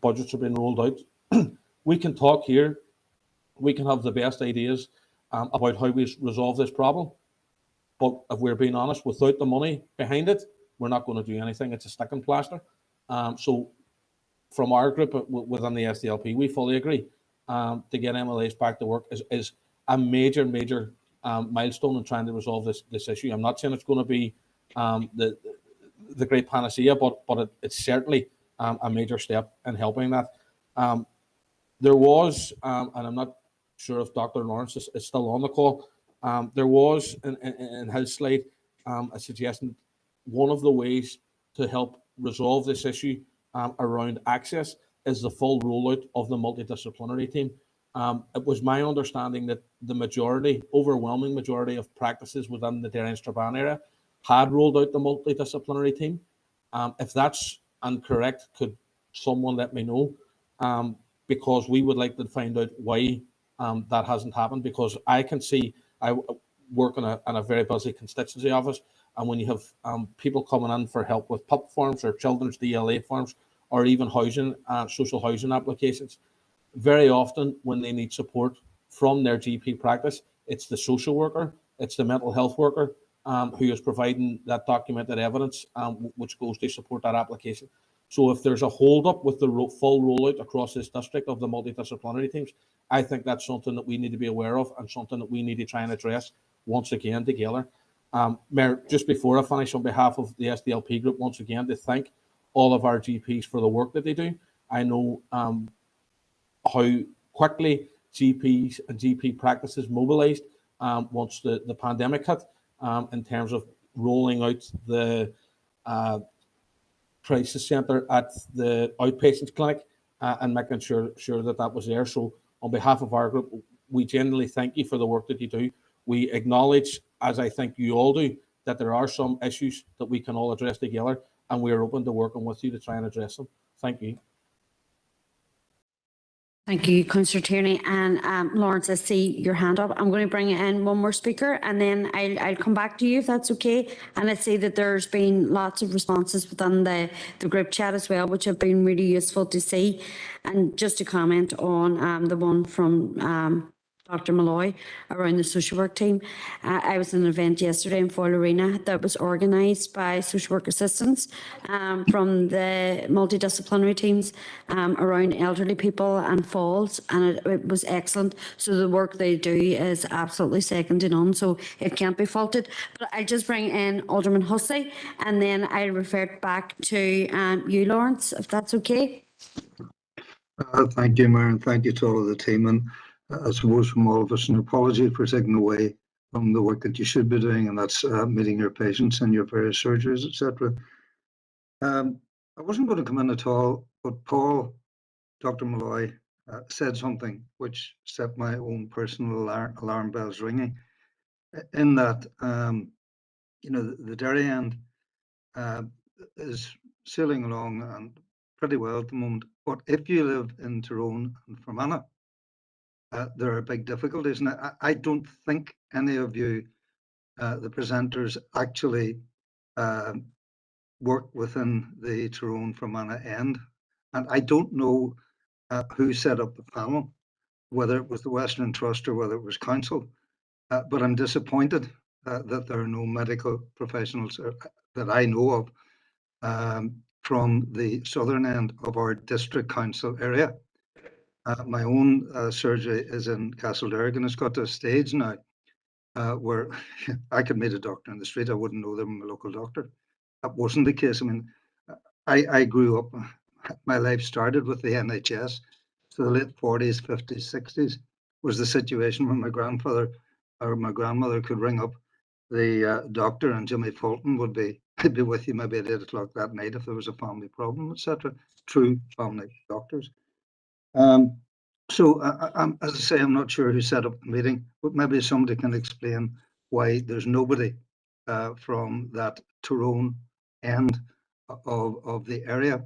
budgets are being rolled out. We can talk here, we can have the best ideas about how we resolve this problem, but if we're being honest, without the money behind it, we're not going to do anything. It's a sticking plaster. So from our group within the SDLP, we fully agree to get MLAs back to work is a major milestone in trying to resolve this issue. I'm not saying it's going to be the great panacea, but it's certainly a major step in helping that. There was, and I'm not sure if Dr. Lawrence is still on the call, there was in his slide a suggestion one of the ways to help resolve this issue around access is the full rollout of the multidisciplinary team. It was my understanding that the overwhelming majority of practices within the Derry and Strabane area had rolled out the multidisciplinary team. If that's incorrect, could someone let me know? Because we would like to find out why that hasn't happened, because I can see, I work in a very busy constituency office, and when you have people coming in for help with PUP forms or children's DLA forms, or even housing, social housing applications, very often when they need support from their GP practice, it's the social worker, it's the mental health worker who is providing that documented evidence which goes to support that application. So if there's a hold up with the full rollout across this district of the multidisciplinary teams, I think that's something that we need to be aware of and something that we need to try and address once again together. Mayor, just before I finish, on behalf of the SDLP group, once again, to thank all of our GPs for the work that they do. I know how quickly GPs and GP practices mobilised once the pandemic hit, in terms of rolling out the crisis centre at the outpatients clinic and making sure that was there. So on behalf of our group, we genuinely thank you for the work that you do. We acknowledge, as I think you all do, that there are some issues that we can all address together, and we are open to working with you to try and address them. Thank you.
Thank you, Councillor Tierney. And Lawrence, I see your hand up. I'm going to bring in one more speaker, and then I'll come back to you if that's okay. And I see that there's been lots of responses within the group chat as well, which have been really useful to see. And just to comment on the one from Dr. Malloy around the social work team. I was in an event yesterday in Foyle Arena that was organised by social work assistants from the multidisciplinary teams around elderly people and falls, and it was excellent. So the work they do is absolutely second to none, so it can't be faulted. But I'll just bring in Alderman Hussey, and then I'll revert back to you, Lawrence, if that's okay.
Thank you, Mayor, and thank you to all of the team. And I suppose from all of us, an apology for taking away from the work that you should be doing, and that's meeting your patients and your various surgeries, etc. I wasn't going to come in at all, but Dr. Malloy, said something which set my own personal alarm bells ringing. In that, the Derry end is sailing along and pretty well at the moment. But if you live in Tyrone and Fermanagh, there are big difficulties, and I don't think any of you, the presenters, actually work within the Tyrone Fermanagh end, and I don't know who set up the panel, whether it was the Western Trust or whether it was council, but I'm disappointed that there are no medical professionals that I know of from the southern end of our district council area. My own surgery is in Castlederrick, and it's got to a stage now where I could meet a doctor in the street. I wouldn't know them, a local doctor. That wasn't the case. I mean, I grew up, my life started with the NHS. So the late 40s, 50s, 60s was the situation when my grandfather or my grandmother could ring up the doctor, and Jimmy Fulton would be with you maybe at 8 o'clock that night if there was a family problem, etc. True family doctors. So as I say, I'm not sure who set up the meeting, but maybe somebody can explain why there's nobody from that Tyrone end of the area.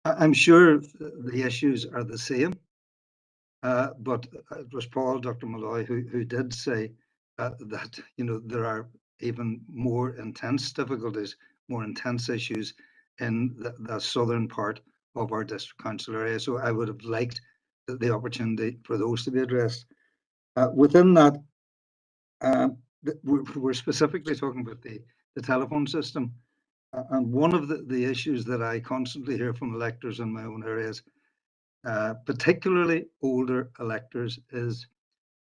I'm sure the issues are the same, but it was Paul, Dr. Malloy, who did say that there are even more intense difficulties, more intense issues in the southern part of our district council area. So I would have liked the opportunity for those to be addressed. Within that, we're specifically talking about the telephone system. And one of the issues that I constantly hear from electors in my own areas, particularly older electors, is,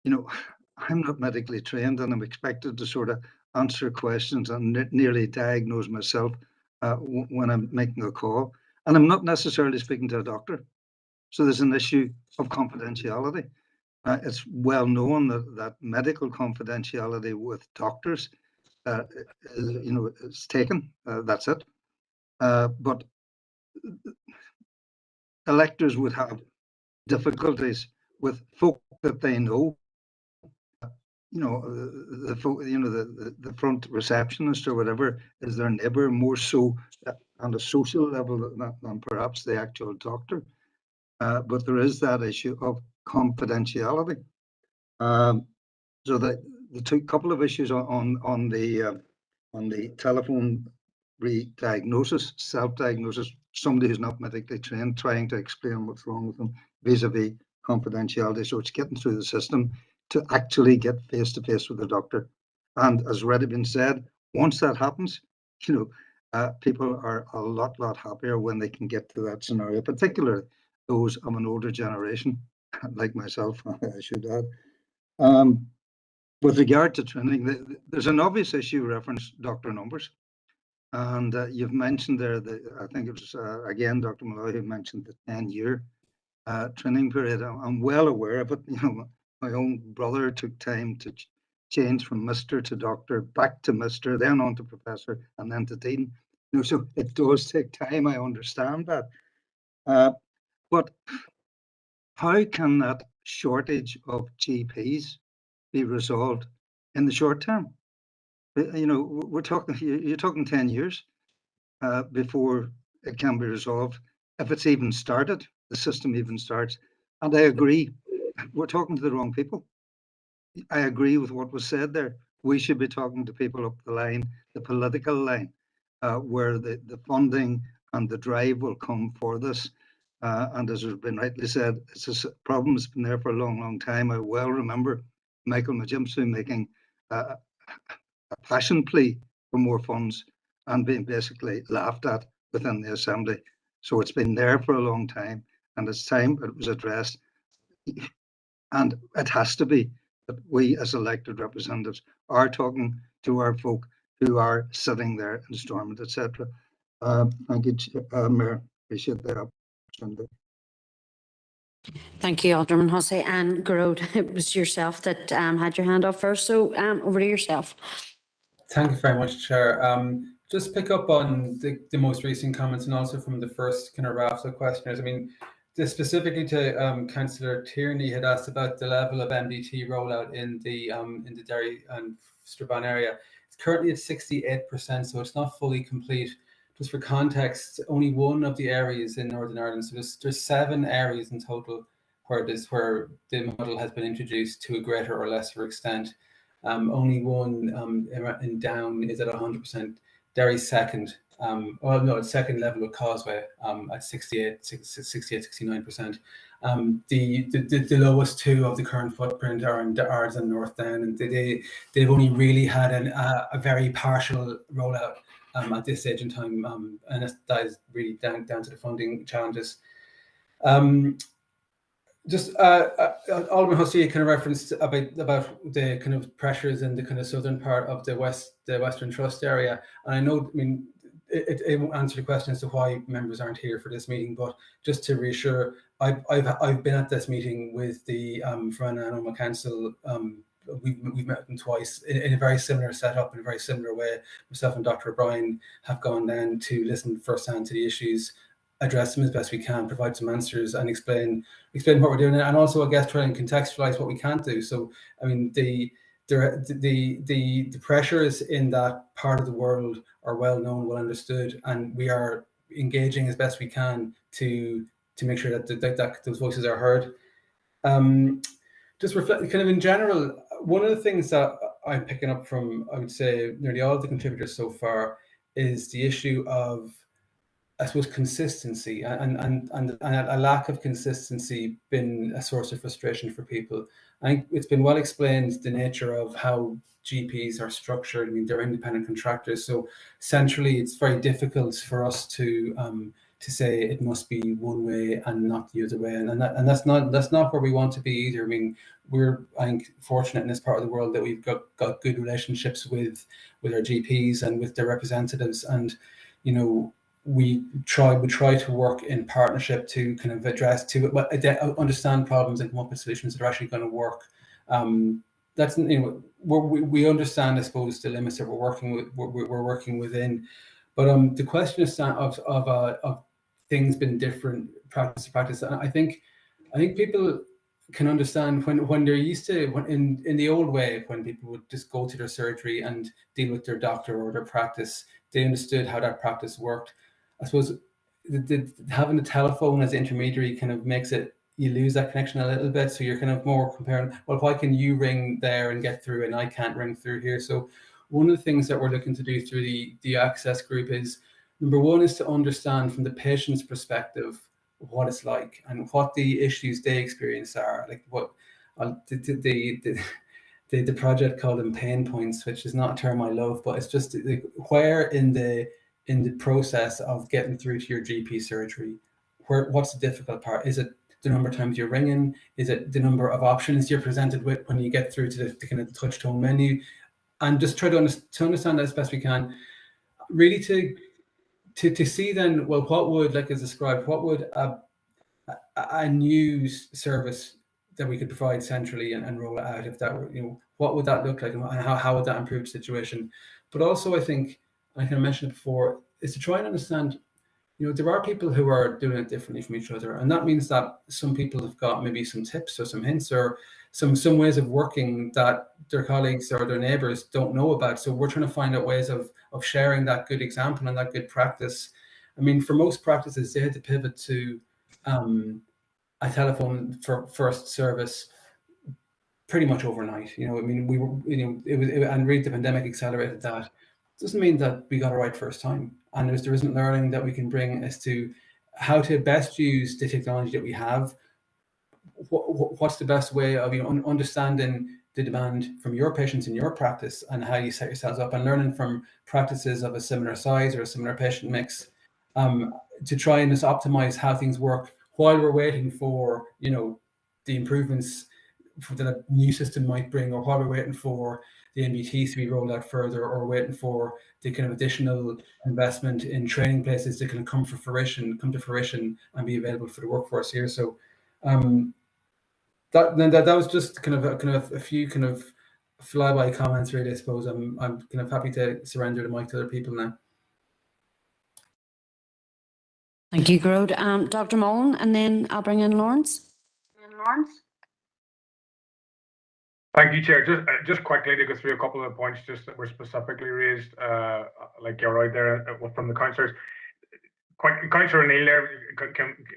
I'm not medically trained and I'm expected to sort of answer questions and nearly diagnose myself when I'm making a call. And I'm not necessarily speaking to a doctor. So there's an issue of confidentiality. It's well known that medical confidentiality with doctors, is taken. That's it. But electors would have difficulties with folk that they know. The front receptionist or whatever is their neighbour, more so on a social level than perhaps the actual doctor. But there is that issue of confidentiality. So the couple of issues on the telephone re-diagnosis, self-diagnosis, somebody who's not medically trained trying to explain what's wrong with them vis-a-vis confidentiality. So it's getting through the system to actually get face-to-face with the doctor. And as already been said, once that happens, people are a lot happier when they can get to that scenario, particularly those of an older generation, like myself, I should add. With regard to training, there's an obvious issue referenced doctor numbers. And you've mentioned there that I think it was, again, Dr. Malloy who mentioned the 10-year training period. I'm well aware of it. My own brother took time to change from Mr. to Doctor, back to Mr., then on to Professor, and then to Dean. So it does take time, I understand that. But how can that shortage of GPs be resolved in the short term? We're talking, you're talking 10 years before it can be resolved, if it's even started, the system even starts. And I agree, we're talking to the wrong people. I agree with what was said there. We should be talking to people up the line, the political line, where the funding and the drive will come for this. And as has been rightly said, it's a problem that's been there for a long time. I well remember Michael Majimsu making a passion plea for more funds and being basically laughed at within the Assembly. So it's been there for a long time, and it's time it was addressed. And it has to be that we as elected representatives are talking to our folk who are sitting there in Stormont, etc. Thank you, Mayor. Appreciate the opportunity.
Thank you, Alderman Hussey. And Garrod, it was yourself that had your hand up first. So over to yourself.
Thank you very much, Chair. Just pick up on the most recent comments and also from the first kind of raft of questioners. I mean, specifically to Councillor Tierney had asked about the level of MDT rollout in the Derry and Strabane area. It's currently at 68%, so it's not fully complete. Just for context, only one of the areas in Northern Ireland, so there's 7 areas in total where the model has been introduced to a greater or lesser extent. Only one in Down is at 100%. Derry's second. It's second level of Causeway at 68, 69%. The lowest 2 of the current footprint are in Ards and North Down, and they've only really had a very partial rollout at this stage in time, and that is really down to the funding challenges. Just Alderman Hussey kind of referenced about the kind of pressures in the kind of southern part of the Western Trust area, and I know, I mean, it won't answer the question as to why members aren't here for this meeting, but just to reassure, I've been at this meeting with the Fermanagh and Omagh Council. We've met them twice in a very similar setup, in a very similar way. Myself and Dr. O'Brien have gone down to listen firsthand to the issues, address them as best we can, provide some answers, and explain explain what we're doing, and also I guess try and contextualize what we can't do. So I mean the pressures in that part of the world are well known, well understood, and we are engaging as best we can to make sure that those voices are heard. Just reflect kind of in general, one of the things that I'm picking up from, I would say, nearly all of the contributors so far is the issue of, I suppose, consistency and a lack of consistency been a source of frustration for people. I think it's been well explained the nature of how GPs are structured. I mean, they're independent contractors, so centrally it's very difficult for us to say it must be one way and not the other way, and that's not where we want to be either. I mean, we're, I think, fortunate in this part of the world that we've got good relationships with our GPs and with their representatives, and you know, we try to work in partnership to kind of address, to understand problems and come up with solutions that are actually going to work. That's, you know, we understand, I suppose, the limits that we're working within, but the question is of things being different practice to practice, and I think people can understand when they're used to, in the old way, when people would just go to their surgery and deal with their doctor or their practice, they understood how that practice worked. I suppose having the telephone as the intermediary kind of makes it, you lose that connection a little bit. So you're kind of more comparing, well, why can you ring there and get through and I can't ring through here? So one of the things that we're looking to do through the access group is, number one, is to understand from the patient's perspective what it's like and what the issues they experience are. Like what the project called them pain points, which is not a term I love, but it's just where in the process of getting through to your GP surgery, what's the difficult part? Is it the number of times you're ringing? Is it the number of options you're presented with when you get through to the kind of touch tone menu? And just try to understand that as best we can, really to see then, well, what would, like as described, what would a new service that we could provide centrally and roll it out, if that were, you know, what would that look like, and how would that improve the situation? But also, I think, I kind of mentioned it before, is to try and understand, you know, there are people who are doing it differently from each other, and that means that some people have got maybe some tips or some hints or some ways of working that their colleagues or their neighbors don't know about. So we're trying to find out ways of sharing that good example and that good practice. I mean, for most practices, they had to pivot to a telephone for first service pretty much overnight. You know, I mean, we were, you know, and really the pandemic accelerated that. It doesn't mean that we got it right first time, and there isn't learning that we can bring as to how to best use the technology that we have. What's the best way of, you know, understanding the demand from your patients in your practice and how you set yourselves up, and learning from practices of a similar size or a similar patient mix, to try and just optimize how things work while we're waiting for, you know, the improvements that a new system might bring, or while we're waiting for the MBTs to be rolled out further, or waiting for the kind of additional investment in training places that can come to fruition and be available for the workforce here. So that was just kind of a few kind of flyby comments, really. I suppose I'm kind of happy to surrender the mic to other people now.
Thank you, Gerard. Dr. Mullen, and then I'll bring in Lawrence.
Thank you, Chair. Just quickly to go through a couple of points just that were specifically raised, like you're right there from the councillors. Councillor O'Neill there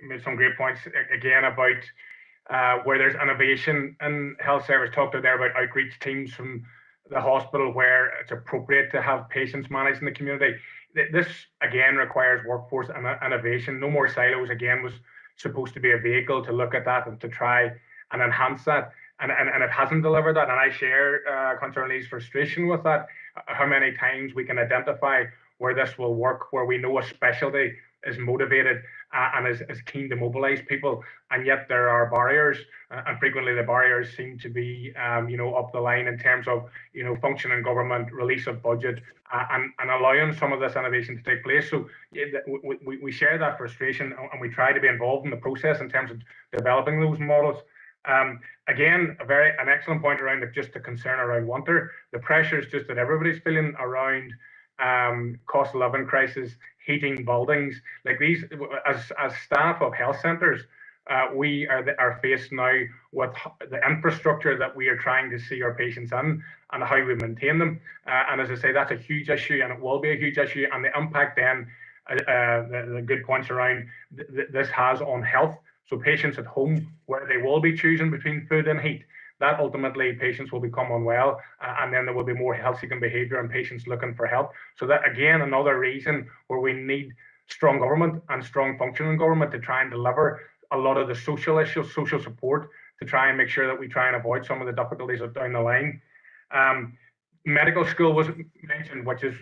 made some great points again about where there's innovation in health service. Talked there about outreach teams from the hospital where it's appropriate to have patients managed in the community. This again requires workforce and innovation. No more silos again was supposed to be a vehicle to look at that and to try and enhance that. And it hasn't delivered that. And I share Councillor Lee's frustration with that. How many times we can identify where this will work, where we know a specialty is motivated and is keen to mobilise people, and yet there are barriers, and frequently the barriers seem to be, you know, up the line in terms of, you know, functioning government, release of budget, and allowing some of this innovation to take place. So we share that frustration, and we try to be involved in the process in terms of developing those models. Again, an excellent point around just the concern around winter. The pressures just that everybody's feeling around cost of living crisis, heating buildings, like these, as staff of health centres, we are faced now with the infrastructure that we are trying to see our patients in and how we maintain them. And as I say, that's a huge issue, and it will be a huge issue. And the impact then, the good points around this has on health. So patients at home, where they will be choosing between food and heat, that ultimately patients will become unwell, and then there will be more health-seeking behaviour and patients looking for help. So that, again, another reason where we need strong government and strong functioning government to try and deliver a lot of the social issues, social support, to try and make sure that we try and avoid some of the difficulties of down the line. Medical school was mentioned, which is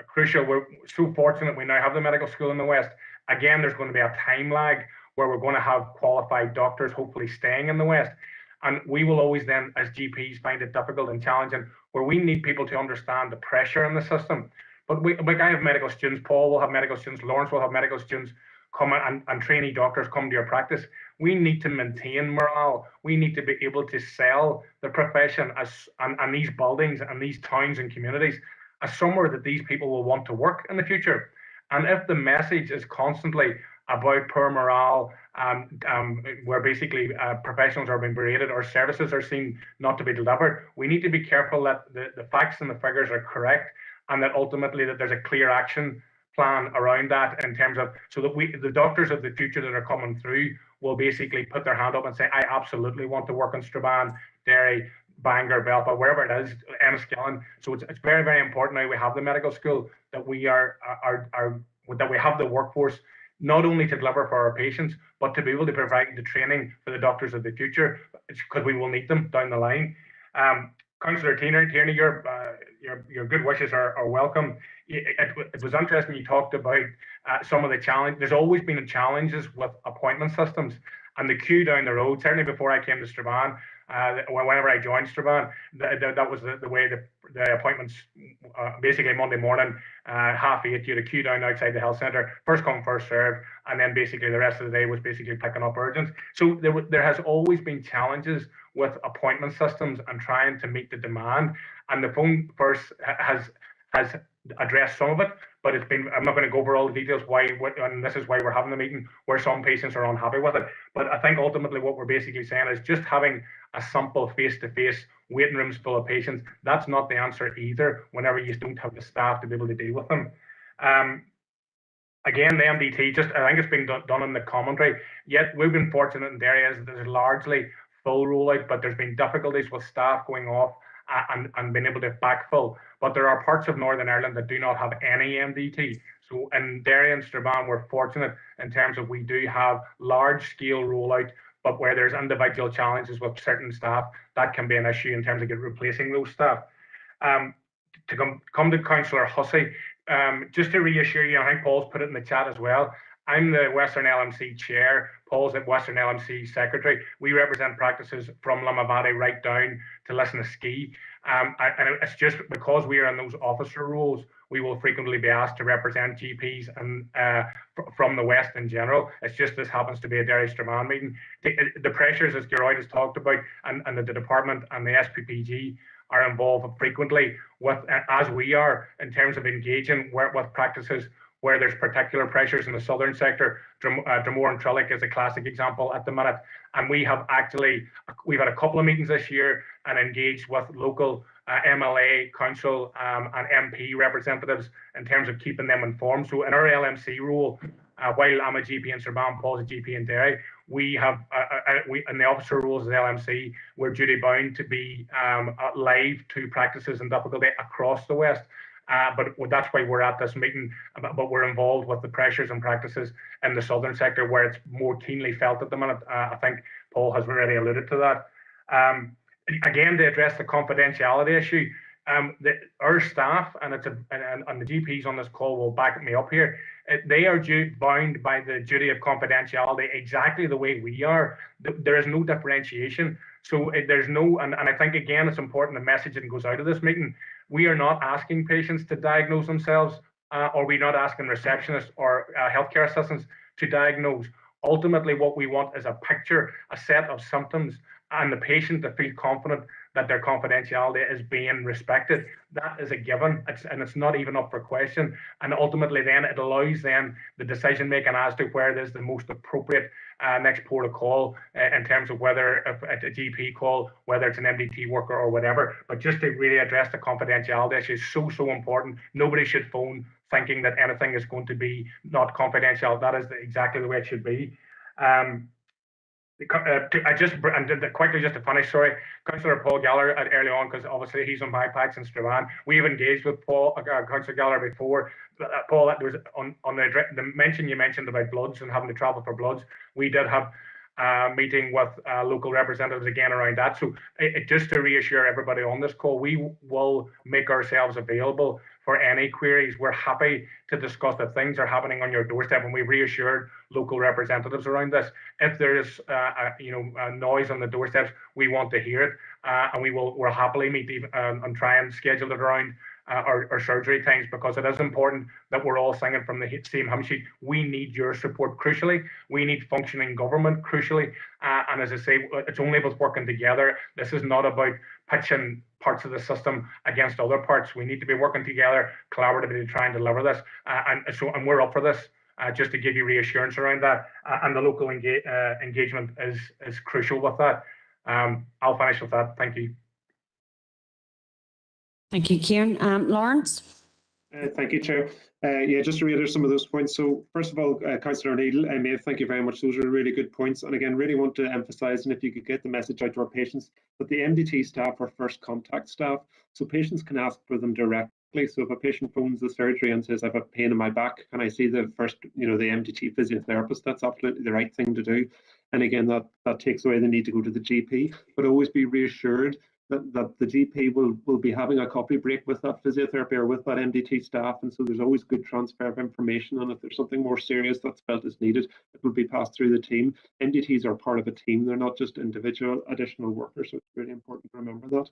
crucial. We're so fortunate we now have the medical school in the West. Again, there's going to be a time lag where we're going to have qualified doctors hopefully staying in the West. And we will always then, as GPs, find it difficult and challenging, where we need people to understand the pressure in the system. But I have medical students, Paul will have medical students, Lawrence will have medical students come and trainee doctors come to your practice. We need to maintain morale. We need to be able to sell the profession and these buildings and these towns and communities as somewhere that these people will want to work in the future. And if the message is constantly about poor morale, where basically professionals are being berated or services are seen not to be delivered, we need to be careful that the facts and the figures are correct, and that ultimately that there's a clear action plan around that, in terms of, so that the doctors of the future that are coming through will basically put their hand up and say, I absolutely want to work in Strabane, Derry, Bangor, Belfast, wherever it is, Enniskillen. So it's very, very important now we have the medical school, that we that we have the workforce not only to deliver for our patients, but to be able to provide the training for the doctors of the future, because we will need them down the line. Councillor Tierney, your good wishes are welcome. It was interesting you talked about some of the challenges. There's always been challenges with appointment systems, and the queue down the road, certainly before I came to Strabane, whenever I joined Strabane, that was the way the appointments, basically Monday morning, 8:30, you had a queue down outside the health centre, first come, first served, and then basically the rest of the day was basically picking up urgents. So there has always been challenges with appointment systems and trying to meet the demand, and the Phone First has addressed some of it, but it's been, I'm not going to go over all the details and this is why we're having the meeting, where some patients are unhappy with it. But I think ultimately what we're basically saying is just having a simple face-to-face waiting rooms full of patients, that's not the answer either, whenever you don't have the staff to be able to deal with them. Again, the MDT, I think it's been done in the commentary, yet we've been fortunate in Derry as there's largely full rollout, but there's been difficulties with staff going off and being able to backfill. But there are parts of Northern Ireland that do not have any MDT. So in Derry and Strabane, we're fortunate in terms of we do have large scale rollout, but where there's individual challenges with certain staff, that can be an issue in terms of replacing those staff. To come to Councillor Hussey, just to reassure you, I think Paul's put it in the chat as well, I'm the Western LMC chair, Paul's the Western LMC secretary. We represent practices from Limavady right down to Lisnaskea. And it's just because we are in those officer roles, we will frequently be asked to represent GPs and from the West in general. It's just this happens to be a Derry Strabane meeting. The pressures, as Geroid has talked about, and the department and the SPPG are involved frequently with, as we are, in terms of engaging with practices where there's particular pressures in the southern sector. Dromore and Trillick is a classic example at the minute. And we've had a couple of meetings this year and engaged with local MLA, council and MP representatives in terms of keeping them informed. So in our LMC role, while I'm a GP in Strabane, Paul's a GP in Derry, we have, in the officer roles as LMC, we're duty bound to be live to practices and difficulty across the West. But that's why we're at this meeting, but we're involved with the pressures and practices in the southern sector where it's more keenly felt at the minute. I think Paul has already alluded to that. Again, to address the confidentiality issue, our staff and the GPs on this call will back me up here. They are bound by the duty of confidentiality exactly the way we are. There is no differentiation. So there's no, and I think again, it's important the messaging goes out of this meeting. We are not asking patients to diagnose themselves, or we're not asking receptionists or healthcare assistants to diagnose. Ultimately, what we want is a picture, a set of symptoms, and the patient to feel confident that their confidentiality is being respected. That is a given, and it's not even up for question. And ultimately, then it allows the decision making as to where it is the most appropriate next port of call in terms of whether it's a GP call, whether it's an MDT worker or whatever. But just to really address the confidentiality issue is so important. Nobody should phone thinking that anything is going to be not confidential. That is exactly the way it should be. Quickly just to finish, sorry, Councillor Paul Gallagher early on, because obviously he's on BIPAX in Strabane. We've engaged with Paul, Councillor Gallagher before. Paul, there was on the mention you mentioned about bloods and having to travel for bloods. We did have a meeting with local representatives again around that. So just to reassure everybody on this call, we will make ourselves available for any queries. We're happy to discuss if things are happening on your doorstep, and we've reassured local representatives around this. If there is a noise on the doorsteps, we want to hear it, and we'll happily meet and try and schedule it around our surgery times, because it is important that we're all singing from the same hymn sheet. We need your support crucially. We need functioning government crucially. And as I say, it's only with working together. This is not about pitching parts of the system against other parts. We need to be working together collaboratively to try and deliver this. And we're up for this. Just to give you reassurance around that, and the local engagement is crucial with that. I'll finish with that. Thank you.
Thank you, Kieran. Lawrence?
Thank you, Chair. Yeah, just to reiterate some of those points. So first of all, Councillor O'Neill, Maeve, thank you very much. Those are really good points. And again, really want to emphasise, and if you could get the message out to our patients, that the MDT staff are first contact staff. So patients can ask for them directly. So if a patient phones the surgery and says, I have a pain in my back, can I see the first, the MDT physiotherapist? That's absolutely the right thing to do. And again, that takes away the need to go to the GP, but always be reassured that the GP will be having a coffee break with that physiotherapy or with that MDT staff, and so there's always good transfer of information, and if there's something more serious that's felt is needed, it will be passed through the team. MDTs are part of a team, they're not just individual additional workers, so it's really important to remember that.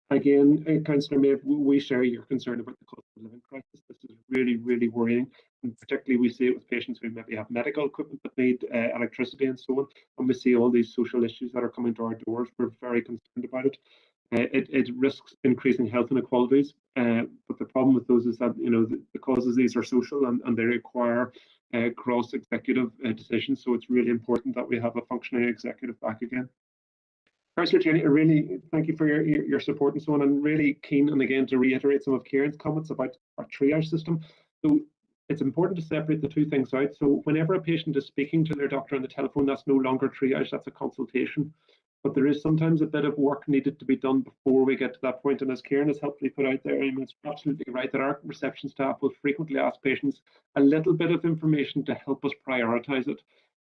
Again, Councillor Maeve, we share your concern about the cost of living crisis. This is really, really worrying, and particularly we see it with patients who maybe have medical equipment that need electricity and so on, and we see all these social issues that are coming to our doors. We're very concerned about it. It risks increasing health inequalities, but the problem with those is that the causes these are social and they require cross-executive decisions. So it's really important that we have a functioning executive back again. Councillor Tierney, really thank you for your support and so on. I'm really keen, and again to reiterate some of Kieran's comments about our triage system. So it's important to separate the two things out. So whenever a patient is speaking to their doctor on the telephone, that's no longer triage, that's a consultation. But there is sometimes a bit of work needed to be done before we get to that point. And as Kieran has helpfully put out there, I mean, it's absolutely right that our reception staff will frequently ask patients a little bit of information to help us prioritise it.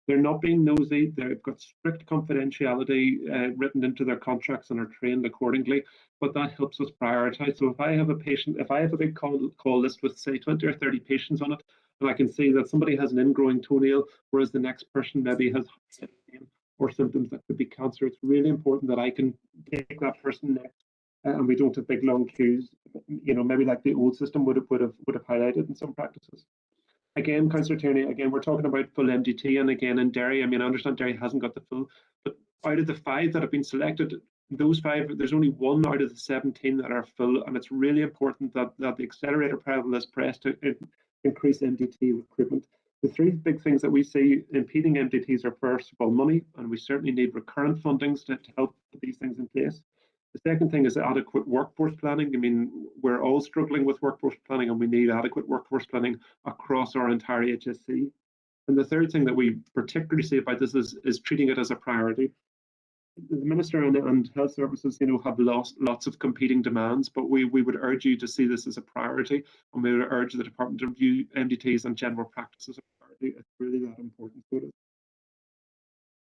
They're not being nosy, they've got strict confidentiality written into their contracts and are trained accordingly, but that helps us prioritise. So if I have a patient, if I have a big call list with say 20 or 30 patients on it, and I can see that somebody has an ingrowing toenail, whereas the next person maybe has or symptoms that could be cancer, it's really important that I can take that person next, and we don't have big long queues. Maybe like the old system would have highlighted in some practices. Again, Councillor Tierney, again, we're talking about full MDT, and again in Derry, I mean, I understand Derry hasn't got the full, but out of the 5 that have been selected, those 5, there's only 1 out of the 17 that are full, and it's really important that the accelerator pedal is pressed to increase MDT recruitment. The 3 big things that we see impeding MDTs are, first of all, money, and we certainly need recurrent fundings to help put these things in place. The second thing is adequate workforce planning. I mean, we're all struggling with workforce planning, and we need adequate workforce planning across our entire HSC. And the third thing that we particularly see about this is treating it as a priority. The Minister and Health Services, have lots of competing demands, but we would urge you to see this as a priority, and we would urge the Department to review MDTs and general practice as a priority. It's really that important.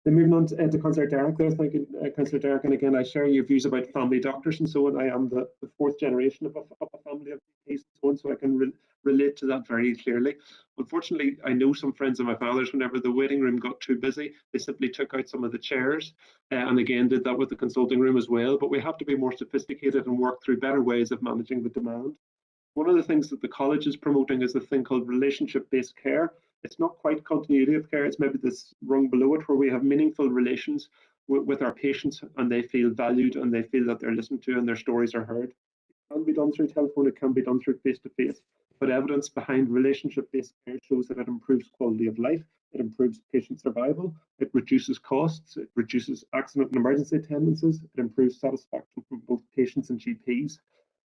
Then moving on to Councillor Derrick there, thank you, Councillor Derrick, and again, I share your views about family doctors and so on. I am the 4th generation of a family of GPs and so on, so I can relate to that very clearly. Unfortunately, I know some friends of my father's, whenever the waiting room got too busy, they simply took out some of the chairs, and again did that with the consulting room as well. But we have to be more sophisticated and work through better ways of managing the demand. One of the things that the college is promoting is a thing called relationship-based care. It's not quite continuity of care, it's maybe this rung below it, where we have meaningful relations with our patients, and they feel valued and they feel that they're listened to and their stories are heard. It can be done through telephone, it can be done through face-to-face, but evidence behind relationship-based care shows that it improves quality of life, it improves patient survival, it reduces costs, it reduces accident and emergency attendances, it improves satisfaction from both patients and GPs.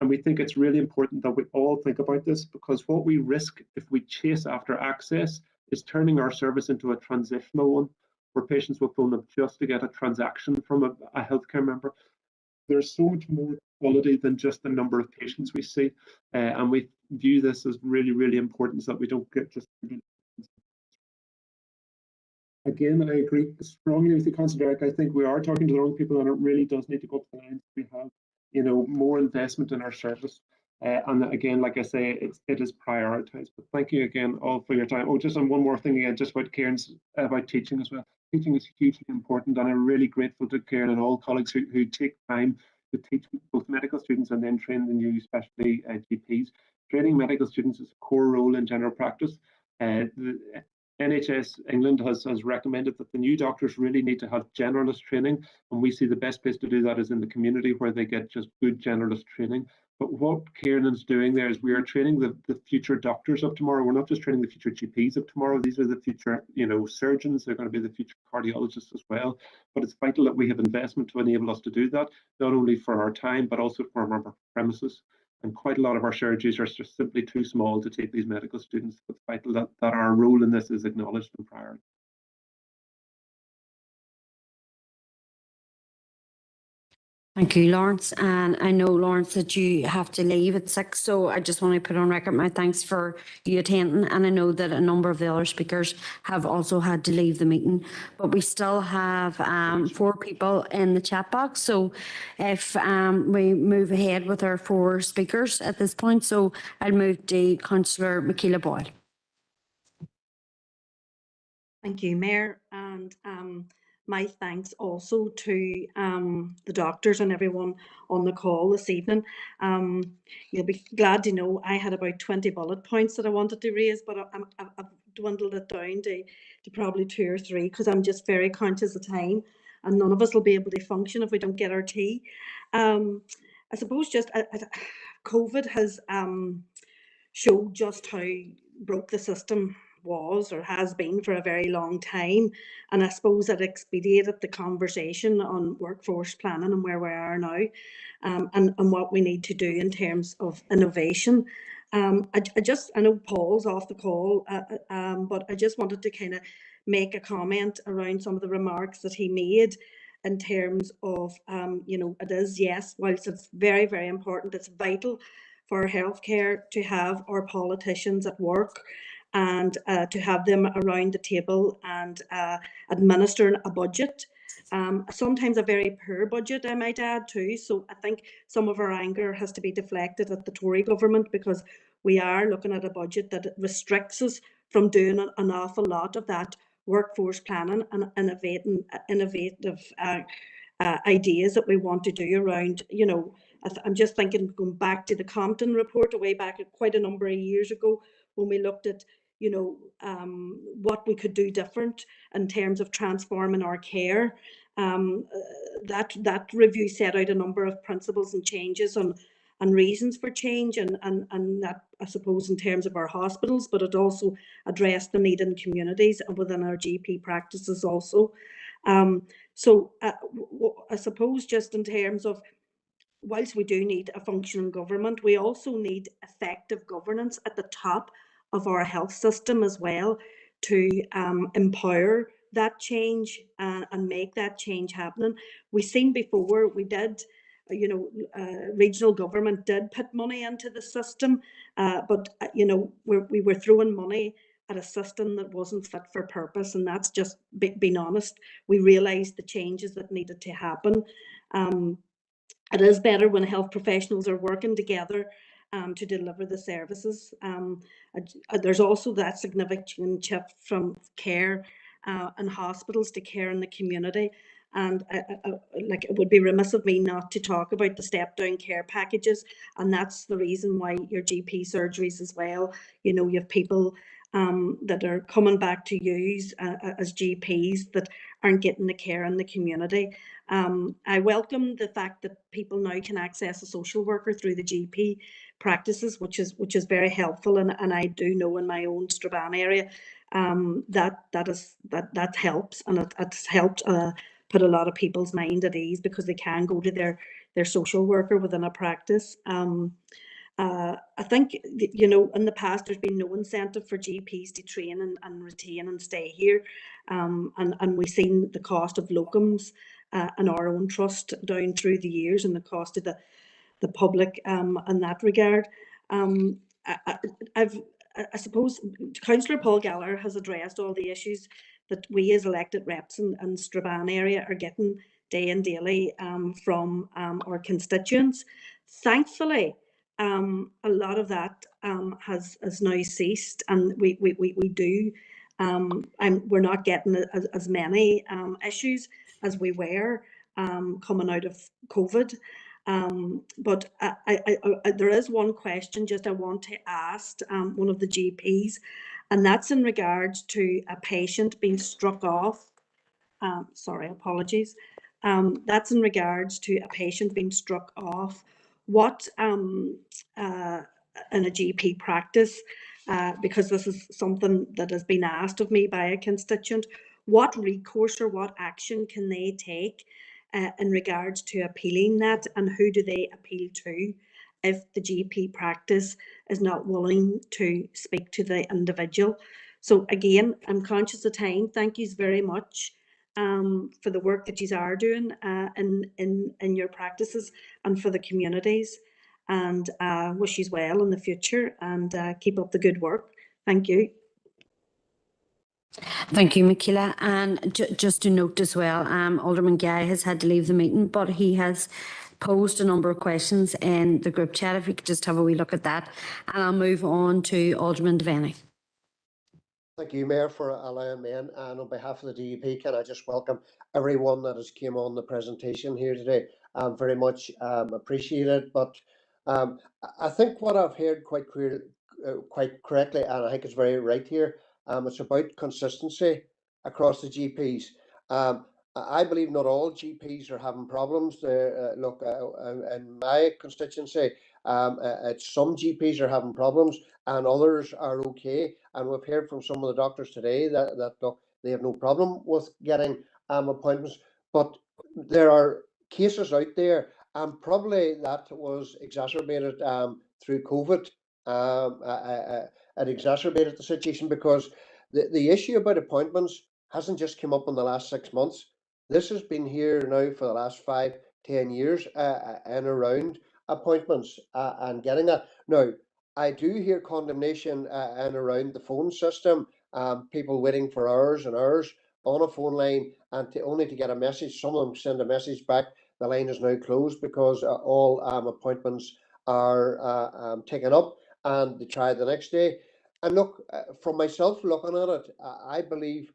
And we think it's really important that we all think about this, because what we risk if we chase after access is turning our service into a transitional one, where patients will phone up just to get a transaction from a healthcare member. There's so much more quality than just the number of patients we see, and we view this as really, really important so that we don't get just. Again, I agree strongly with you, Councillor Derrick. I think we are talking to the wrong people, and it really does need to go up the line. We have, more investment in our service. And again, like I say, it is prioritised. But thank you again all for your time. Oh, just on one more thing again, just about Kieran's about teaching as well. Teaching is hugely important, and I'm really grateful to Kieran and all colleagues who take time to teach both medical students and then train the new, especially GPs. Training medical students is a core role in general practice. The NHS England has recommended that the new doctors really need to have generalist training, and we see the best place to do that is in the community, where they get just good generalist training. But what Kieran is doing there is we are training the future doctors of tomorrow. We're not just training the future GPs of tomorrow. These are the future, surgeons. They're going to be the future cardiologists as well. But it's vital that we have investment to enable us to do that, not only for our time, but also for our premises. And quite a lot of our surgeries are just simply too small to take these medical students. It's vital that our role in this is acknowledged and prioritized.
Thank you, Lawrence. And I know, Lawrence, that you have to leave at 6, so I just want to put on record my thanks for you attending. And I know that a number of the other speakers have also had to leave the meeting, but we still have 4 people in the chat box. So if we move ahead with our 4 speakers at this point, so I'll move to Councillor Michaela Boyle.
Thank you, Mayor, and my thanks also to the doctors and everyone on the call this evening. You'll be glad to know I had about 20 bullet points that I wanted to raise, but I've dwindled it down to probably 2 or 3, because I'm just very conscious of time, and none of us will be able to function if we don't get our tea. I suppose just COVID has showed just how broke the system was or has been for a very long time, and I suppose that expedited the conversation on workforce planning and where we are now, and what we need to do in terms of innovation. I know Paul's off the call, but I just wanted to kind of make a comment around some of the remarks that he made in terms of, it is, yes, whilst it's very, very important, it's vital for healthcare to have our politicians at work and to have them around the table and administering a budget. Sometimes a very poor budget, I might add too. So I think some of our anger has to be deflected at the Tory government, because we are looking at a budget that restricts us from doing an awful lot of that workforce planning and innovative ideas that we want to do around, I'm just thinking, going back to the Compton report way back quite a number of years ago, when we looked at what we could do different in terms of transforming our care. That review set out a number of principles and changes and reasons for change, and that, I suppose, in terms of our hospitals, but it also addressed the need in communities and within our GP practices also. So I suppose just in terms of, whilst we do need a functioning government, we also need effective governance at the top of our health system as well, to empower that change and make that change happening. We've seen before, we did, regional government did put money into the system, but we were throwing money at a system that wasn't fit for purpose, and that's just being honest. We realised the changes that needed to happen. It is better when health professionals are working together to deliver the services. There's also that significant shift from care in hospitals to care in the community. And it would be remiss of me not to talk about the step-down care packages, and that's the reason why your GP surgeries as well. You have people that are coming back to use as GPs that aren't getting the care in the community. I welcome the fact that people now can access a social worker through the GP, practices, which is very helpful. And I do know in my own Strabane area that helps, and it's helped put a lot of people's mind at ease because they can go to their social worker within a practice. I think, you know, in the past there's been no incentive for GPs to train and retain and stay here, and we've seen the cost of locums in our own trust down through the years, and the cost of the public in that regard. I suppose Councillor Paul Gallagher has addressed all the issues that we as elected reps in Strabane area are getting day and daily from our constituents. Thankfully, a lot of that has now ceased, and we do, and we're not getting as many issues as we were coming out of COVID. But there is one question just I want to ask one of the GPs, and that's in regards to a patient being struck off. Sorry, apologies. That's in regards to a patient being struck off. What in a GP practice, because this is something that has been asked of me by a constituent, what recourse or what action can they take in regards to appealing that, and who do they appeal to if the GP practice is not willing to speak to the individual? So again, I'm conscious of time. Thank you very much for the work that you are doing in your practices and for the communities, and wish you well in the future, and keep up the good work. Thank you.
Thank you, Michaela. And just to note as well, Alderman Guy has had to leave the meeting, but he has posed a number of questions in the group chat. If we could just have a wee look at that. And I'll move on to Alderman Devaney.
Thank you, Mayor, for allowing me in. And on behalf of the DUP, can I just welcome everyone that has came on the presentation here today. Very much appreciated. But I think what I've heard quite correctly, and I think it's very right here, it's about consistency across the GPs. I believe not all GPs are having problems. Look, in my constituency, some GPs are having problems and others are okay. And we've heard from some of the doctors today that look, they have no problem with getting appointments. But there are cases out there, and probably that was exacerbated through COVID. It exacerbated the situation because the issue about appointments hasn't just come up in the last 6 months. This has been here now for the last 5-10 years and around appointments and getting that. Now, I do hear condemnation and around the phone system, people waiting for hours and hours on a phone line, and only to get a message. Some of them send a message back, the line is now closed because all appointments are taken up, and they try the next day. And look, for myself looking at it, I believe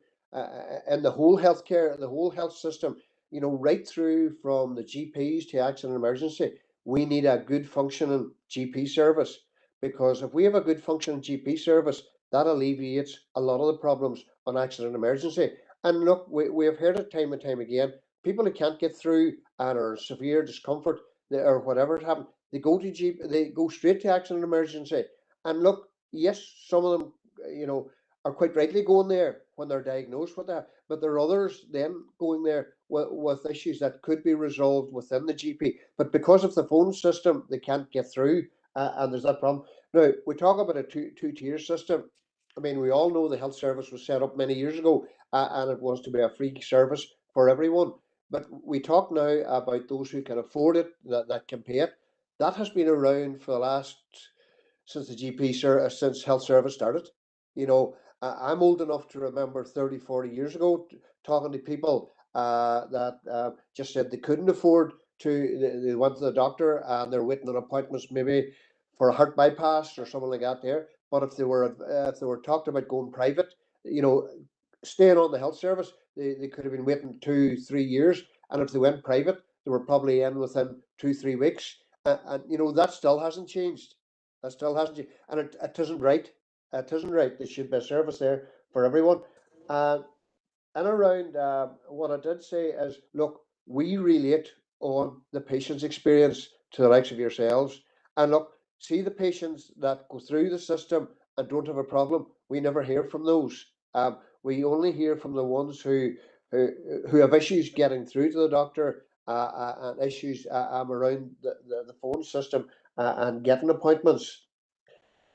in the whole healthcare, the whole health system, you know, right through from the GPs to accident and emergency, we need a good functioning GP service. Because if we have a good functioning GP service, that alleviates a lot of the problems on accident and emergency. And look, we have heard it time and time again, people who can't get through and are in severe discomfort or whatever it happened, they go to GP, they go straight to accident and emergency. And look, yes, some of them, you know, are quite rightly going there when they're diagnosed with that, but there are others then going there with issues that could be resolved within the GP. But because of the phone system, they can't get through, and there's that problem. Now, we talk about a two-tier system. I mean, we all know the health service was set up many years ago, and it was to be a free service for everyone. But we talk now about those who can afford it, that can pay it. That has been around for the last, since the GP since health service started. You know, I'm old enough to remember 30-40 years ago talking to people that just said they couldn't afford to, they went to the doctor and they're waiting on appointments maybe for a heart bypass or something like that there. But if they were talked about going private, you know, staying on the health service, they could have been waiting 2-3 years. And if they went private, they were probably in within 2-3 weeks. And you know, that still hasn't changed. That still hasn't changed. And it isn't right. It isn't right. There should be a service there for everyone. And around what I did say is, look, we relate on the patient's experience to the likes of yourselves. And look, See the patients that go through the system and don't have a problem, we never hear from those. We only hear from the ones who have issues getting through to the doctor and issues around the phone system and getting appointments.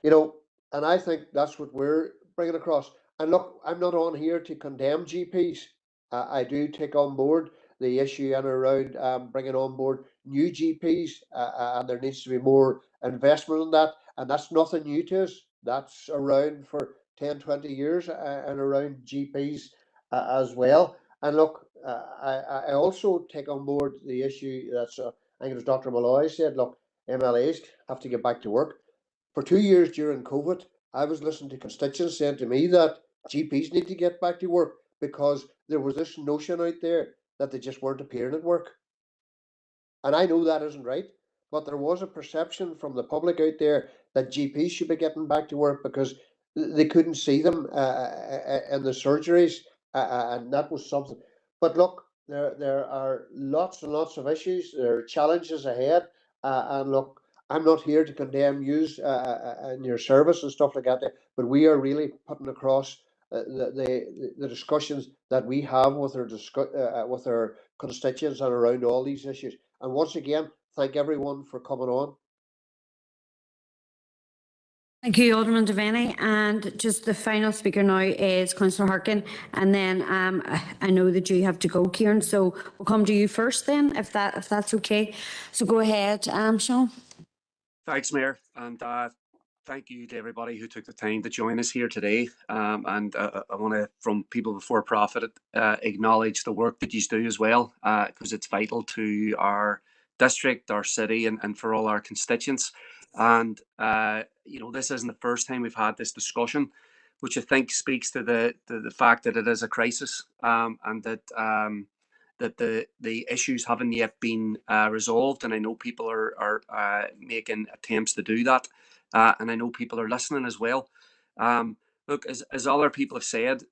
You know, and I think that's what we're bringing across. And look, I'm not on here to condemn GPs. I do take on board the issue and around bringing on board new GPs, and there needs to be more investment in that. And that's nothing new to us. That's around for 10, 20 years and around GPs as well. And look, I also take on board the issue that's, I think it was Dr. Malloy said, look, MLAs have to get back to work. For 2 years during COVID, I was listening to constituents saying to me that GPs need to get back to work because there was this notion out there that they just weren't appearing at work. And I know that isn't right, but there was a perception from the public out there that GPs should be getting back to work because they couldn't see them in the surgeries, and that was something. But look, there are lots and lots of issues. There are challenges ahead, and look, I'm not here to condemn yous and your service and stuff like that, but we are really putting across the discussions that we have with our constituents and around all these issues. And once again, thank everyone for coming on.
Thank you, Alderman Devaney. And just the final speaker now is Councillor Harkin. And then I know that you have to go, Kieran, so we'll come to you first then, if that's okay. So go ahead, Sean.
Thanks, Mayor, and thank you to everybody who took the time to join us here today. And I want to, from People Before Profit, acknowledge the work that you do as well, because it's vital to our district, our city, and for all our constituents. And you know, this isn't the first time we've had this discussion, which I think speaks to the fact that it is a crisis, and that that the issues haven't yet been resolved. And I know people are making attempts to do that, and I know people are listening as well. Look, as other people have said,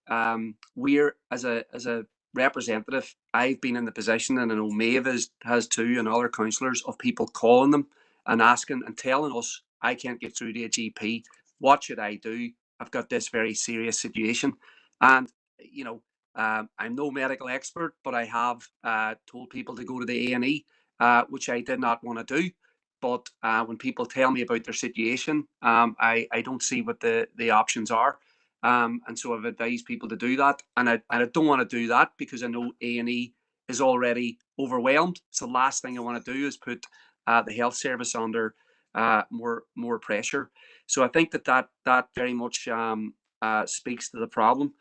we're as a representative, I've been in the position, and I know Maeve has too, and other councillors, of people calling them and asking and telling us, I can't get through to a GP. What should I do? I've got this very serious situation. And, you know, I'm no medical expert, but I have told people to go to the A&E, which I did not want to do. But when people tell me about their situation, I don't see what the options are. And so I've advised people to do that. And I don't want to do that because I know A&E is already overwhelmed. So the last thing I want to do is put the health service under more pressure. So I think that very much speaks to the problem.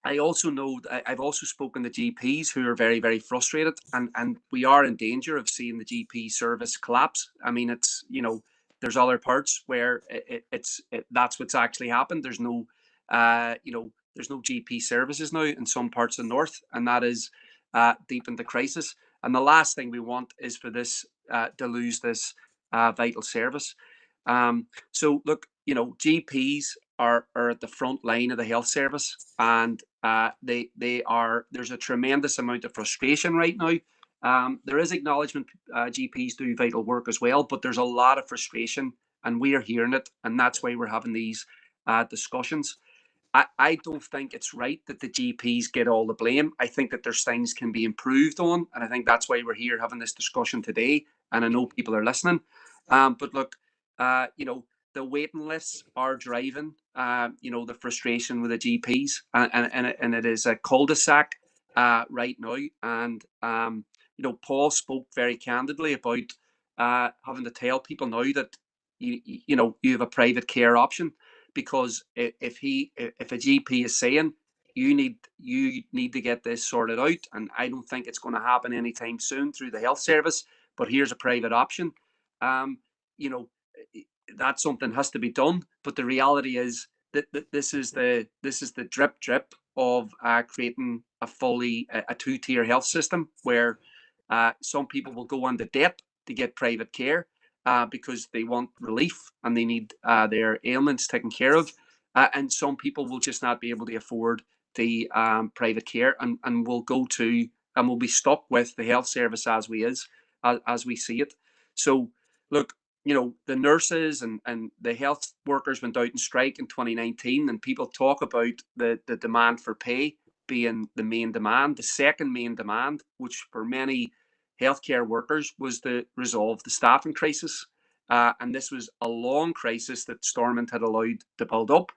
I also know I've also spoken to GPs who are very, very frustrated, and we are in danger of seeing the GP service collapse. I mean, it's, you know, there's other parts where that's what's actually happened. There's no, you know, there's no GP services now in some parts of the north, and that is deep into crisis. And the last thing we want is for this to lose this vital service. So look, you know, GPs are at the front line of the health service, and there's a tremendous amount of frustration right now. There is acknowledgement GPs do vital work as well, but there's a lot of frustration, and we are hearing it, and that's why we're having these discussions. I don't think it's right that the GPs get all the blame. I think that there's things can be improved on, and I think that's why we're here having this discussion today, and I know people are listening. But look, you know, the waiting lists are driving, you know, the frustration with the GPs, and it is a cul-de-sac right now. And you know, Paul spoke very candidly about having to tell people now that you know, you have a private care option, because if a GP is saying you need to get this sorted out, and I don't think it's going to happen anytime soon through the health service, but here's a private option, you know, that something has to be done. But the reality is that this is the drip of creating a two-tier health system where some people will go into debt to get private care because they want relief and they need their ailments taken care of, and some people will just not be able to afford the private care, and will go to and will be stuck with the health service as we see it. So look, you know, the nurses and the health workers went out and strike in 2019, and people talk about the demand for pay being the main demand. The second main demand, which for many healthcare workers was to resolve the staffing crisis. And this was a long crisis that Stormont had allowed to build up.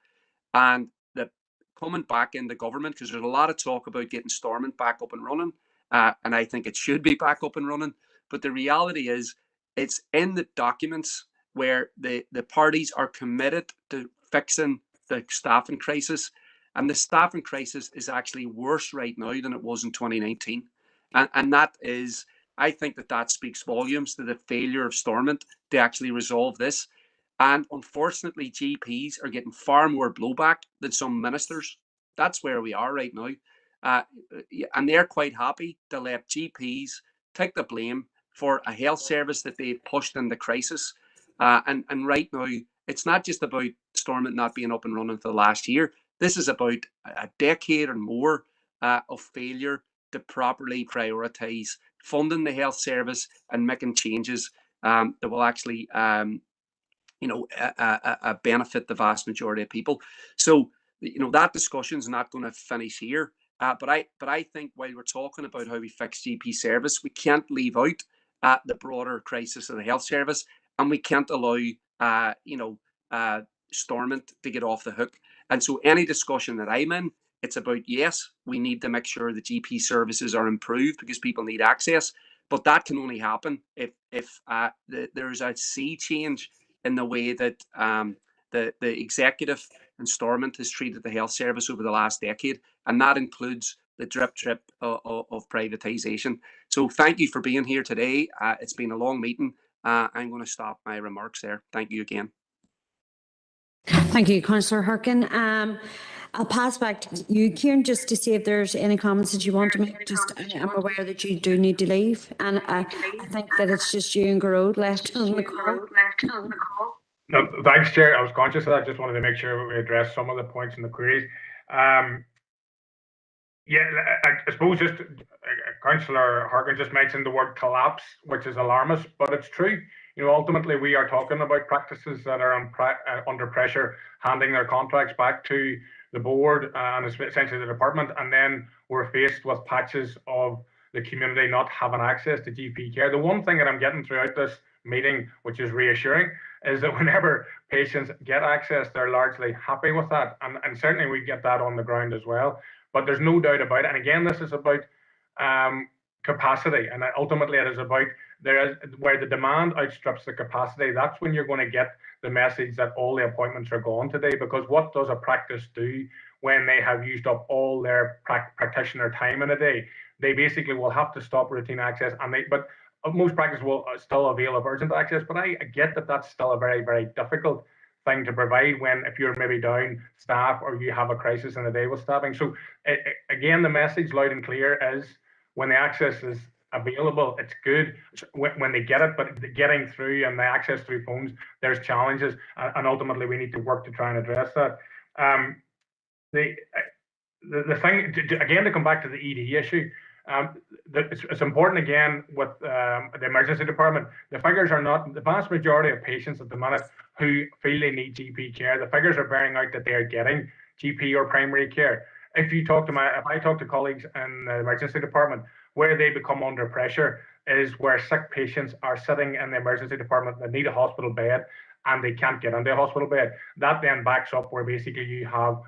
And the coming back into government, because there's a lot of talk about getting Stormont back up and running, and I think it should be back up and running. But the reality is, it's in the documents where the parties are committed to fixing the staffing crisis. And the staffing crisis is actually worse right now than it was in 2019. And that is, I think that speaks volumes to the failure of Stormont to actually resolve this. And unfortunately, GPs are getting far more blowback than some ministers. That's where we are right now. And they're quite happy to let GPs take the blame for a health service that they've pushed into crisis. And right now, it's not just about Stormont not being up and running for the last year. This is about a decade or more of failure to properly prioritise funding the health service and making changes that will actually benefit the vast majority of people. So, that discussion is not going to finish here. But I think while we're talking about how we fix GP service, we can't leave out the broader crisis of the health service, and we can't allow Stormont to get off the hook. And so any discussion that I'm in, it's about, yes, we need to make sure the GP services are improved because people need access, but that can only happen if there's a sea change in the way that the executive and Stormont has treated the health service over the last decade, and that includes the drip of privatisation. So thank you for being here today. It's been a long meeting. I'm going to stop my remarks there. Thank you again.
Thank you, Councillor Harkin. I'll pass back to you, Kieran, just to see if there's any comments that you want to make. Just, I'm aware that you do need to leave, and I think that it's just you and Garode left on the call.
No, thanks, Chair. I was conscious of that. Just wanted to make sure we address some of the points in the queries. Yeah, I suppose just Councillor Harkin just mentioned the word collapse, which is alarmist, but it's true. Ultimately, we are talking about practices that are under pressure, handing their contracts back to the board and essentially the department, and then we're faced with patches of the community not having access to GP care. The one thing that I'm getting throughout this meeting, which is reassuring, is that whenever patients get access, they're largely happy with that, and certainly we get that on the ground as well. But there's no doubt about it. And again, this is about capacity, and ultimately it is about where the demand outstrips the capacity. That's when you're going to get the message that all the appointments are gone today. Because what does a practice do when they have used up all their practitioner time in a day? They basically will have to stop routine access, but most practices will still avail of urgent access. But I get that that's still a very, very difficult thing to provide if you're maybe down staff or you have a crisis in a day with staffing. So again, the message loud and clear is when the access is available, it's good when they get it, but getting through and the access through phones, there's challenges, and ultimately we need to work to try and address that. The thing, again, to come back to the ED issue, it's important again with the emergency department. The figures are not, the vast majority of patients at the minute who feel they need GP care, the figures are bearing out that they are getting GP or primary care. If I talk to colleagues in the emergency department, where they become under pressure is where sick patients are sitting in the emergency department that need a hospital bed and they can't get into a hospital bed. That then backs up where basically you have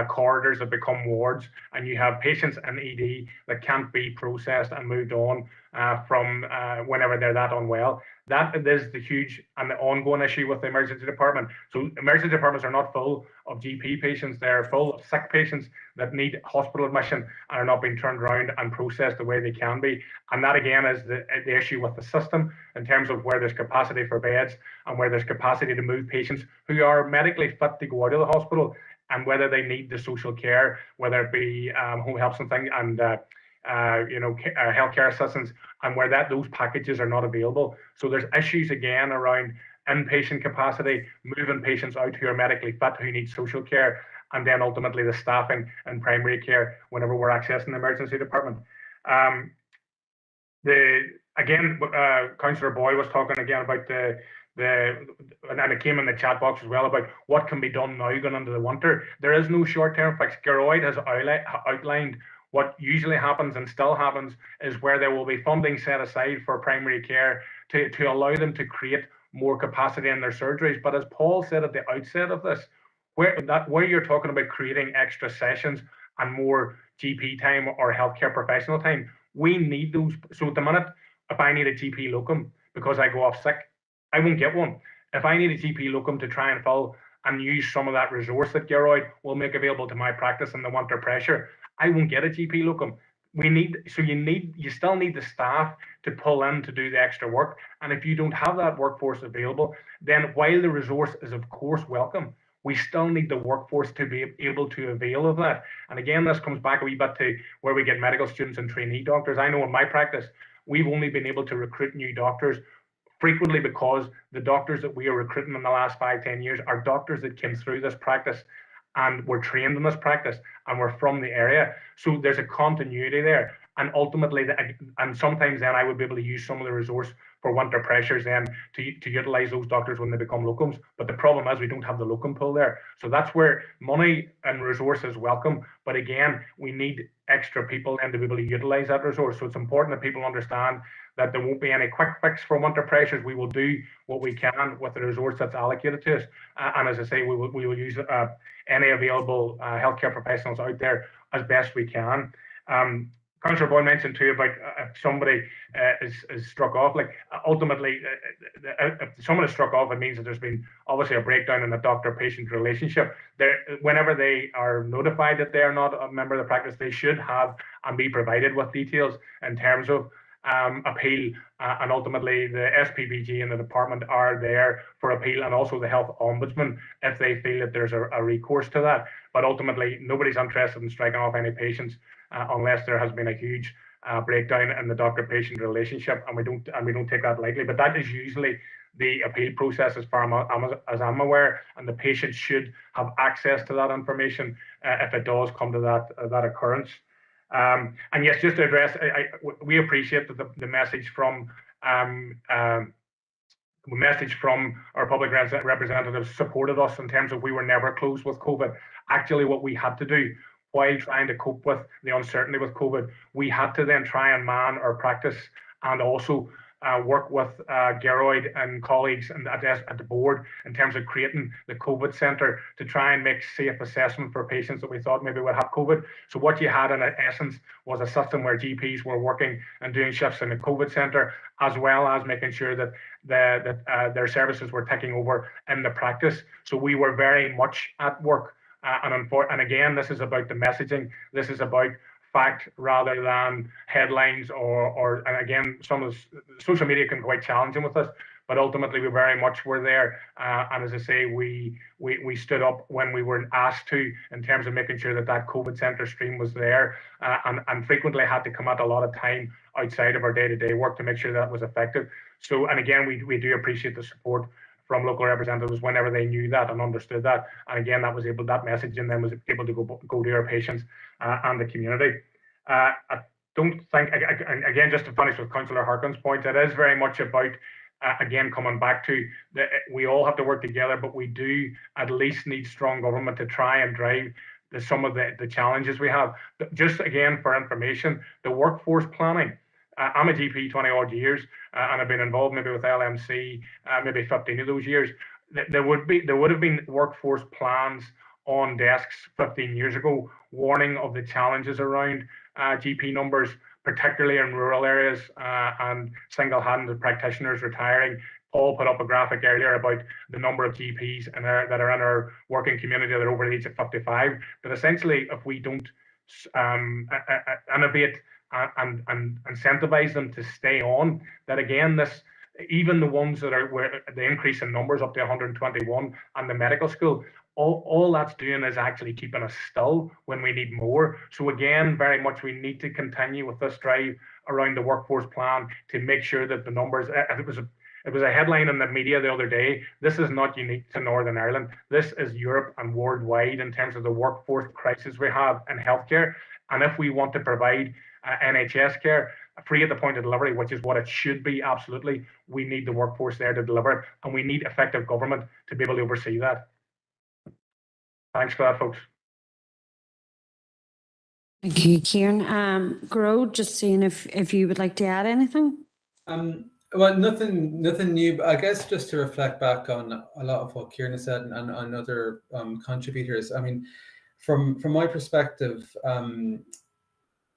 corridors that become wards, and you have patients in ED that can't be processed and moved on from whenever they're that unwell. That is the huge and the ongoing issue with the emergency department. So emergency departments are not full of GP patients, they're full of sick patients that need hospital admission and are not being turned around and processed the way they can be. And that again is the issue with the system in terms of where there's capacity for beds and where there's capacity to move patients who are medically fit to go out of the hospital, and whether they need the social care, whether it be home health and things, and healthcare assistance, and where those packages are not available. So there's issues again around inpatient capacity, moving patients out who are medically fit, who need social care, and then ultimately the staffing and primary care whenever we're accessing the emergency department. Councillor Boyle was talking again about and it came in the chat box as well about what can be done now going into the winter. There is no short-term fix. Geroid has outlined what usually happens and still happens is where there will be funding set aside for primary care to allow them to create more capacity in their surgeries. But as Paul said at the outset of this, where you're talking about creating extra sessions and more GP time or healthcare professional time, we need those. So at the minute, if I need a GP locum because I go off sick, I won't get one. If I need a GP locum to try and fill and use some of that resource that Geroid will make available to my practice in the winter pressure, I won't get a GP locum. You still need the staff to pull in to do the extra work. And if you don't have that workforce available, then while the resource is of course welcome, we still need the workforce to be able to avail of that. And again, this comes back a wee bit to where we get medical students and trainee doctors. I know in my practice, we've only been able to recruit new doctors frequently because the doctors that we are recruiting in the last 5-10 years are doctors that came through this practice and were trained in this practice and were from the area. So there's a continuity there. And ultimately, and sometimes then I would be able to use some of the resource for winter pressures then to utilize those doctors when they become locums. But the problem is we don't have the locum pool there. So that's where money and resource is welcome. But again, we need extra people then to be able to utilize that resource. So it's important that people understand that there won't be any quick fix for winter pressures. We will do what we can with the resource that's allocated to us. And as I say, we will use any available healthcare professionals out there as best we can. Councillor Boyd mentioned too about if somebody is struck off. Like ultimately, if someone is struck off, it means that there's been obviously a breakdown in the doctor-patient relationship. Whenever they are notified that they are not a member of the practice, they should have and be provided with details in terms of appeal, and ultimately the SPBG and the department are there for appeal, and also the health ombudsman if they feel that there's a recourse to that. But ultimately, nobody's interested in striking off any patients unless there has been a huge breakdown in the doctor-patient relationship, and we don't take that lightly. But that is usually the appeal process as far as I'm aware, and the patient should have access to that information if it does come to that occurrence. And yes, just to address, we appreciate that the message from our public representatives supported us in terms of we were never closed with COVID. Actually, what we had to do while trying to cope with the uncertainty with COVID, we had to then try and man our practice and also work with Geroid and colleagues and at the board in terms of creating the COVID centre to try and make safe assessment for patients that we thought maybe would have COVID. So what you had in essence was a system where GPs were working and doing shifts in the COVID centre, as well as making sure that their services were taking over in the practice. So we were very much at work. And again, this is about the messaging. This is about fact rather than headlines and again, some of the social media can be quite challenging with us, but ultimately we very much were there. And as I say, we stood up when we were asked to in terms of making sure that COVID centre stream was there, and frequently had to come at a lot of time outside of our day-to-day work to make sure that was effective. So, and again, we do appreciate the support from local representatives whenever they knew that and understood that. And again, that messaging then was able to go to our patients and the community. I don't think, again, just to finish with Councillor Harkin's point, it is very much about, again, coming back to we all have to work together, but we do at least need strong government to try and drive some of the challenges we have. Just again, for information, the workforce planning. I'm a GP 20 odd years, and I've been involved maybe with LMC maybe 15 of those years. There would have been workforce plans on desks 15 years ago, warning of the challenges around GP numbers, particularly in rural areas and single-handed practitioners retiring. Paul put up a graphic earlier about the number of GPs that are in our working community that are over the age of 55. But essentially, if we don't innovate and incentivize them to stay on, that again, even the ones that are where the increase in numbers up to 121 and the medical school, all that's doing is actually keeping us still when we need more. So again, very much we need to continue with this drive around the workforce plan to make sure that the numbers, it was a headline in the media the other day, this is not unique to Northern Ireland. This is Europe and worldwide in terms of the workforce crisis we have in healthcare. And if we want to provide NHS care, free at the point of delivery, which is what it should be. Absolutely, we need the workforce there to deliver it, and we need effective government to be able to oversee that. Thanks for that, folks.
Thank you, Kieran. Gro, just seeing if you would like to add anything.
Well, nothing new, but I guess just to reflect back on a lot of what Kieran has said and other contributors. I mean, from my perspective, I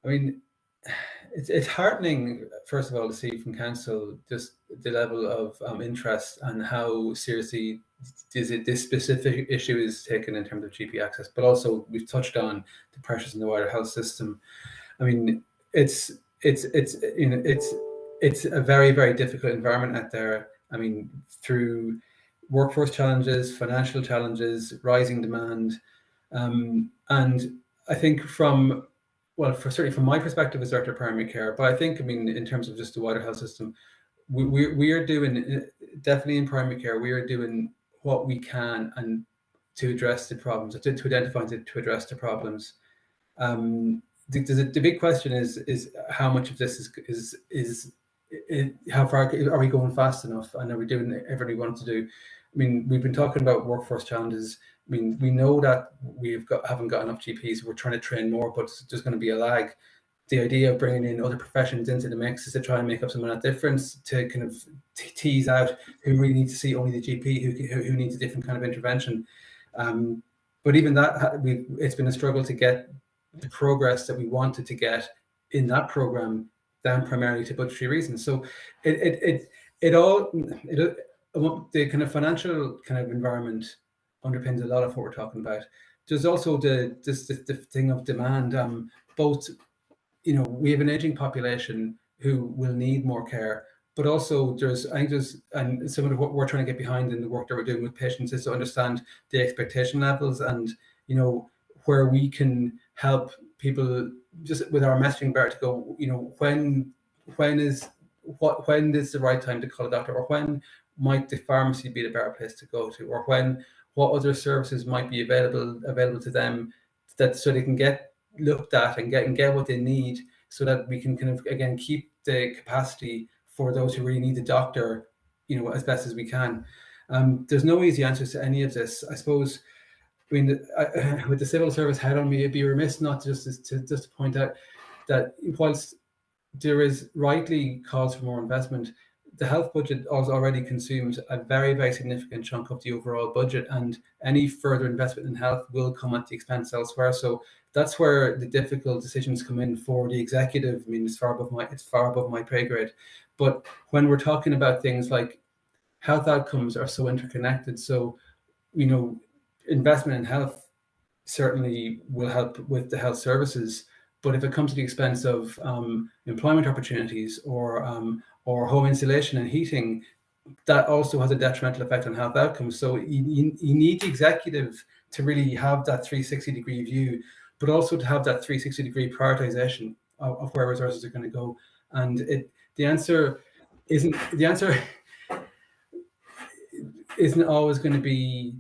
mean, it's heartening, first of all, to see from council just the level of interest and how seriously this specific issue is taken in terms of GP access. But also, we've touched on the pressures in the wider health system. I mean, it's a very, very difficult environment out there. I mean, through workforce challenges, financial challenges, rising demand, and I think certainly from my perspective as Director of Primary Care, but I think, I mean, in terms of just the wider health system, we are doing, definitely in primary care, we are doing what we can and to address the problems, to identify and to address the problems. The big question is how much of this is how far are we going fast enough, and are we doing everything we want to do? I mean, we've been talking about workforce challenges. I mean, we know that haven't got enough GPs. We're trying to train more, but there's going to be a lag. The idea of bringing in other professions into the mix is to try and make up some of that difference, to kind of tease out who really needs to see only the GP, who needs a different kind of intervention. But even that, it's been a struggle to get the progress that we wanted to get in that program down primarily to budgetary reasons. So the kind of financial kind of environment underpins a lot of what we're talking about. There's also the thing of demand. Both, you know, we have an aging population who will need more care, but also and some of what we're trying to get behind in the work that we're doing with patients is to understand the expectation levels, and, you know, where we can help people just with our messaging better to go, you know, when is the right time to call a doctor, or when might the pharmacy be the better place to go to, or what other services might be available to them, that so they can get looked at and get what they need, so that we can kind of again keep the capacity for those who really need the doctor, you know, as best as we can. There's no easy answers to any of this, I suppose. I mean, with the civil service head on me, it'd be remiss not to point out that whilst there is rightly calls for more investment, the health budget already consumes a very, very significant chunk of the overall budget, and any further investment in health will come at the expense elsewhere. So that's where the difficult decisions come in for the executive. I mean, it's far above my pay grade. But when we're talking about things like health outcomes are so interconnected, so, you know, investment in health certainly will help with the health services, but if it comes to the expense of employment opportunities or home insulation and heating, that also has a detrimental effect on health outcomes. So you need the executive to really have that 360-degree view, but also to have that 360-degree prioritization of where resources are going to go. And the answer isn't always going to be.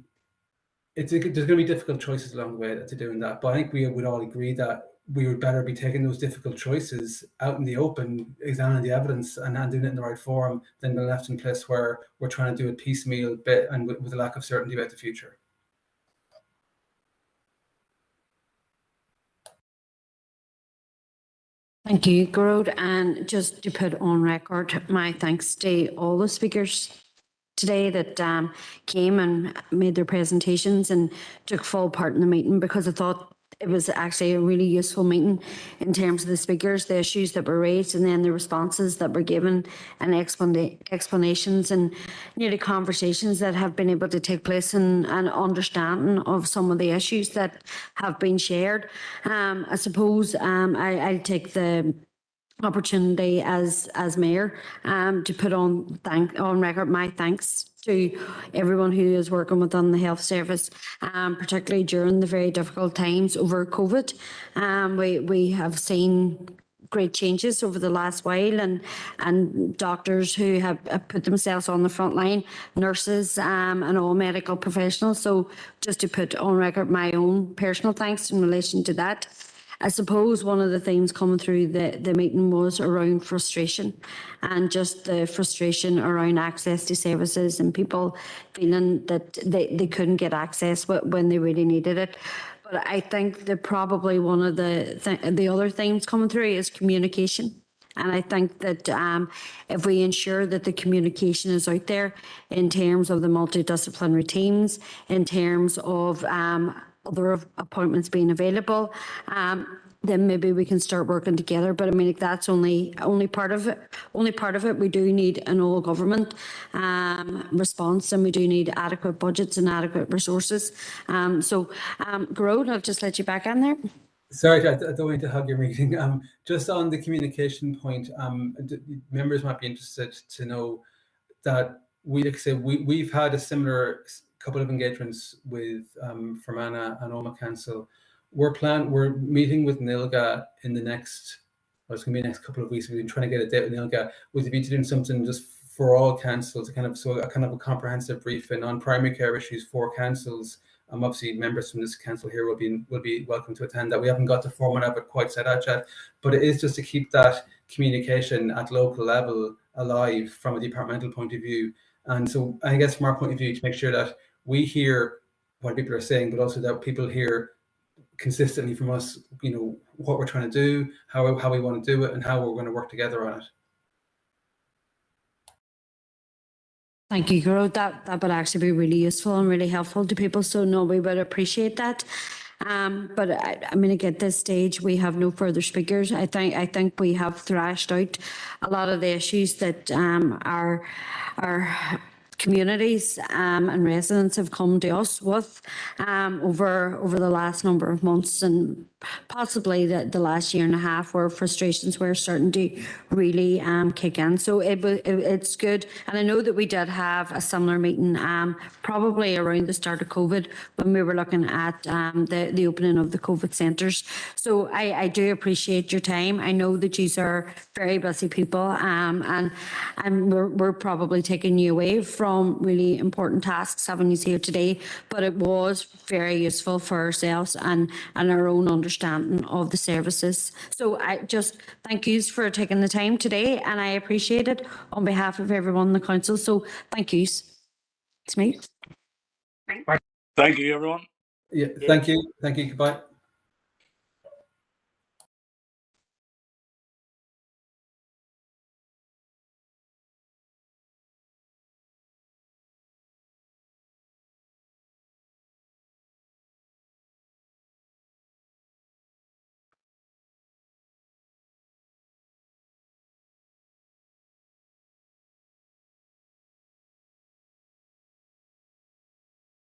There's going to be difficult choices along the way to doing that, but I think we would all agree that we would better be taking those difficult choices out in the open, examining the evidence and doing it in the right forum, than being left in place where we're trying to do it piecemeal bit and with a lack of certainty about the future.
Thank you, Gerard. And just to put on record, my thanks to all the speakers today that came and made their presentations and took full part in the meeting, because I thought it was actually a really useful meeting in terms of the speakers, the issues that were raised, and then the responses that were given, and explanations and nearly conversations that have been able to take place, and understanding of some of the issues that have been shared. I suppose I'll take the opportunity as mayor to put on record my thanks to everyone who is working within the health service, particularly during the very difficult times over COVID. We have seen great changes over the last while, and doctors who have put themselves on the front line, nurses and all medical professionals. So just to put on record my own personal thanks in relation to that. I suppose one of the themes coming through the meeting was around frustration, and just the frustration around access to services and people feeling that they couldn't get access when they really needed it. But I think that probably one of the other themes coming through is communication. And I think that if we ensure that the communication is out there in terms of the multidisciplinary teams, in terms of other appointments being available, then maybe we can start working together. But I mean, that's only part of it. Only part of it. We do need an all government response, and we do need adequate budgets and adequate resources. Garode, I'll just let you back on there.
Sorry, I don't want to hug your meeting. Just on the communication point, members might be interested to know that we've had a similar couple of engagements with Fermanagh and Omagh Council. We're meeting with NILGA in the next, well, it's going to be the next couple of weeks. We've been trying to get a date with NILGA with the view to doing something just for all councils, a comprehensive briefing on primary care issues for councils. Obviously, members from this council here will be welcome to attend that. We haven't got the format of it quite set out yet, but it is just to keep that communication at local level alive from a departmental point of view. And so I guess from our point of view, to make sure that we hear what people are saying, but also that people hear consistently from us, what we're trying to do, how we want to do it, and how we're going to work together on it.
Thank you, Garode. That would actually be really useful and really helpful to people. So no, we would appreciate that. But I mean, at this stage, we have no further speakers. I think we have thrashed out a lot of the issues that our communities and residents have come to us with over the last number of months, and possibly the last year and a half, where frustrations were starting to really kick in. So it's good. And I know that we did have a similar meeting probably around the start of COVID, when we were looking at the opening of the COVID centres. So I do appreciate your time. I know that you are very busy people, and we're probably taking you away from really important tasks having you here today, but it was very useful for ourselves and our own understanding of the services. So I just thank you for taking the time today, and I appreciate it on behalf of everyone in the council. So thank you. It's me.
Thank you, everyone.
Yeah, thank you. Goodbye.